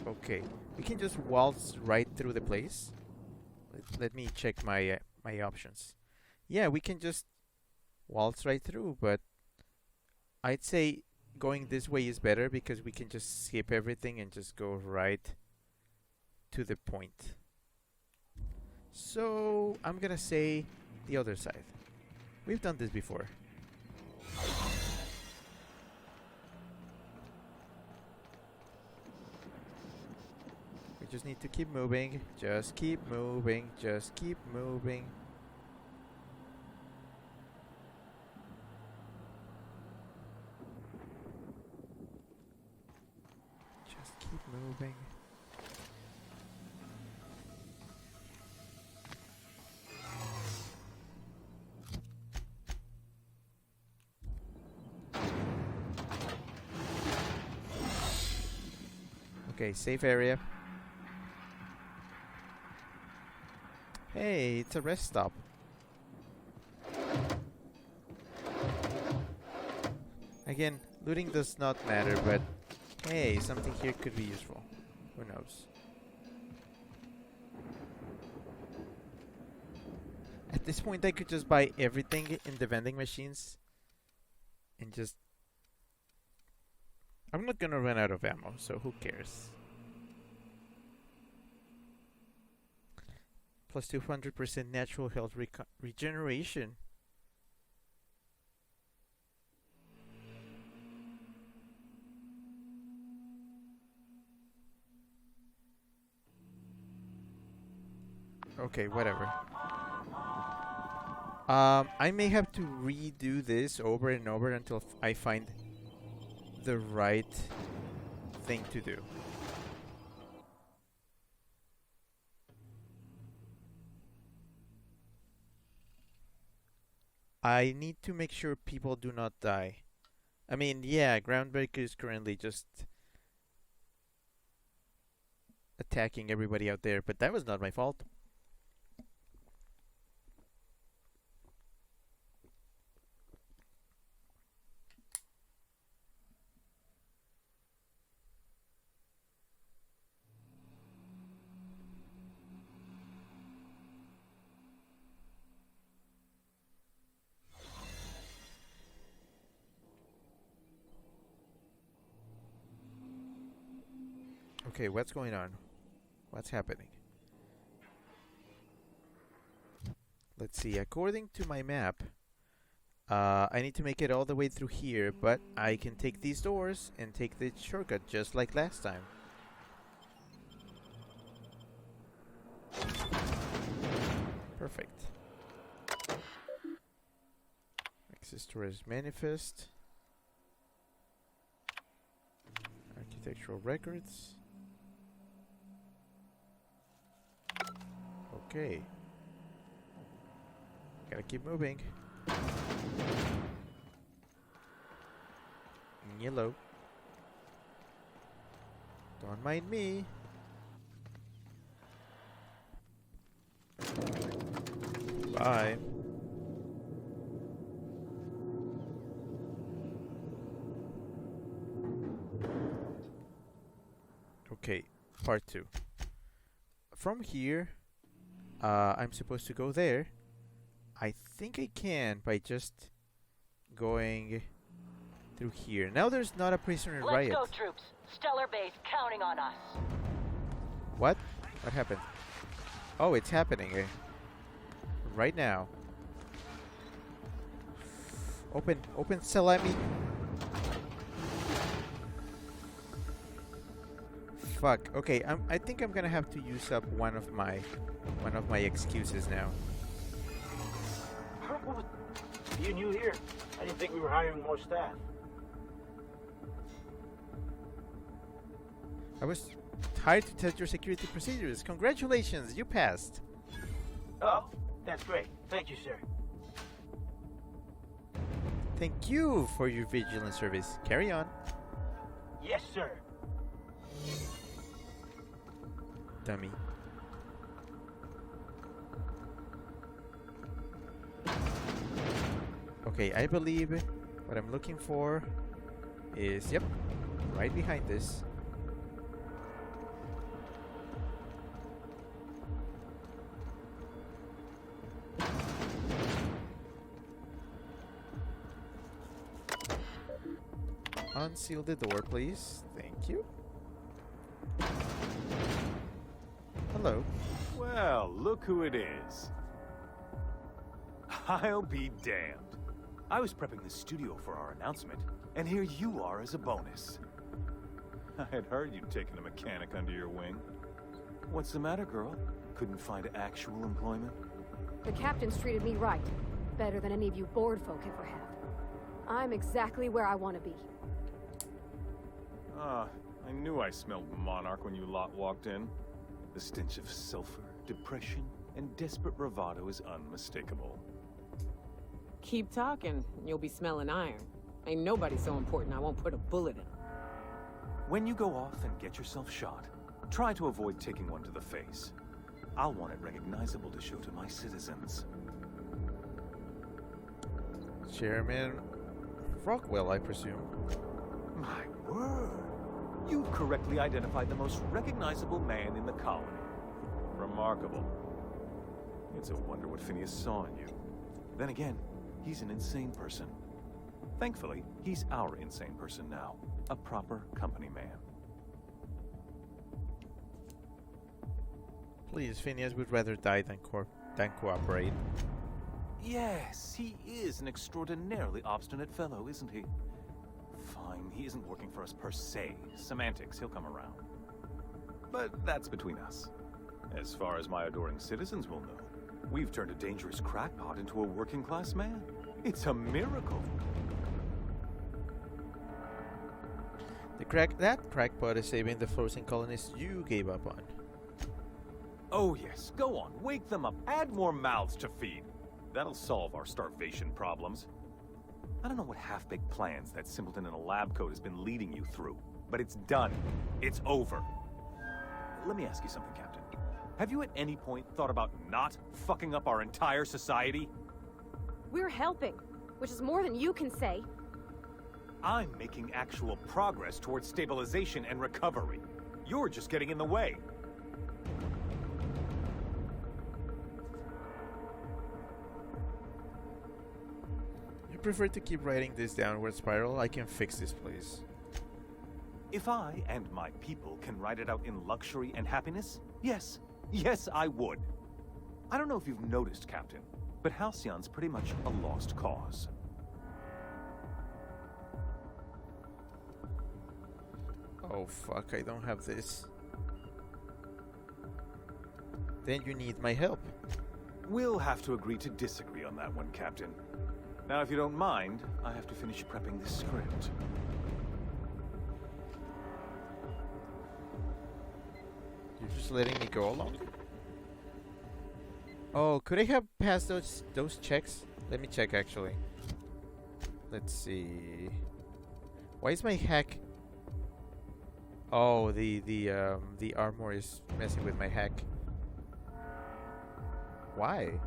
Okay, we can just waltz right through the place. let me check my my options. Yeah, we can just waltz right through, but I'd say going this way is better because we can just skip everything and just go right to the point. So I'm gonna say the other side. We've done this before. We just need to keep moving. Just keep moving. Just keep moving. Just keep moving. Okay, safe area. Hey, it's a rest stop. Again, looting does not matter, but hey, something here could be useful. Who knows? At this point, I could just buy everything in the vending machines and just... I'm not gonna run out of ammo, so who cares? Plus 200% natural health regeneration. Okay, whatever. I may have to redo this over and over until I find the right thing to do. I need to make sure people do not die. I mean, yeah, Groundbreaker is currently just attacking everybody out there, but that was not my fault. Okay, what's going on? What's happening? Let's see, according to my map, I need to make it all the way through here, but I can take these doors and take the shortcut just like last time. Perfect. Access storage manifest. Architectural records. Okay. Gotta keep moving. Yellow. Don't mind me. Bye. Okay, part 2. From here, I'm supposed to go there. I think I can by just going through here. Now there's not a prisoner riot. Let's go, troops. Stellar Base counting on us. What? What happened? Oh, it's happening right now. Open salami. Fuck. Okay, I think I'm gonna have to use up one of my excuses now. You new here? I didn't think we were hiring more staff. I was hired to test your security procedures. Congratulations, you passed. Oh, that's great. Thank you, sir. Thank you for your vigilant service. Carry on. Yes, sir. Dummy. Okay, I believe what I'm looking for is, yep, right behind this. Unseal the door, please. Thank you. Hello. Well, look who it is. I'll be damned. I was prepping the studio for our announcement, and here you are as a bonus. I had heard you'd taken a mechanic under your wing. What's the matter, girl? Couldn't find actual employment? The captain's treated me right. Better than any of you bored folk ever have. I'm exactly where I want to be. Ah, I knew I smelled Monarch when you lot walked in. The stench of sulfur, depression, and desperate bravado is unmistakable. Keep talking, and you'll be smelling iron. Ain't nobody so important I won't put a bullet in him. When you go off and get yourself shot, try to avoid taking one to the face. I'll want it recognizable to show to my citizens. Chairman Rockwell, I presume. My word! You've correctly identified the most recognizable man in the colony. Remarkable. It's a wonder what Phineas saw in you. Then again, he's an insane person. Thankfully, he's our insane person now. A proper company man. Please, Phineas would rather die than cooperate. Yes, he is an extraordinarily obstinate fellow, isn't he? Fine, he isn't working for us per se. Semantics, he'll come around. But that's between us. As far as my adoring citizens will know, we've turned a dangerous crackpot into a working-class man. It's a miracle. That crackpot is saving the frozen colonists you gave up on. Oh yes, go on, wake them up, add more mouths to feed. That'll solve our starvation problems. I don't know what half-baked plans that simpleton in a lab coat has been leading you through, but it's done. It's over. Let me ask you something, Captain. Have you at any point thought about not fucking up our entire society? We're helping, which is more than you can say. I'm making actual progress towards stabilization and recovery. You're just getting in the way. You prefer to keep writing this downward spiral? I can fix this, please. If I and my people can ride it out in luxury and happiness, yes. Yes, I would. I don't know if you've noticed, Captain, but Halcyon's pretty much a lost cause. Oh fuck, I don't have this. Then you need my help. We'll have to agree to disagree on that one, Captain. Now, if you don't mind, I have to finish prepping this script. You're just letting me go along? Oh, could I have passed those checks? Let me check actually. Let's see. Why is my hack? Oh, the armor is messing with my hack. Why?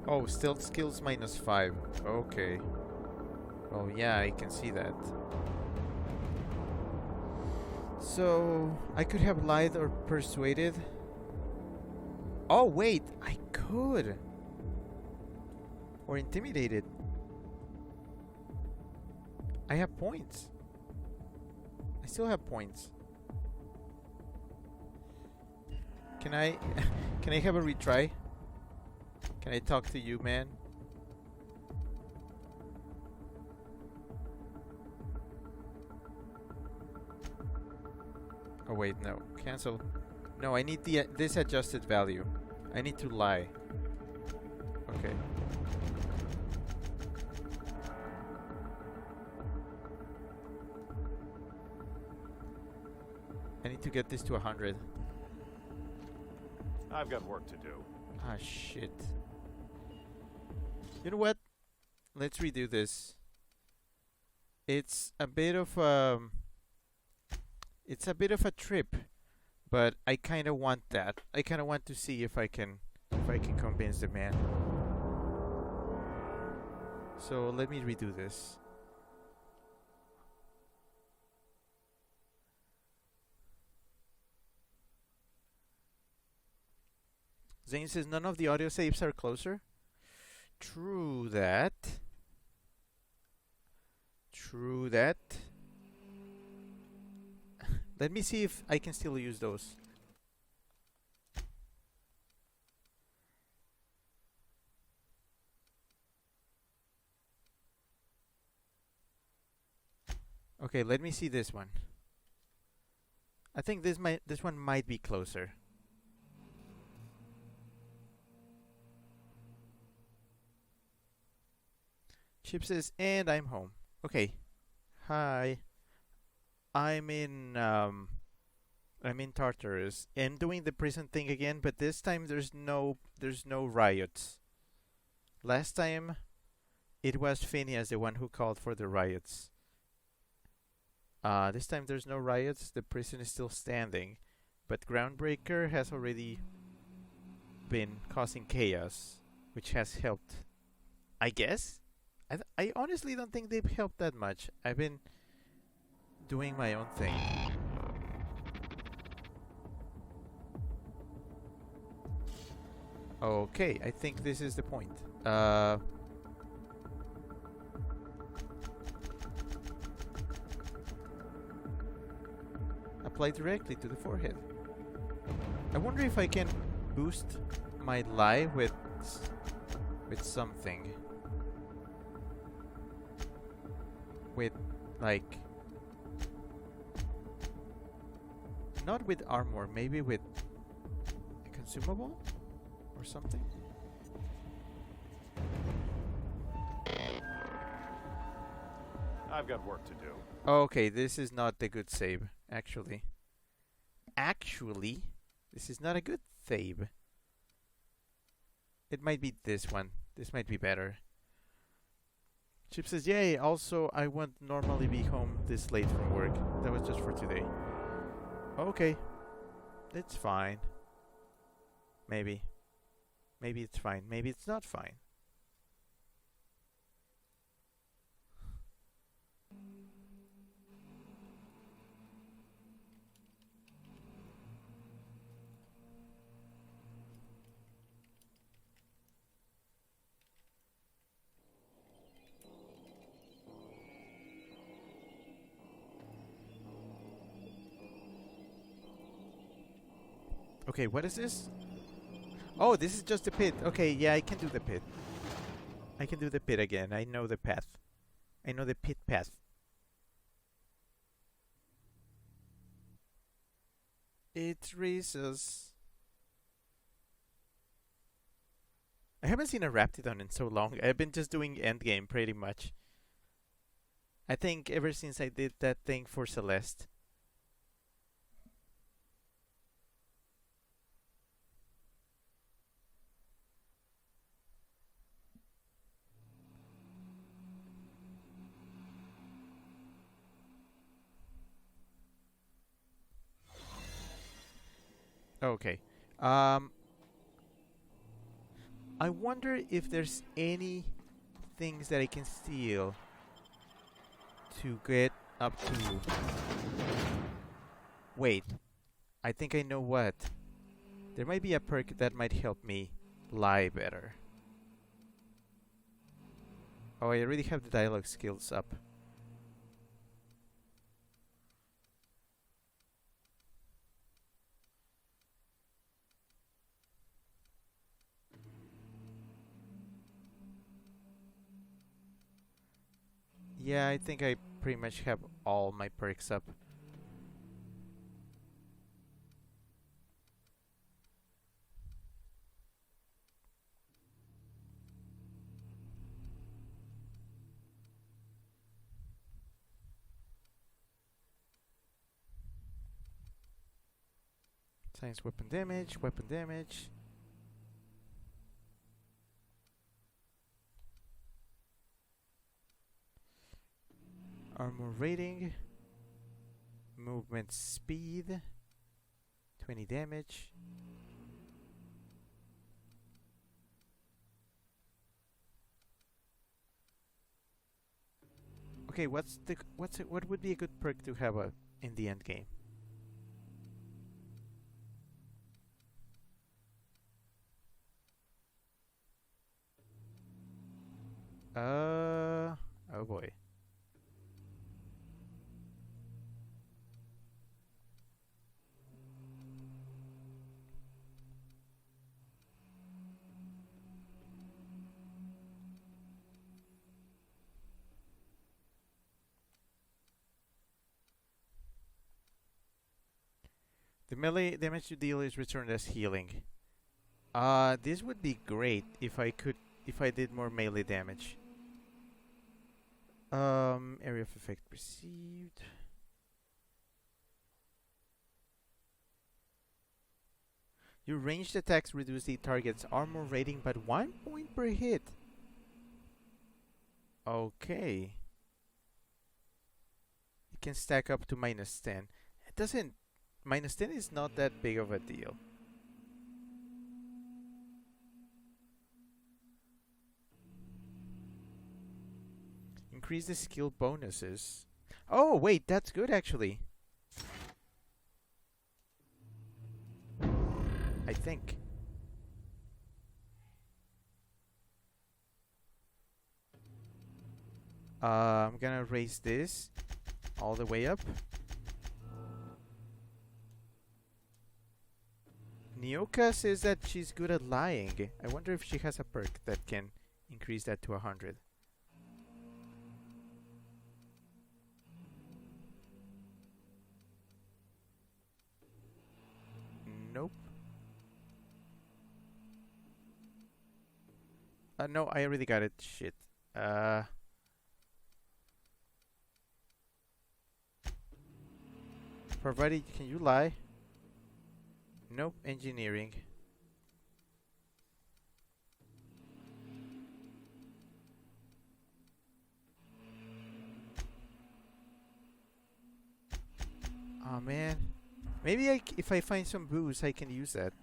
Oh, stealth skills -5. Okay. Oh yeah, I can see that. So, I could have lied or persuaded. Oh wait, I could. Or intimidated. I have points. I still have points. Can I can I have a retry? Can I talk to you, man? Oh wait, no. Cancel. No, I need this adjusted value. I need to lie. Okay. I need to get this to 100. I've got work to do. Ah, shit. You know what? Let's redo this. It's a bit of a trip, but I kind of want that. I kind of want to see if I can convince the man. So let me redo this. Zane says none of the audio saves are closer. True that. True that. Let me see if I can still use those. Okay, let me see this one. I think this one might be closer. Chip says, and I'm home. Okay. Hi. I'm in Tartarus. I'm doing the prison thing again, but this time there's no riots. Last time it was Phineas, the one who called for the riots. This time there's no riots. The prison is still standing, but Groundbreaker has already been causing chaos, which has helped, I guess. I honestly don't think they've helped that much. I've been doing my own thing. Okay, I think this is the point. Apply directly to the forehead. I wonder if I can boost my lie with something. With, like, not with armor, maybe with a consumable or something. I've got work to do. Okay, this is not a good save, actually. Actually, this is not a good save. It might be this one. This might be better. Chip says, yay, also I won't normally be home this late from work. That was just for today. Okay. It's fine. Maybe. Maybe it's fine. Maybe it's not fine. Okay, what is this? Oh, this is just the pit. Okay, yeah, I can do the pit. I can do the pit again. I know the path. I know the pit path. It's Reese's. I haven't seen a Raptidon in so long. I've been just doing endgame pretty much. I think ever since I did that thing for Celeste. Okay. I wonder if there's any things that I can steal to get up to... Wait. I think I know what. There might be a perk that might help me lie better. Oh, I already have the dialogue skills up. Yeah, I think I pretty much have all my perks up. Science weapon damage, weapon damage. Armor rating, movement speed, 20 damage. Okay, what would be a good perk to have in the end game? Oh boy. The melee damage you deal is returned as healing. This would be great if I did more melee damage. Area of effect perceived. Your ranged attacks reduce the target's armor rating by 1 point per hit. Okay. It can stack up to -10. It doesn't. -10 is not that big of a deal. Increase the skill bonuses. Oh, wait, that's good actually. I think. I'm gonna raise this all the way up. Nyoka says that she's good at lying. I wonder if she has a perk that can increase that to 100. Nope. No, I already got it. Shit. Provided, can you lie? Nope, engineering. Oh man. Maybe if I find some booze, I can use that.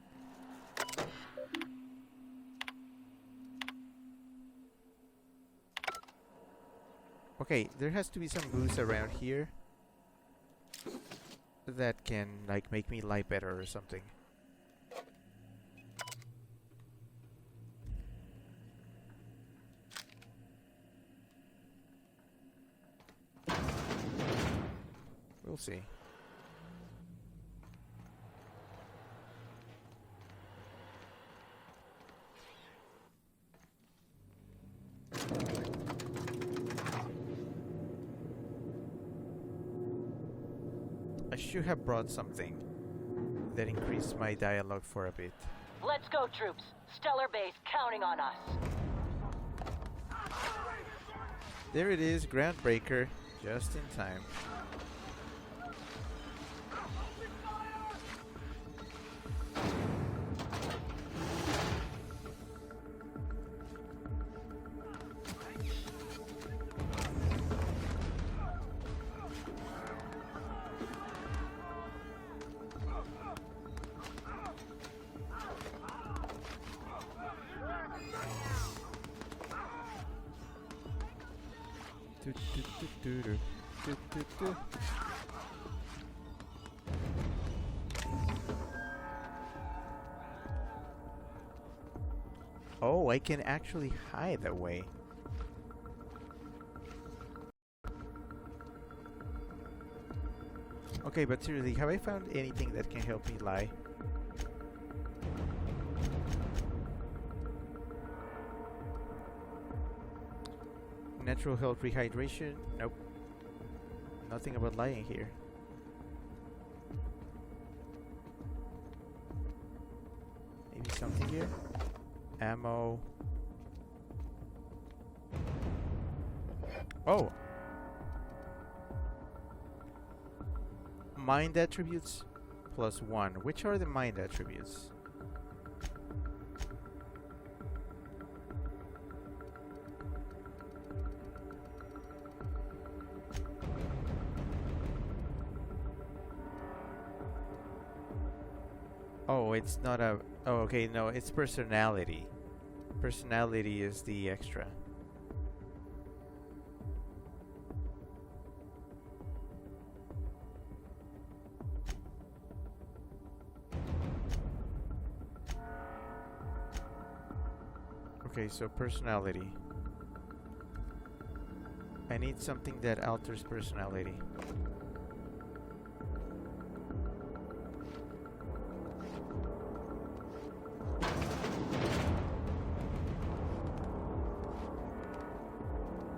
Okay, there has to be some booze around here that can like make me lie better or something. We'll see. I should have brought something that increased my dialogue for a bit. Let's go, troops. Stellar Base counting on us. There it is, Groundbreaker, just in time. Oh, I can actually hide away. Okay, but seriously, have I found anything that can help me lie? Natural health rehydration? Nope. Nothing about lying here. Maybe something here? Ammo. Oh! Mind attributes +1. Which are the mind attributes? Oh, it's not a... Oh, okay, no, it's personality. Personality is the extra. Okay, so personality. need something that alters personality.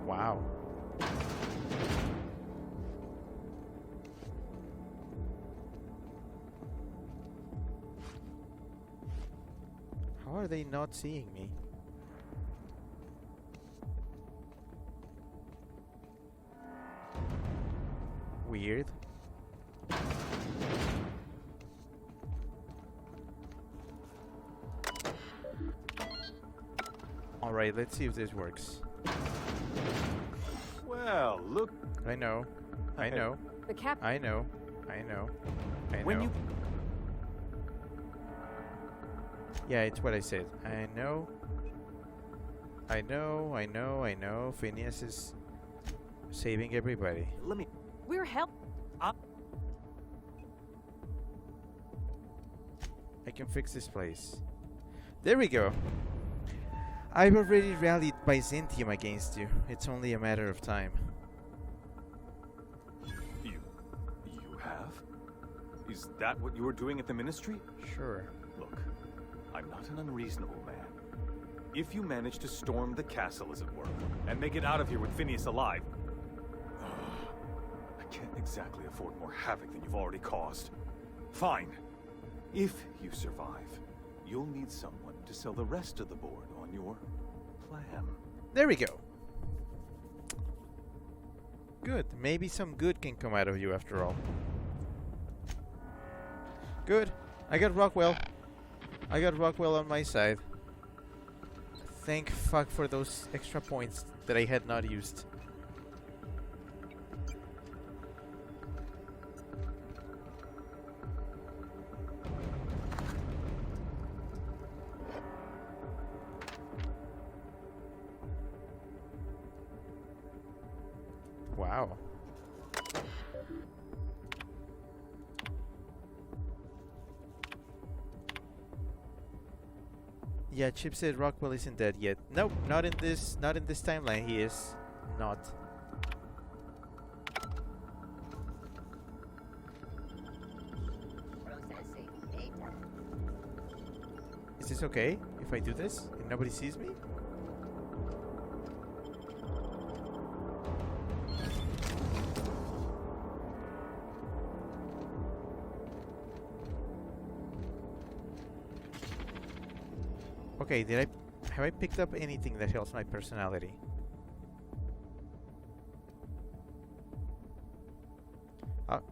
Wow. How are they not seeing me? Weird. Alright, let's see if this works. Well, look. I know. I know. The cap. I know. I know. I know. When you... Yeah, it's what I said. I know. I know. I know. I know. Phineas is saving everybody. Let me... We're help. I can fix this place. There we go. I've already rallied Byzantium against you. It's only a matter of time. You have? Is that what you were doing at the Ministry? Sure. Look, I'm not an unreasonable man. If you manage to storm the castle, as it were, and make it out of here with Phineas alive, I can't exactly afford more havoc than you've already caused. Fine. If you survive, you'll need someone to sell the rest of the board on your plan. There we go. Good. Maybe some good can come out of you after all. Good. I got Rockwell. I got Rockwell on my side. Thank fuck for those extra points that I had not used. Wow. Yeah, Chip said Rockwell isn't dead yet. Nope, not in this timeline he is not. Is this okay if I do this and nobody sees me? Okay, have I picked up anything that helps my personality?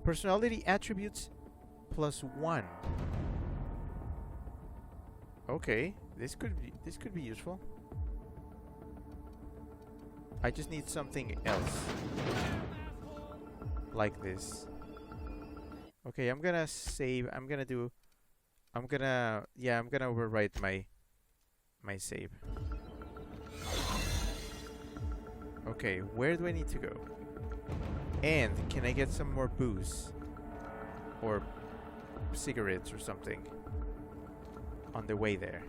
Personality attributes +1. Okay, this could be useful. I just need something else like this. Okay, I'm gonna save. I'm gonna overwrite my save. Okay, where do I need to go? And can I get some more booze? Or cigarettes or something on the way there?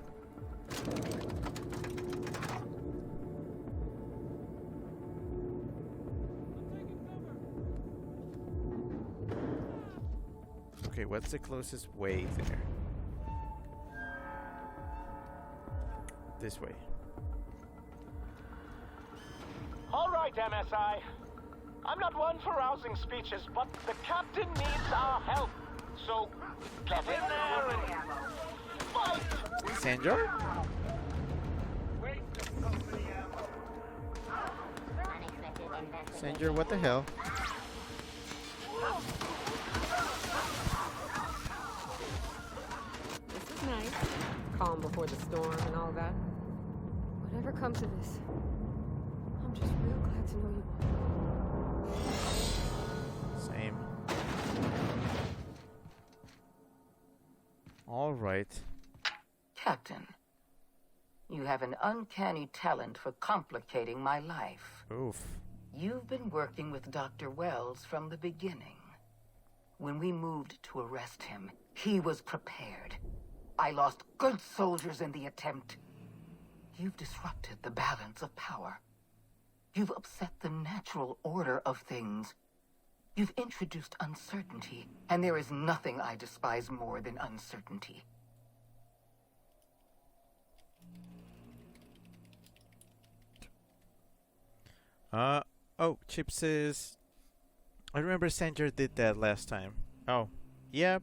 Okay, what's the closest way there? This way. All right, MSI. I'm not one for rousing speeches, but the captain needs our help. So, get in there and fight! Sanjar? Sanjar, what the hell? This is nice. Calm before the storm and all that. Whatever comes of this, I'm just real glad to know you all. Same. All right. Captain, you have an uncanny talent for complicating my life. Oof. You've been working with Dr. Wells from the beginning. When we moved to arrest him, he was prepared. I lost good soldiers in the attempt. You've disrupted the balance of power. You've upset the natural order of things. You've introduced uncertainty, and there is nothing I despise more than uncertainty. Oh, Chip says, I remember Sanger did that last time. Oh, yeah.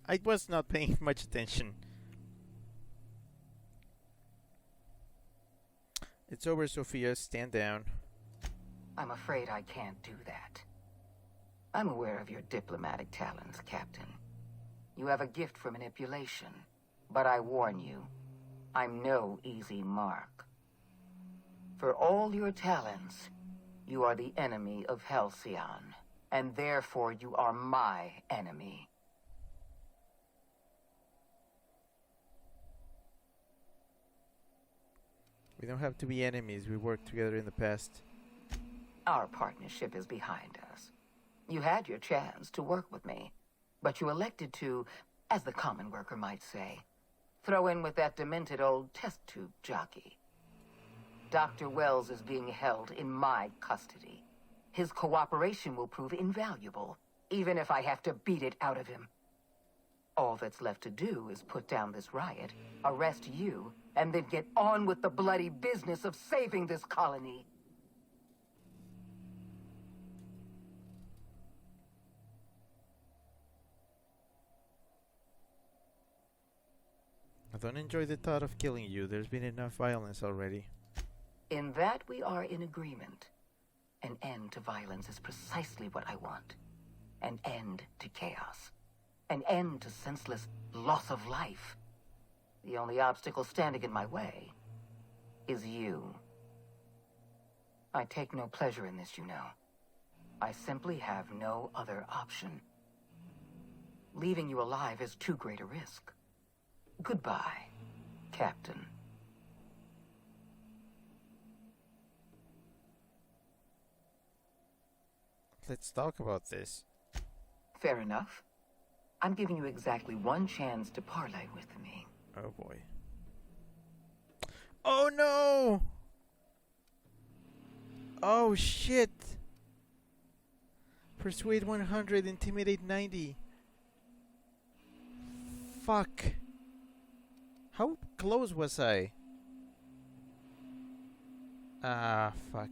I was not paying much attention. It's over, Sophia. Stand down. I'm afraid I can't do that. I'm aware of your diplomatic talents, Captain. You have a gift for manipulation. But I warn you, I'm no easy mark. For all your talents, you are the enemy of Halcyon, and therefore you are my enemy. We don't have to be enemies. We worked together in the past. Our partnership is behind us. You had your chance to work with me, but you elected to, as the common worker might say, throw in with that demented old test tube jockey. Dr. Wells is being held in my custody. His cooperation will prove invaluable, even if I have to beat it out of him. All that's left to do is put down this riot, arrest you, and then get on with the bloody business of saving this colony. I don't enjoy the thought of killing you. There's been enough violence already. In that we are in agreement. An end to violence is precisely what I want. An end to chaos. An end to senseless loss of life. The only obstacle standing in my way is you. I take no pleasure in this, you know. I simply have no other option. Leaving you alive is too great a risk. Goodbye, Captain. Let's talk about this. Fair enough. I'm giving you exactly one chance to parley with me. Oh boy. Oh no! Oh shit! Persuade 100, intimidate 90. Fuck. How close was I? Ah, fuck.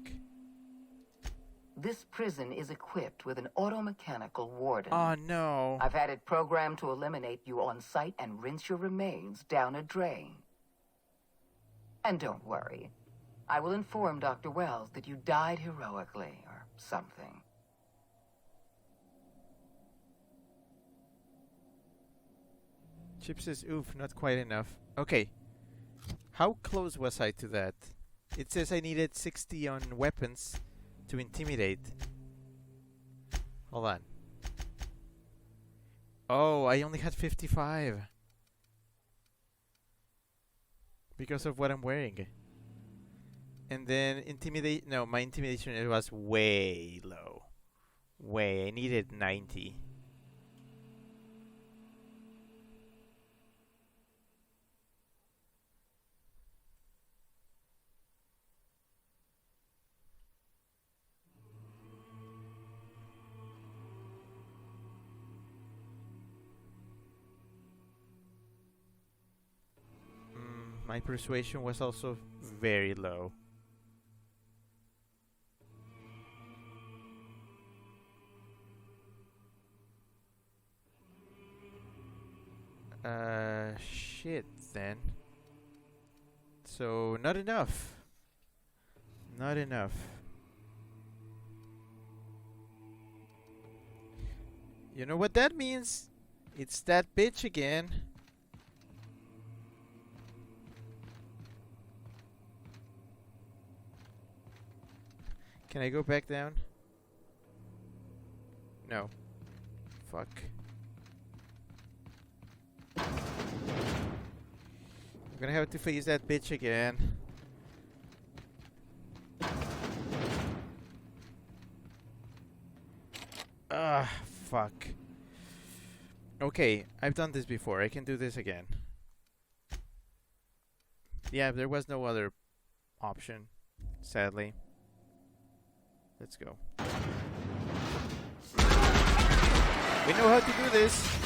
This prison is equipped with an automechanical warden. Oh no. I've had it programmed to eliminate you on sight and rinse your remains down a drain. And don't worry. I will inform Dr. Wells that you died heroically or something. Chip says, oof, not quite enough. Okay. How close was I to that? It says I needed 60 on weapons to intimidate. Hold on. Oh, I only had 55. Because of what I'm wearing. And then intimidate... No, my intimidation it was way low. Way. I needed 90. My persuasion was also very low. Shit then. So, not enough. Not enough. You know what that means? It's that bitch again. Can I go back down? No. Fuck. I'm gonna have to face that bitch again. Ah, fuck. Okay, I've done this before. I can do this again. Yeah, there was no other option, sadly. Let's go. We know how to do this.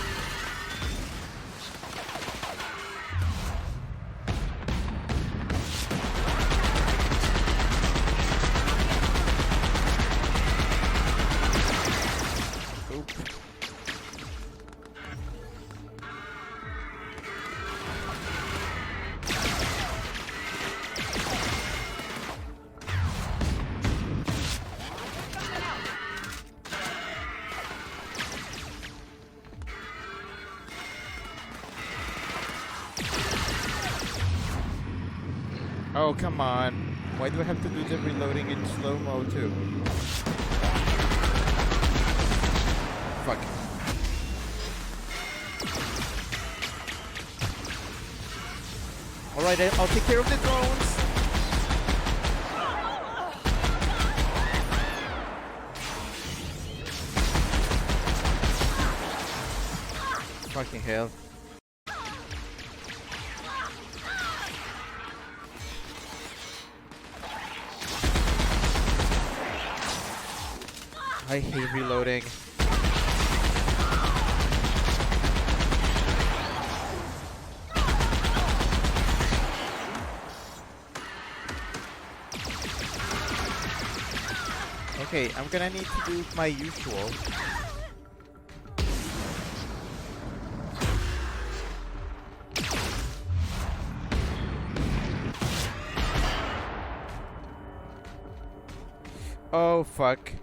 Oh, come on. Why do I have to do the reloading in slow-mo, too? Fuck. Alright, I'll take care of the drones. Fucking hell. I hate reloading. Okay, I'm gonna need to do my usual. Oh, fuck.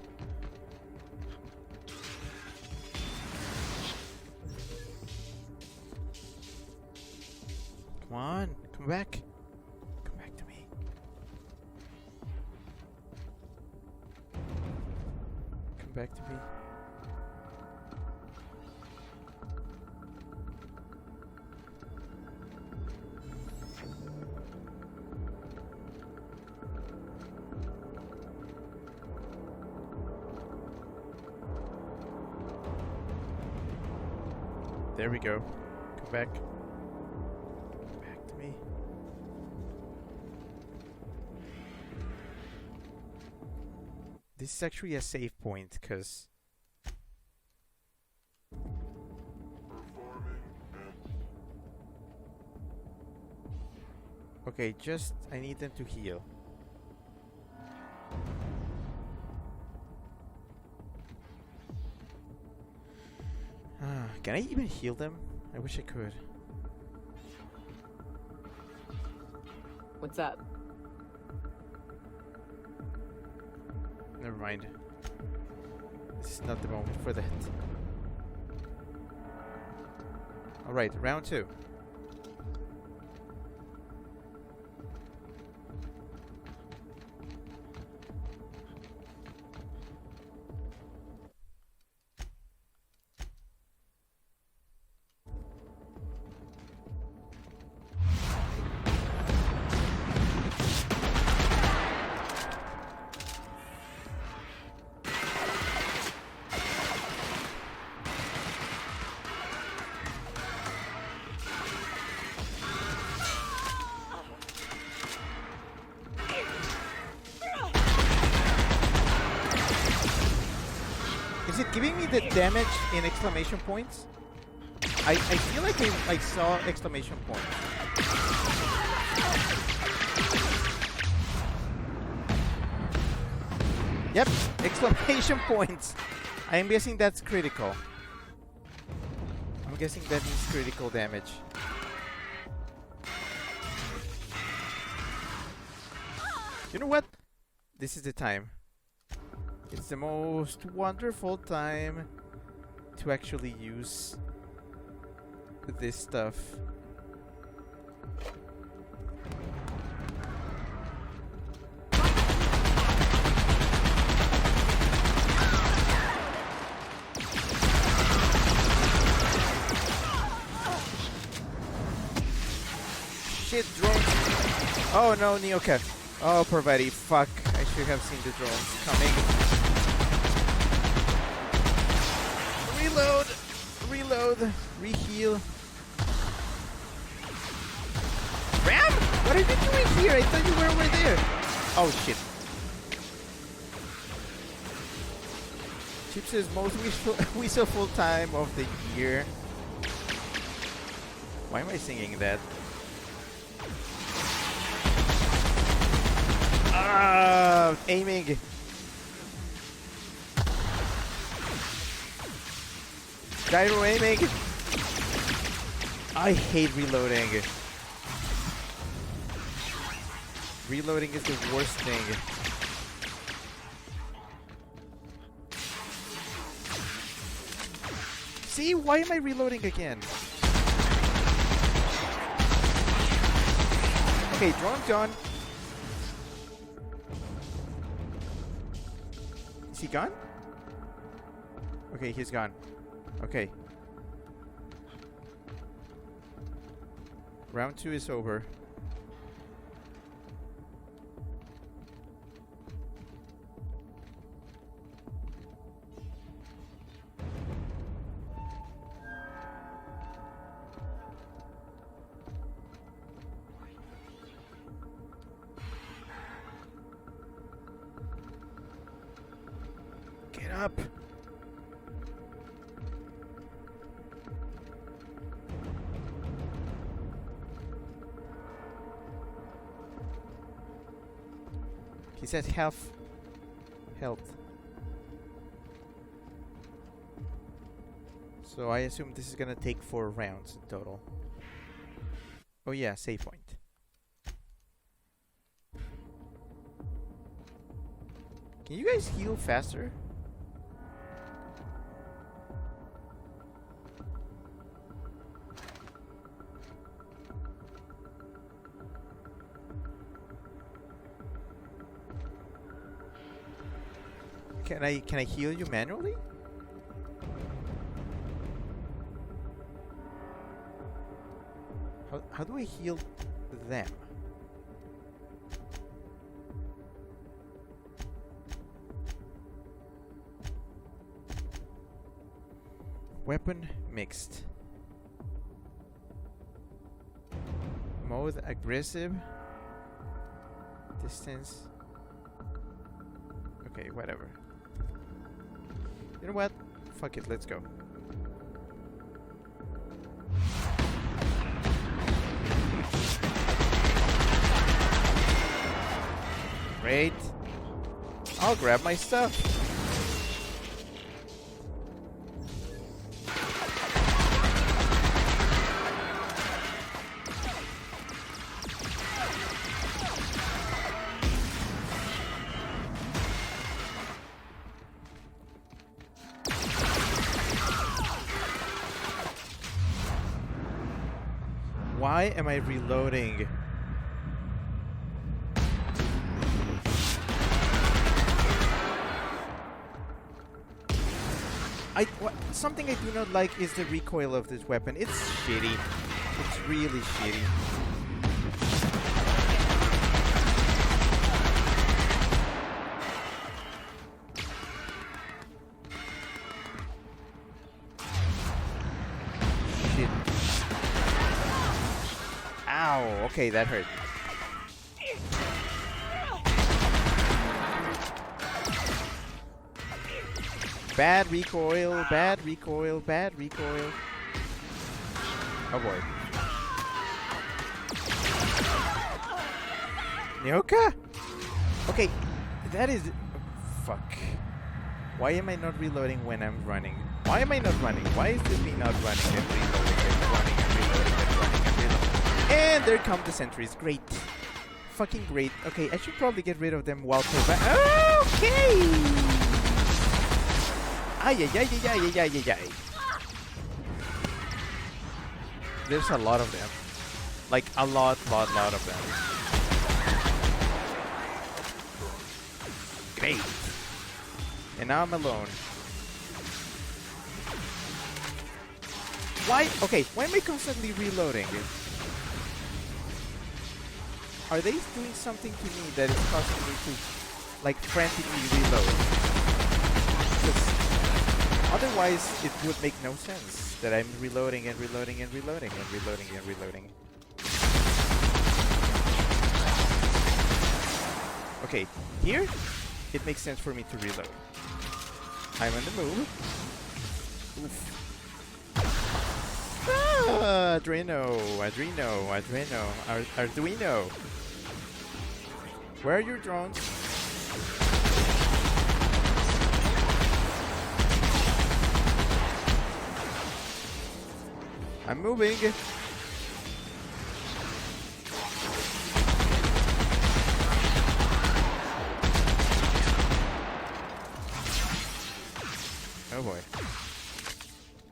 Come on, come back. Come back to me. Come back to me. There we go. Come back. Back to me. This is actually a save point, because... Okay, just... I need them to heal. Can I even heal them? I wish I could. What's up? Never mind. This is not the moment for that. Alright, round 2. Is it giving me the damage in exclamation points? I feel like I saw exclamation points. Yep, exclamation points. I am guessing that's critical. I'm guessing that means critical damage. You know what? This is the time. It's the most wonderful time to actually use this stuff. Shit, drones. Oh no, Neocat. Oh, Parvati, fuck. I should have seen the drones coming. Reload! Reload! Reheal. Ram? What are you doing here? I thought you were over there. Oh shit. Chips is most wasteful time of the year. Why am I singing that? Ah, aiming. Gyro aiming. I hate reloading. Reloading is the worst thing. See, why am I reloading again? Okay, drone gone. Is he gone? Okay, he's gone. Okay. Round 2 is over. Get up. He said health. So I assume this is gonna take 4 rounds in total. Oh yeah, save point. Can you guys heal faster? Can I heal you manually? How do I heal them? Weapon mixed. Mode aggressive. Distance. Okay, whatever. You know what? Fuck it, let's go. Great. I'll grab my stuff. Why am I reloading? Something I do not like is the recoil of this weapon. It's shitty. It's really shitty. Shit. Ow. Okay, that hurt. Bad recoil, bad recoil, bad recoil. Oh boy. Nyoka? Okay, that is... fuck. Why am I not reloading when I'm running? Why am I not running? Why is this me not running and reloading and running and reloading and running and reloading? And there come the sentries. Great. Fucking great. Okay, I should probably get rid of them while... Okay! Ay, ay, ay, ay, ay, ay, ay, ay. There's a lot of them. Like, a lot of them. Great. And now I'm alone. Why? Okay, why am I constantly reloading? Are they doing something to me that is causing me to, like, frantically reload? Otherwise, it would make no sense that I'm reloading and reloading and reloading and reloading and reloading. Okay, here, it makes sense for me to reload. I'm on the move. Oof. Arduino. Where are your drones? I'm moving. Oh boy.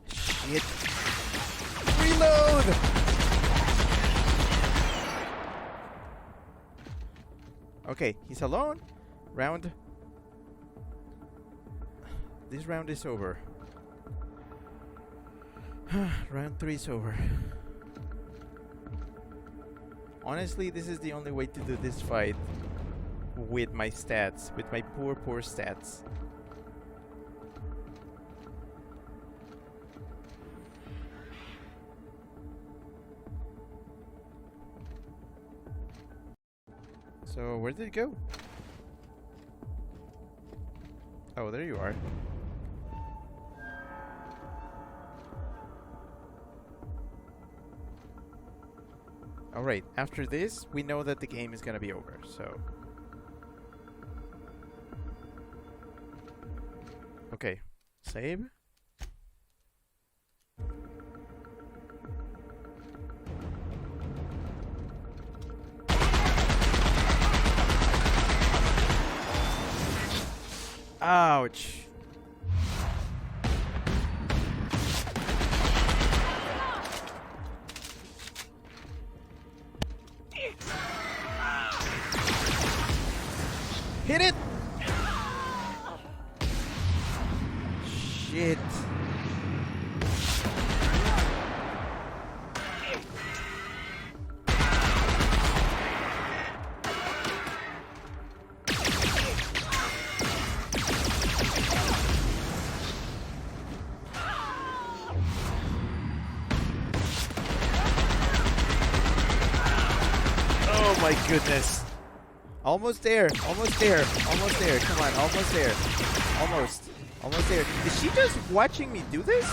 Shit. Reload! Okay, he's alone. Round. This round is over. Round 3 is over. Honestly, this is the only way to do this fight with my stats, with my poor stats. So, where did it go? Oh, there you are. Alright, after this, we know that the game is gonna be over, so... Okay, save. Ouch. Hit it! Shit. Oh my goodness. Almost there, almost there, almost there. Come on, almost there. Almost there. Is she just watching me do this?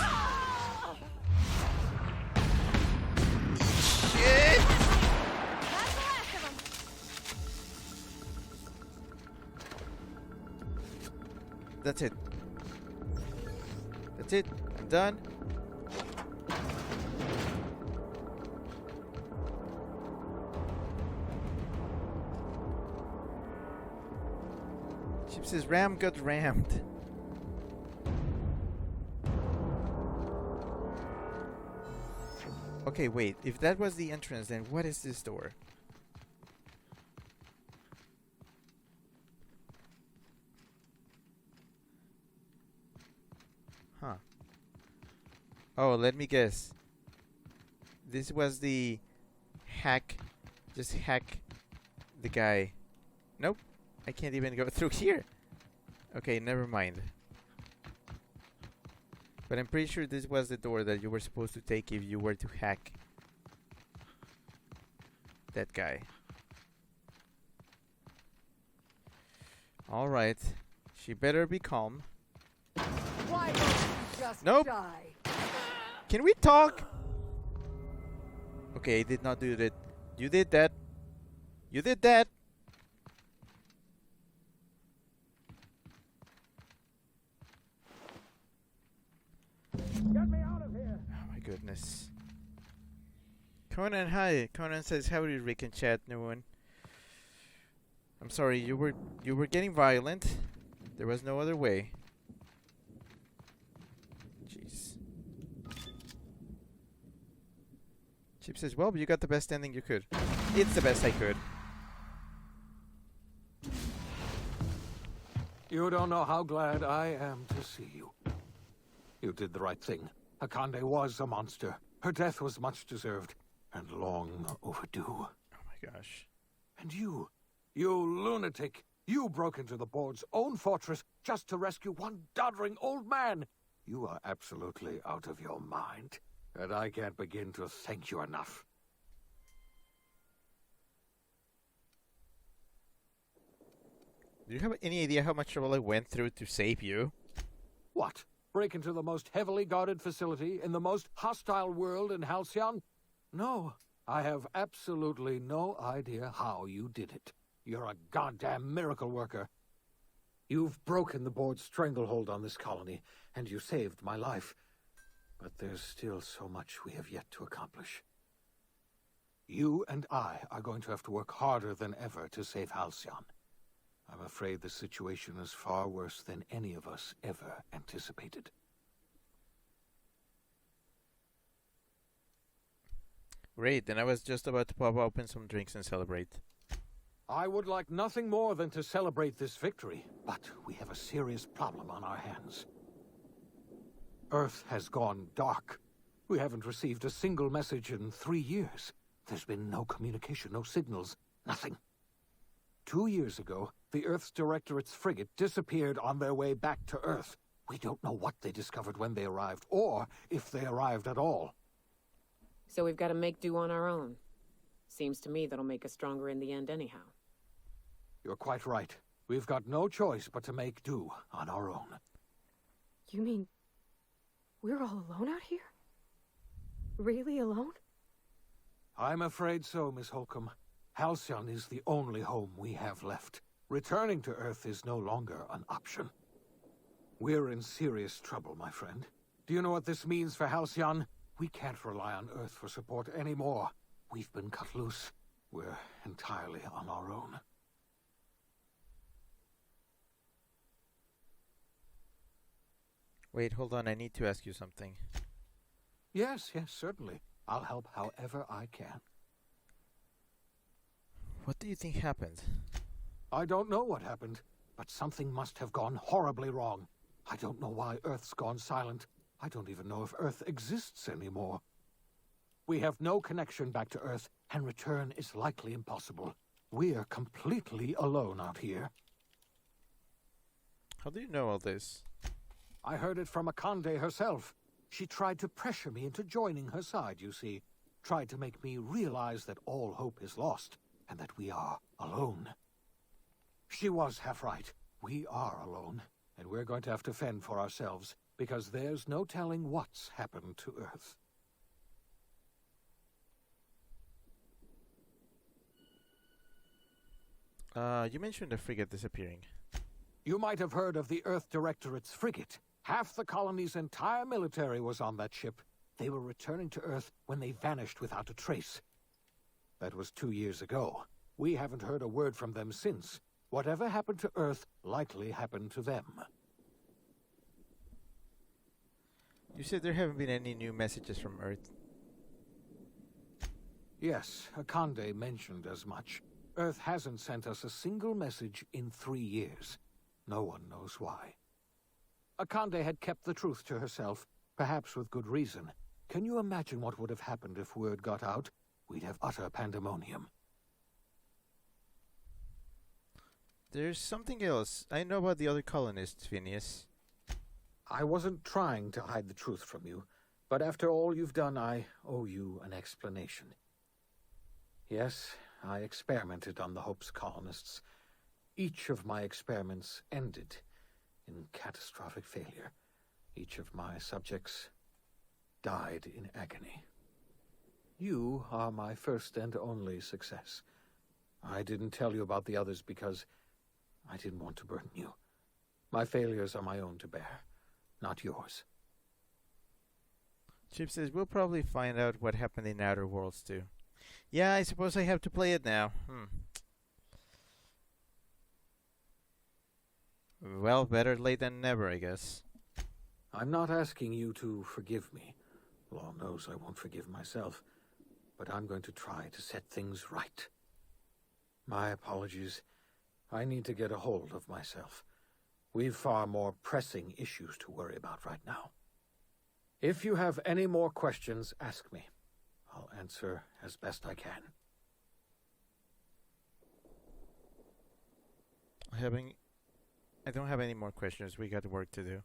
Shit! That's it. That's it. I'm done. Chip says Ram got rammed. Okay, wait. If that was the entrance, then what is this door? Huh. Oh, let me guess. This was the hack. Just hack the guy. Nope. I can't even go through here. Okay, never mind. But I'm pretty sure this was the door that you were supposed to take if you were to hack that guy. Alright. She better be calm. Why don't you just Nope. die? Can we talk? Okay, I did not do that. You did that. You did that. Get me out of here! Oh my goodness. Conan, hi. Conan says, howdy Rick and chat, no one. I'm sorry, you were getting violent. There was no other way. Jeez. Chip says, well, you got the best ending you could. It's the best I could. You don't know how glad I am to see you. You did the right thing. Akande was a monster. Her death was much deserved, and long overdue. Oh my gosh. And you lunatic, you broke into the board's own fortress just to rescue one doddering old man. You are absolutely out of your mind, and I can't begin to thank you enough. Do you have any idea how much trouble I went through to save you? What? Break into the most heavily guarded facility in the most hostile world in Halcyon? No, I have absolutely no idea how you did it. You're a goddamn miracle worker. You've broken the board's stranglehold on this colony, and you saved my life. But there's still so much we have yet to accomplish. You and I are going to have to work harder than ever to save Halcyon. I'm afraid the situation is far worse than any of us ever anticipated. Great, then I was just about to pop open some drinks and celebrate. I would like nothing more than to celebrate this victory, but we have a serious problem on our hands. Earth has gone dark. We haven't received a single message in 3 years. There's been no communication, no signals, nothing. 2 years ago, the Earth's Directorate's frigate disappeared on their way back to Earth. We don't know what they discovered when they arrived, or if they arrived at all. So we've got to make do on our own. Seems to me that'll make us stronger in the end anyhow. You're quite right. We've got no choice but to make do on our own. You mean we're all alone out here? Really alone? I'm afraid so, Miss Holcomb. Halcyon is the only home we have left. Returning to Earth is no longer an option. We're in serious trouble, my friend. Do you know what this means for Halcyon? We can't rely on Earth for support anymore. We've been cut loose. We're entirely on our own. Wait, hold on, I need to ask you something. Yes, certainly. I'll help however I can. What do you think happened? I don't know what happened, but something must have gone horribly wrong. I don't know why Earth's gone silent. I don't even know if Earth exists anymore. We have no connection back to Earth, and return is likely impossible. We're completely alone out here. How do you know all this? I heard it from Akande herself. She tried to pressure me into joining her side, you see. Tried to make me realize that all hope is lost, and that we are alone. She was half right. We are alone, and we're going to have to fend for ourselves, because there's no telling what's happened to Earth. You mentioned the frigate disappearing. You might have heard of the Earth Directorate's frigate. Half the colony's entire military was on that ship. They were returning to Earth when they vanished without a trace. That was 2 years ago. We haven't heard a word from them since. Whatever happened to Earth likely happened to them. You said there haven't been any new messages from Earth. Yes, Akande mentioned as much. Earth hasn't sent us a single message in 3 years. No one knows why. Akande had kept the truth to herself, perhaps with good reason. Can you imagine what would have happened if word got out? We'd have utter pandemonium. There's something else. I know about the other colonists, Phineas. I wasn't trying to hide the truth from you, but after all you've done, I owe you an explanation. Yes, I experimented on the Hope's colonists. Each of my experiments ended in catastrophic failure. Each of my subjects died in agony. You are my first and only success. I didn't tell you about the others because I didn't want to burden you. My failures are my own to bear, not yours. Chip says we'll probably find out what happened in Outer Worlds too. Yeah, I suppose I have to play it now. Well, better late than never, I guess. I'm not asking you to forgive me. Law knows I won't forgive myself. But I'm going to try to set things right. My apologies. I need to get a hold of myself. We've far more pressing issues to worry about right now. If you have any more questions, ask me. I'll answer as best I can. I don't have any more questions. We got work to do.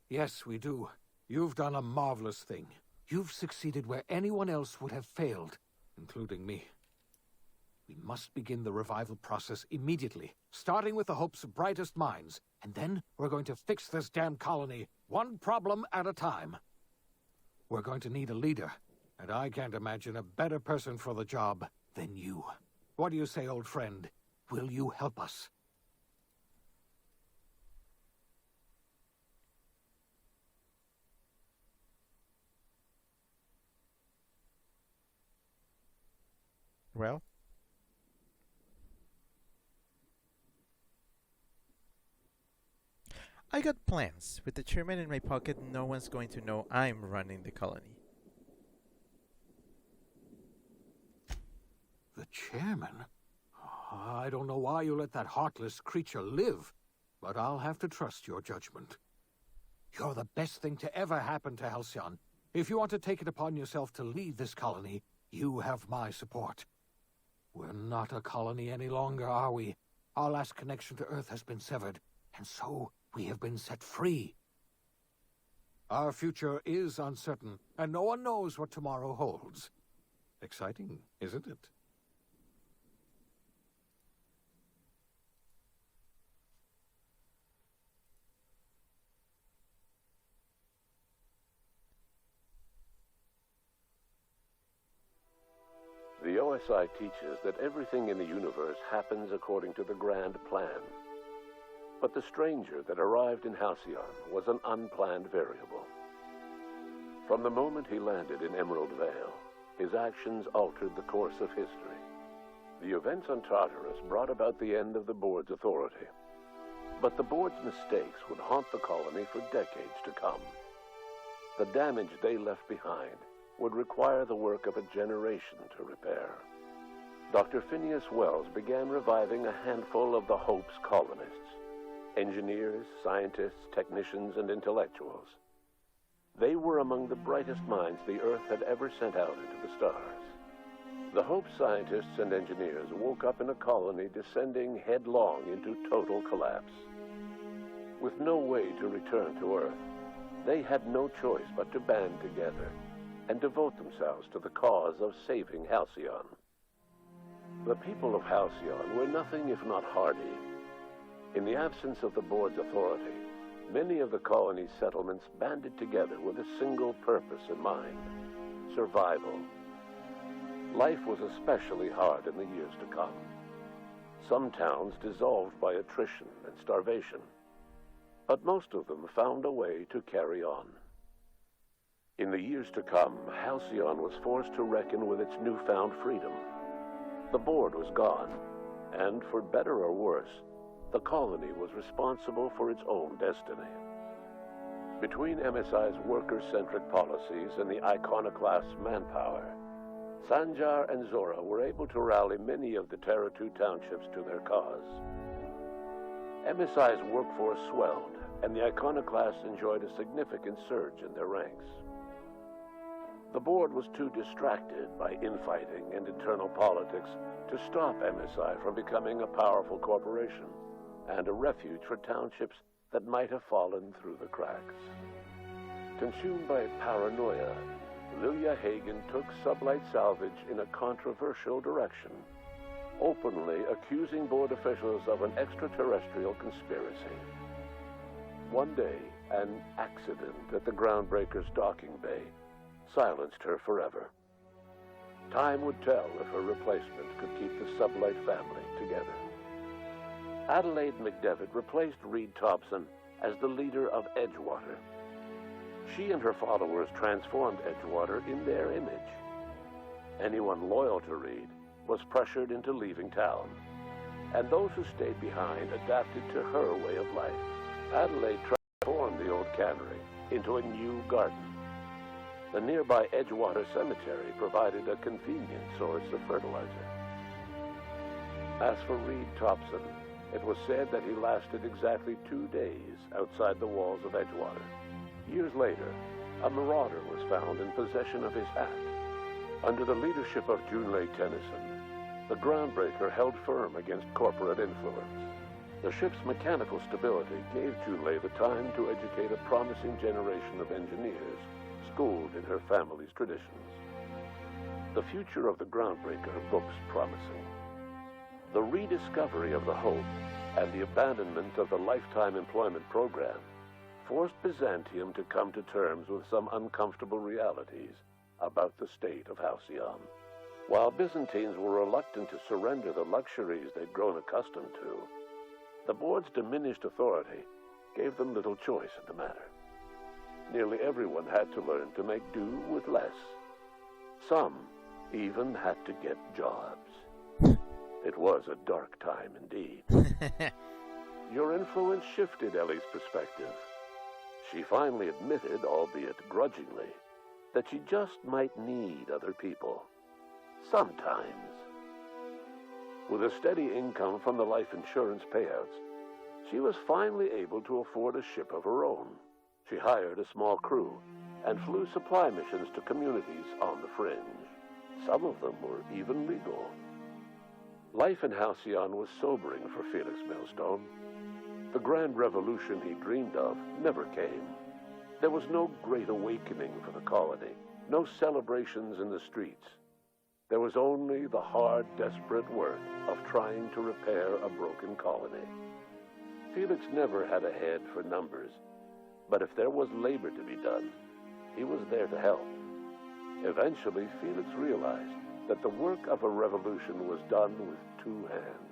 Yes, we do. You've done a marvelous thing. You've succeeded where anyone else would have failed, including me. We must begin the revival process immediately, starting with the Hope's brightest minds. And then we're going to fix this damn colony, one problem at a time. We're going to need a leader, and I can't imagine a better person for the job than you. What do you say, old friend? Will you help us? Well? I got plans. With the chairman in my pocket, no one's going to know I'm running the colony. The chairman? I don't know why you let that heartless creature live, but I'll have to trust your judgment. You're the best thing to ever happen to Halcyon. If you want to take it upon yourself to lead this colony, you have my support. We're not a colony any longer, are we? Our last connection to Earth has been severed, and so we have been set free. Our future is uncertain, and no one knows what tomorrow holds. Exciting, isn't it? The OSI teaches that everything in the universe happens according to the grand plan. But the stranger that arrived in Halcyon was an unplanned variable. From the moment he landed in Emerald Vale, his actions altered the course of history. The events on Tartarus brought about the end of the board's authority. But the board's mistakes would haunt the colony for decades to come. The damage they left behind would require the work of a generation to repair. Dr. Phineas Wells began reviving a handful of the Hope's colonists. Engineers, scientists, technicians, and intellectuals. They were among the brightest minds the Earth had ever sent out into the stars. The Hope scientists and engineers woke up in a colony descending headlong into total collapse. With no way to return to Earth, they had no choice but to band together and devote themselves to the cause of saving Halcyon. The people of Halcyon were nothing if not hardy. In the absence of the board's authority, many of the colony's settlements banded together with a single purpose in mind: survival. Life was especially hard in the years to come. Some towns dissolved by attrition and starvation, but most of them found a way to carry on. In the years to come, Halcyon was forced to reckon with its newfound freedom. The board was gone, and for better or worse, the colony was responsible for its own destiny. Between MSI's worker-centric policies and the iconoclast's manpower, Sanjar and Zora were able to rally many of the Terra 2 townships to their cause. MSI's workforce swelled, and the iconoclasts enjoyed a significant surge in their ranks. The board was too distracted by infighting and internal politics to stop MSI from becoming a powerful corporation and a refuge for townships that might have fallen through the cracks. Consumed by paranoia, Lilia Hagen took Sublight Salvage in a controversial direction, openly accusing board officials of an extraterrestrial conspiracy. One day, an accident at the Groundbreaker's docking bay silenced her forever. Time would tell if her replacement could keep the Sublight family together. Adelaide McDevitt replaced Reed Thompson as the leader of Edgewater. She and her followers transformed Edgewater in their image. Anyone loyal to Reed was pressured into leaving town, and those who stayed behind adapted to her way of life. Adelaide transformed the old cannery into a new garden. The nearby Edgewater Cemetery provided a convenient source of fertilizer. As for Reed Thompson, it was said that he lasted exactly 2 days outside the walls of Edgewater. Years later, a marauder was found in possession of his hat. Under the leadership of Junlei Tennyson, the Groundbreaker held firm against corporate influence. The ship's mechanical stability gave Junlei the time to educate a promising generation of engineers schooled in her family's traditions. The future of the Groundbreaker looks promising. The rediscovery of the Hope and the abandonment of the lifetime employment program forced Byzantium to come to terms with some uncomfortable realities about the state of Halcyon. While Byzantines were reluctant to surrender the luxuries they'd grown accustomed to, the board's diminished authority gave them little choice in the matter. Nearly everyone had to learn to make do with less. Some even had to get jobs. It was a dark time indeed. Your influence shifted Ellie's perspective. She finally admitted, albeit grudgingly, that she just might need other people. Sometimes. With a steady income from the life insurance payouts, she was finally able to afford a ship of her own. She hired a small crew and flew supply missions to communities on the fringe. Some of them were even legal. Life in Halcyon was sobering for Felix Millstone. The grand revolution he dreamed of never came. There was no great awakening for the colony, no celebrations in the streets. There was only the hard, desperate work of trying to repair a broken colony. Felix never had a head for numbers, but if there was labor to be done, he was there to help. Eventually, Felix realized that the work of a revolution was done with two hands.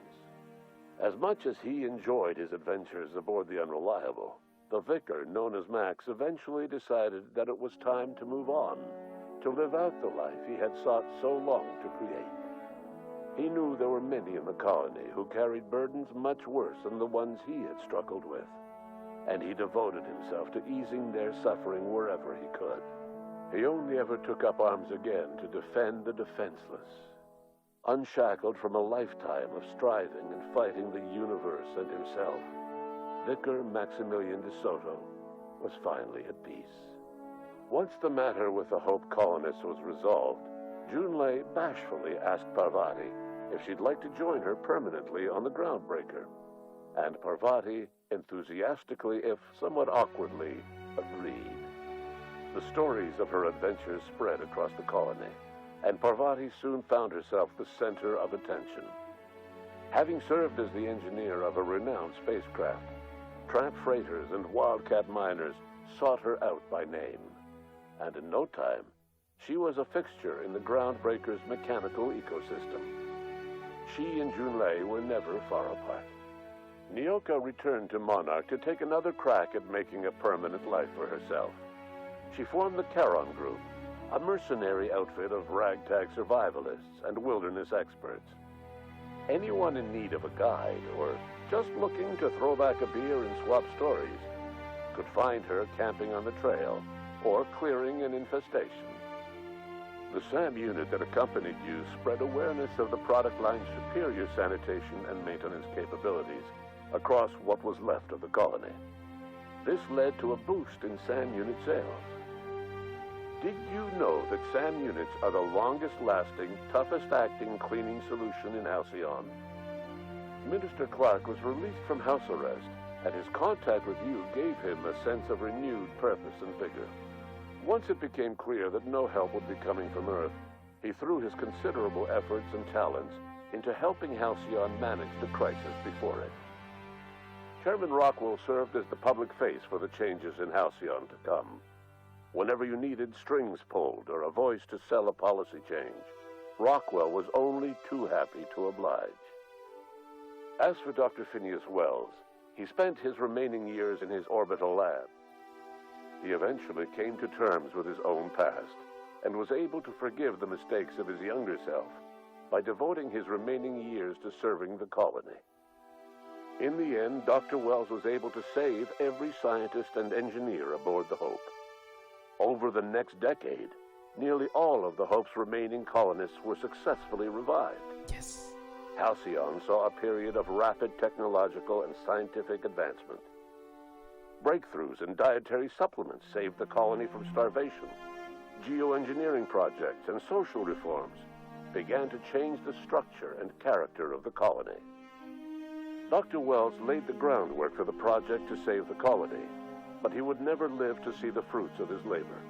As much as he enjoyed his adventures aboard the Unreliable, the vicar, known as Max, eventually decided that it was time to move on, to live out the life he had sought so long to create. He knew there were many in the colony who carried burdens much worse than the ones he had struggled with, and he devoted himself to easing their suffering wherever he could. He only ever took up arms again to defend the defenseless. Unshackled from a lifetime of striving and fighting the universe and himself, Vicar Maximilian de Soto was finally at peace. Once the matter with the Hope colonists was resolved, Junlei bashfully asked Parvati if she'd like to join her permanently on the Groundbreaker, and Parvati enthusiastically, if somewhat awkwardly, agreed. The stories of her adventures spread across the colony, and Parvati soon found herself the center of attention. Having served as the engineer of a renowned spacecraft, tramp freighters and wildcat miners sought her out by name, and in no time, she was a fixture in the Groundbreaker's mechanical ecosystem. She and Junlei were never far apart. Nyoka returned to Monarch to take another crack at making a permanent life for herself. She formed the Charon Group, a mercenary outfit of ragtag survivalists and wilderness experts. Anyone in need of a guide, or just looking to throw back a beer and swap stories, could find her camping on the trail or clearing an infestation. The SAM unit that accompanied you spread awareness of the product line's superior sanitation and maintenance capabilities across what was left of the colony. This led to a boost in SAM unit sales. Did you know that SAM units are the longest-lasting, toughest-acting cleaning solution in Halcyon? Minister Clark was released from house arrest, and his contact with you gave him a sense of renewed purpose and vigor. Once it became clear that no help would be coming from Earth, he threw his considerable efforts and talents into helping Halcyon manage the crisis before it. Chairman Rockwell served as the public face for the changes in Halcyon to come. Whenever you needed strings pulled or a voice to sell a policy change, Rockwell was only too happy to oblige. As for Dr. Phineas Wells, he spent his remaining years in his orbital lab. He eventually came to terms with his own past and was able to forgive the mistakes of his younger self by devoting his remaining years to serving the colony. In the end, Dr. Wells was able to save every scientist and engineer aboard the Hope. Over the next decade, nearly all of the Hope's remaining colonists were successfully revived. Yes. Halcyon saw a period of rapid technological and scientific advancement. Breakthroughs in dietary supplements saved the colony from starvation. Geoengineering projects and social reforms began to change the structure and character of the colony. Dr. Wells laid the groundwork for the project to save the colony, but he would never live to see the fruits of his labor.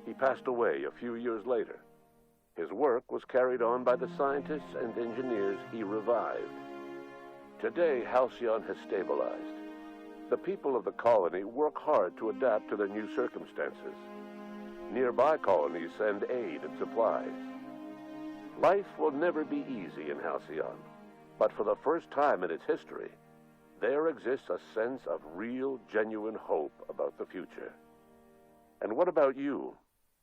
He passed away a few years later, His work was carried on by the scientists and engineers he revived. Today, Halcyon has stabilized. The people of the colony work hard to adapt to their new circumstances. Nearby colonies send aid and supplies. Life will never be easy in Halcyon, but for the first time in its history, there exists a sense of real, genuine hope about the future. And what about you,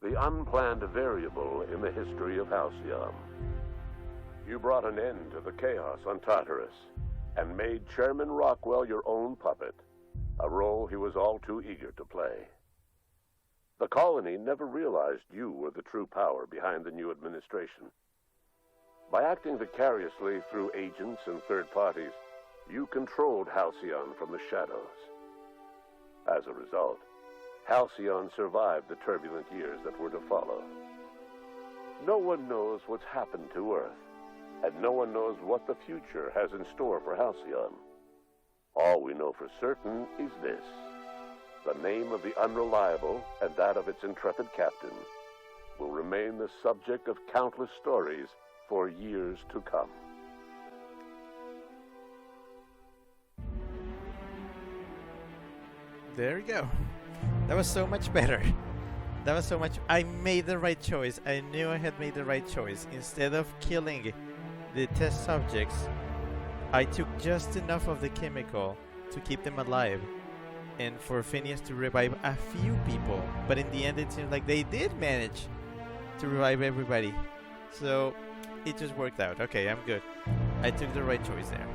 the unplanned variable in the history of Halcyon? You brought an end to the chaos on Tartarus and made Chairman Rockwell your own puppet, a role he was all too eager to play. The colony never realized you were the true power behind the new administration. By acting vicariously through agents and third parties, you controlled Halcyon from the shadows. As a result, Halcyon survived the turbulent years that were to follow. No one knows what's happened to Earth, and no one knows what the future has in store for Halcyon. All we know for certain is this: the name of the Unreliable and that of its intrepid captain will remain the subject of countless stories for years to come. There you go. That was so much better. That was so much... I made the right choice. I knew I had made the right choice. Instead of killing the test subjects, I took just enough of the chemical to keep them alive, and for Phineas to revive a few people. But in the end, it seems like they did manage to revive everybody. So it just worked out. Okay, I'm good. I took the right choice there.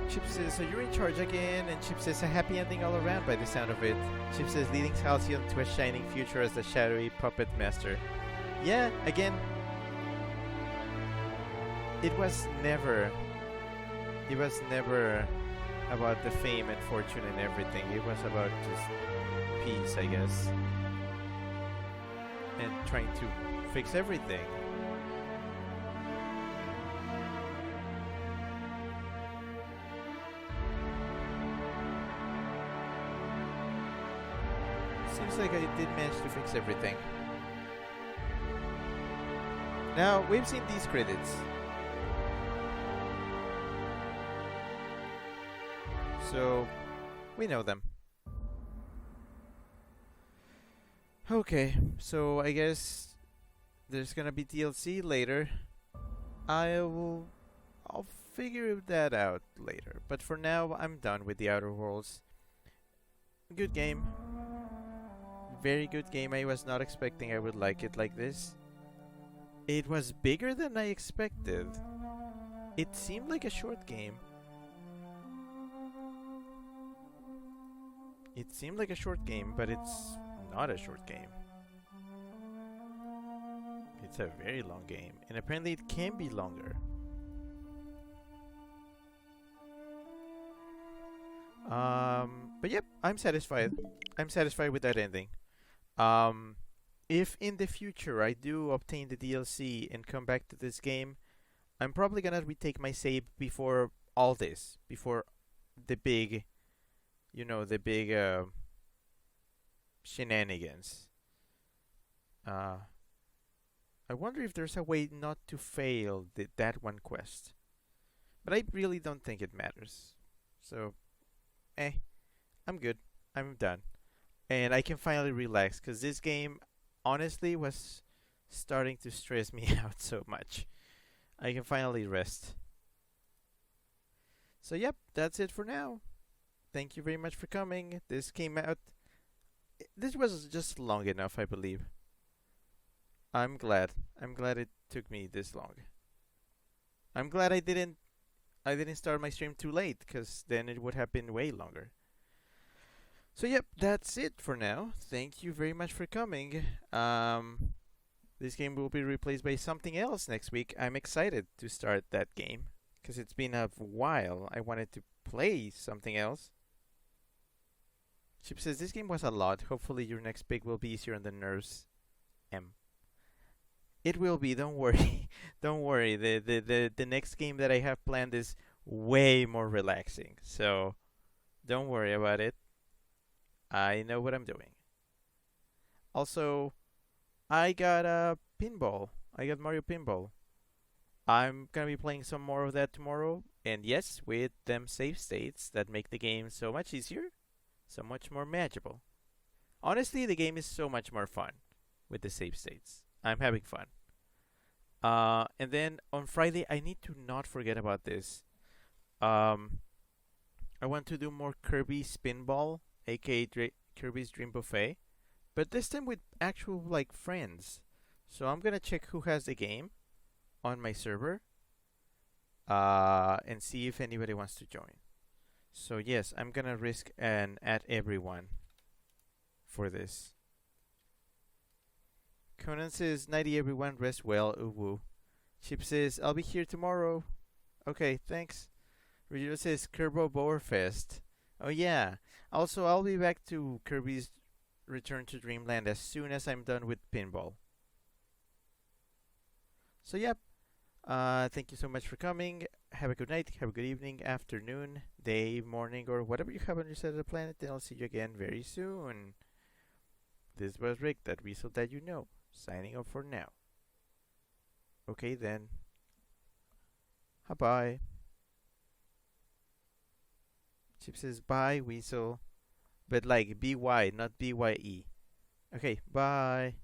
Chip says, so you're in charge again, and Chip says, a happy ending all around by the sound of it. Chip says, leading Halcyon to a shining future as the shadowy puppet master. Yeah, again, it was never about the fame and fortune and everything. It was about just peace, I guess, and trying to fix everything. Seems like I did manage to fix everything. Now, we've seen these credits. So, we know them. Okay, so I guess there's gonna be DLC later. I'll figure that out later. But for now, I'm done with the Outer Worlds. Good game. Very good game. I was not expecting I would like it like this. It was bigger than I expected. It seemed like a short game. It seemed like a short game, but it's not a short game. It's a very long game, and apparently it can be longer. But yep, I'm satisfied. I'm satisfied with that ending. If in the future I do obtain the DLC and come back to this game, I'm probably gonna retake my save before all this, before the big, the big shenanigans. I wonder if there's a way not to fail that one quest. But I really don't think it matters. So, I'm good. I'm done. And I can finally relax, because this game, honestly, was starting to stress me out so much. I can finally rest. So, yep, that's it for now. Thank you very much for coming. This came out... This was just long enough, I believe. I'm glad. I'm glad it took me this long. I'm glad I didn't start my stream too late, because then it would have been way longer. So yep, that's it for now. Thank you very much for coming. This game will be replaced by something else next week. I'm excited to start that game, because it's been a while. I wanted to play something else. Chip says, this game was a lot. Hopefully your next pick will be easier on the nerves. It will be, don't worry. Don't worry. The next game that I have planned is way more relaxing. So don't worry about it. I know what I'm doing. Also, I got a pinball. I got Mario Pinball. I'm gonna be playing some more of that tomorrow. And yes, with them save states that make the game so much easier, so much more manageable. Honestly, the game is so much more fun with the save states. I'm having fun. And then on Friday, I need to not forget about this. I want to do more Kirby Spinball, aka Kirby's Dream Buffet, but this time with actual like friends. So I'm gonna check who has the game on my server, and see if anybody wants to join. So yes, I'm gonna risk an add everyone for this. Conan says, nighty everyone, rest well, uwu. Chip says, I'll be here tomorrow. Okay, thanks. Regina says, Kerbo Boer Fest. Oh yeah. Also, I'll be back to Kirby's Return to Dreamland as soon as I'm done with pinball. So yep. Thank you so much for coming. Have a good night, have a good evening, afternoon, day, morning, or whatever you have on your side of the planet. And I'll see you again very soon. This was Rick, that weasel that you know, signing off for now. Okay then. Bye. Chip says bye, weasel. But like B-Y, not B-Y-E. Okay, bye.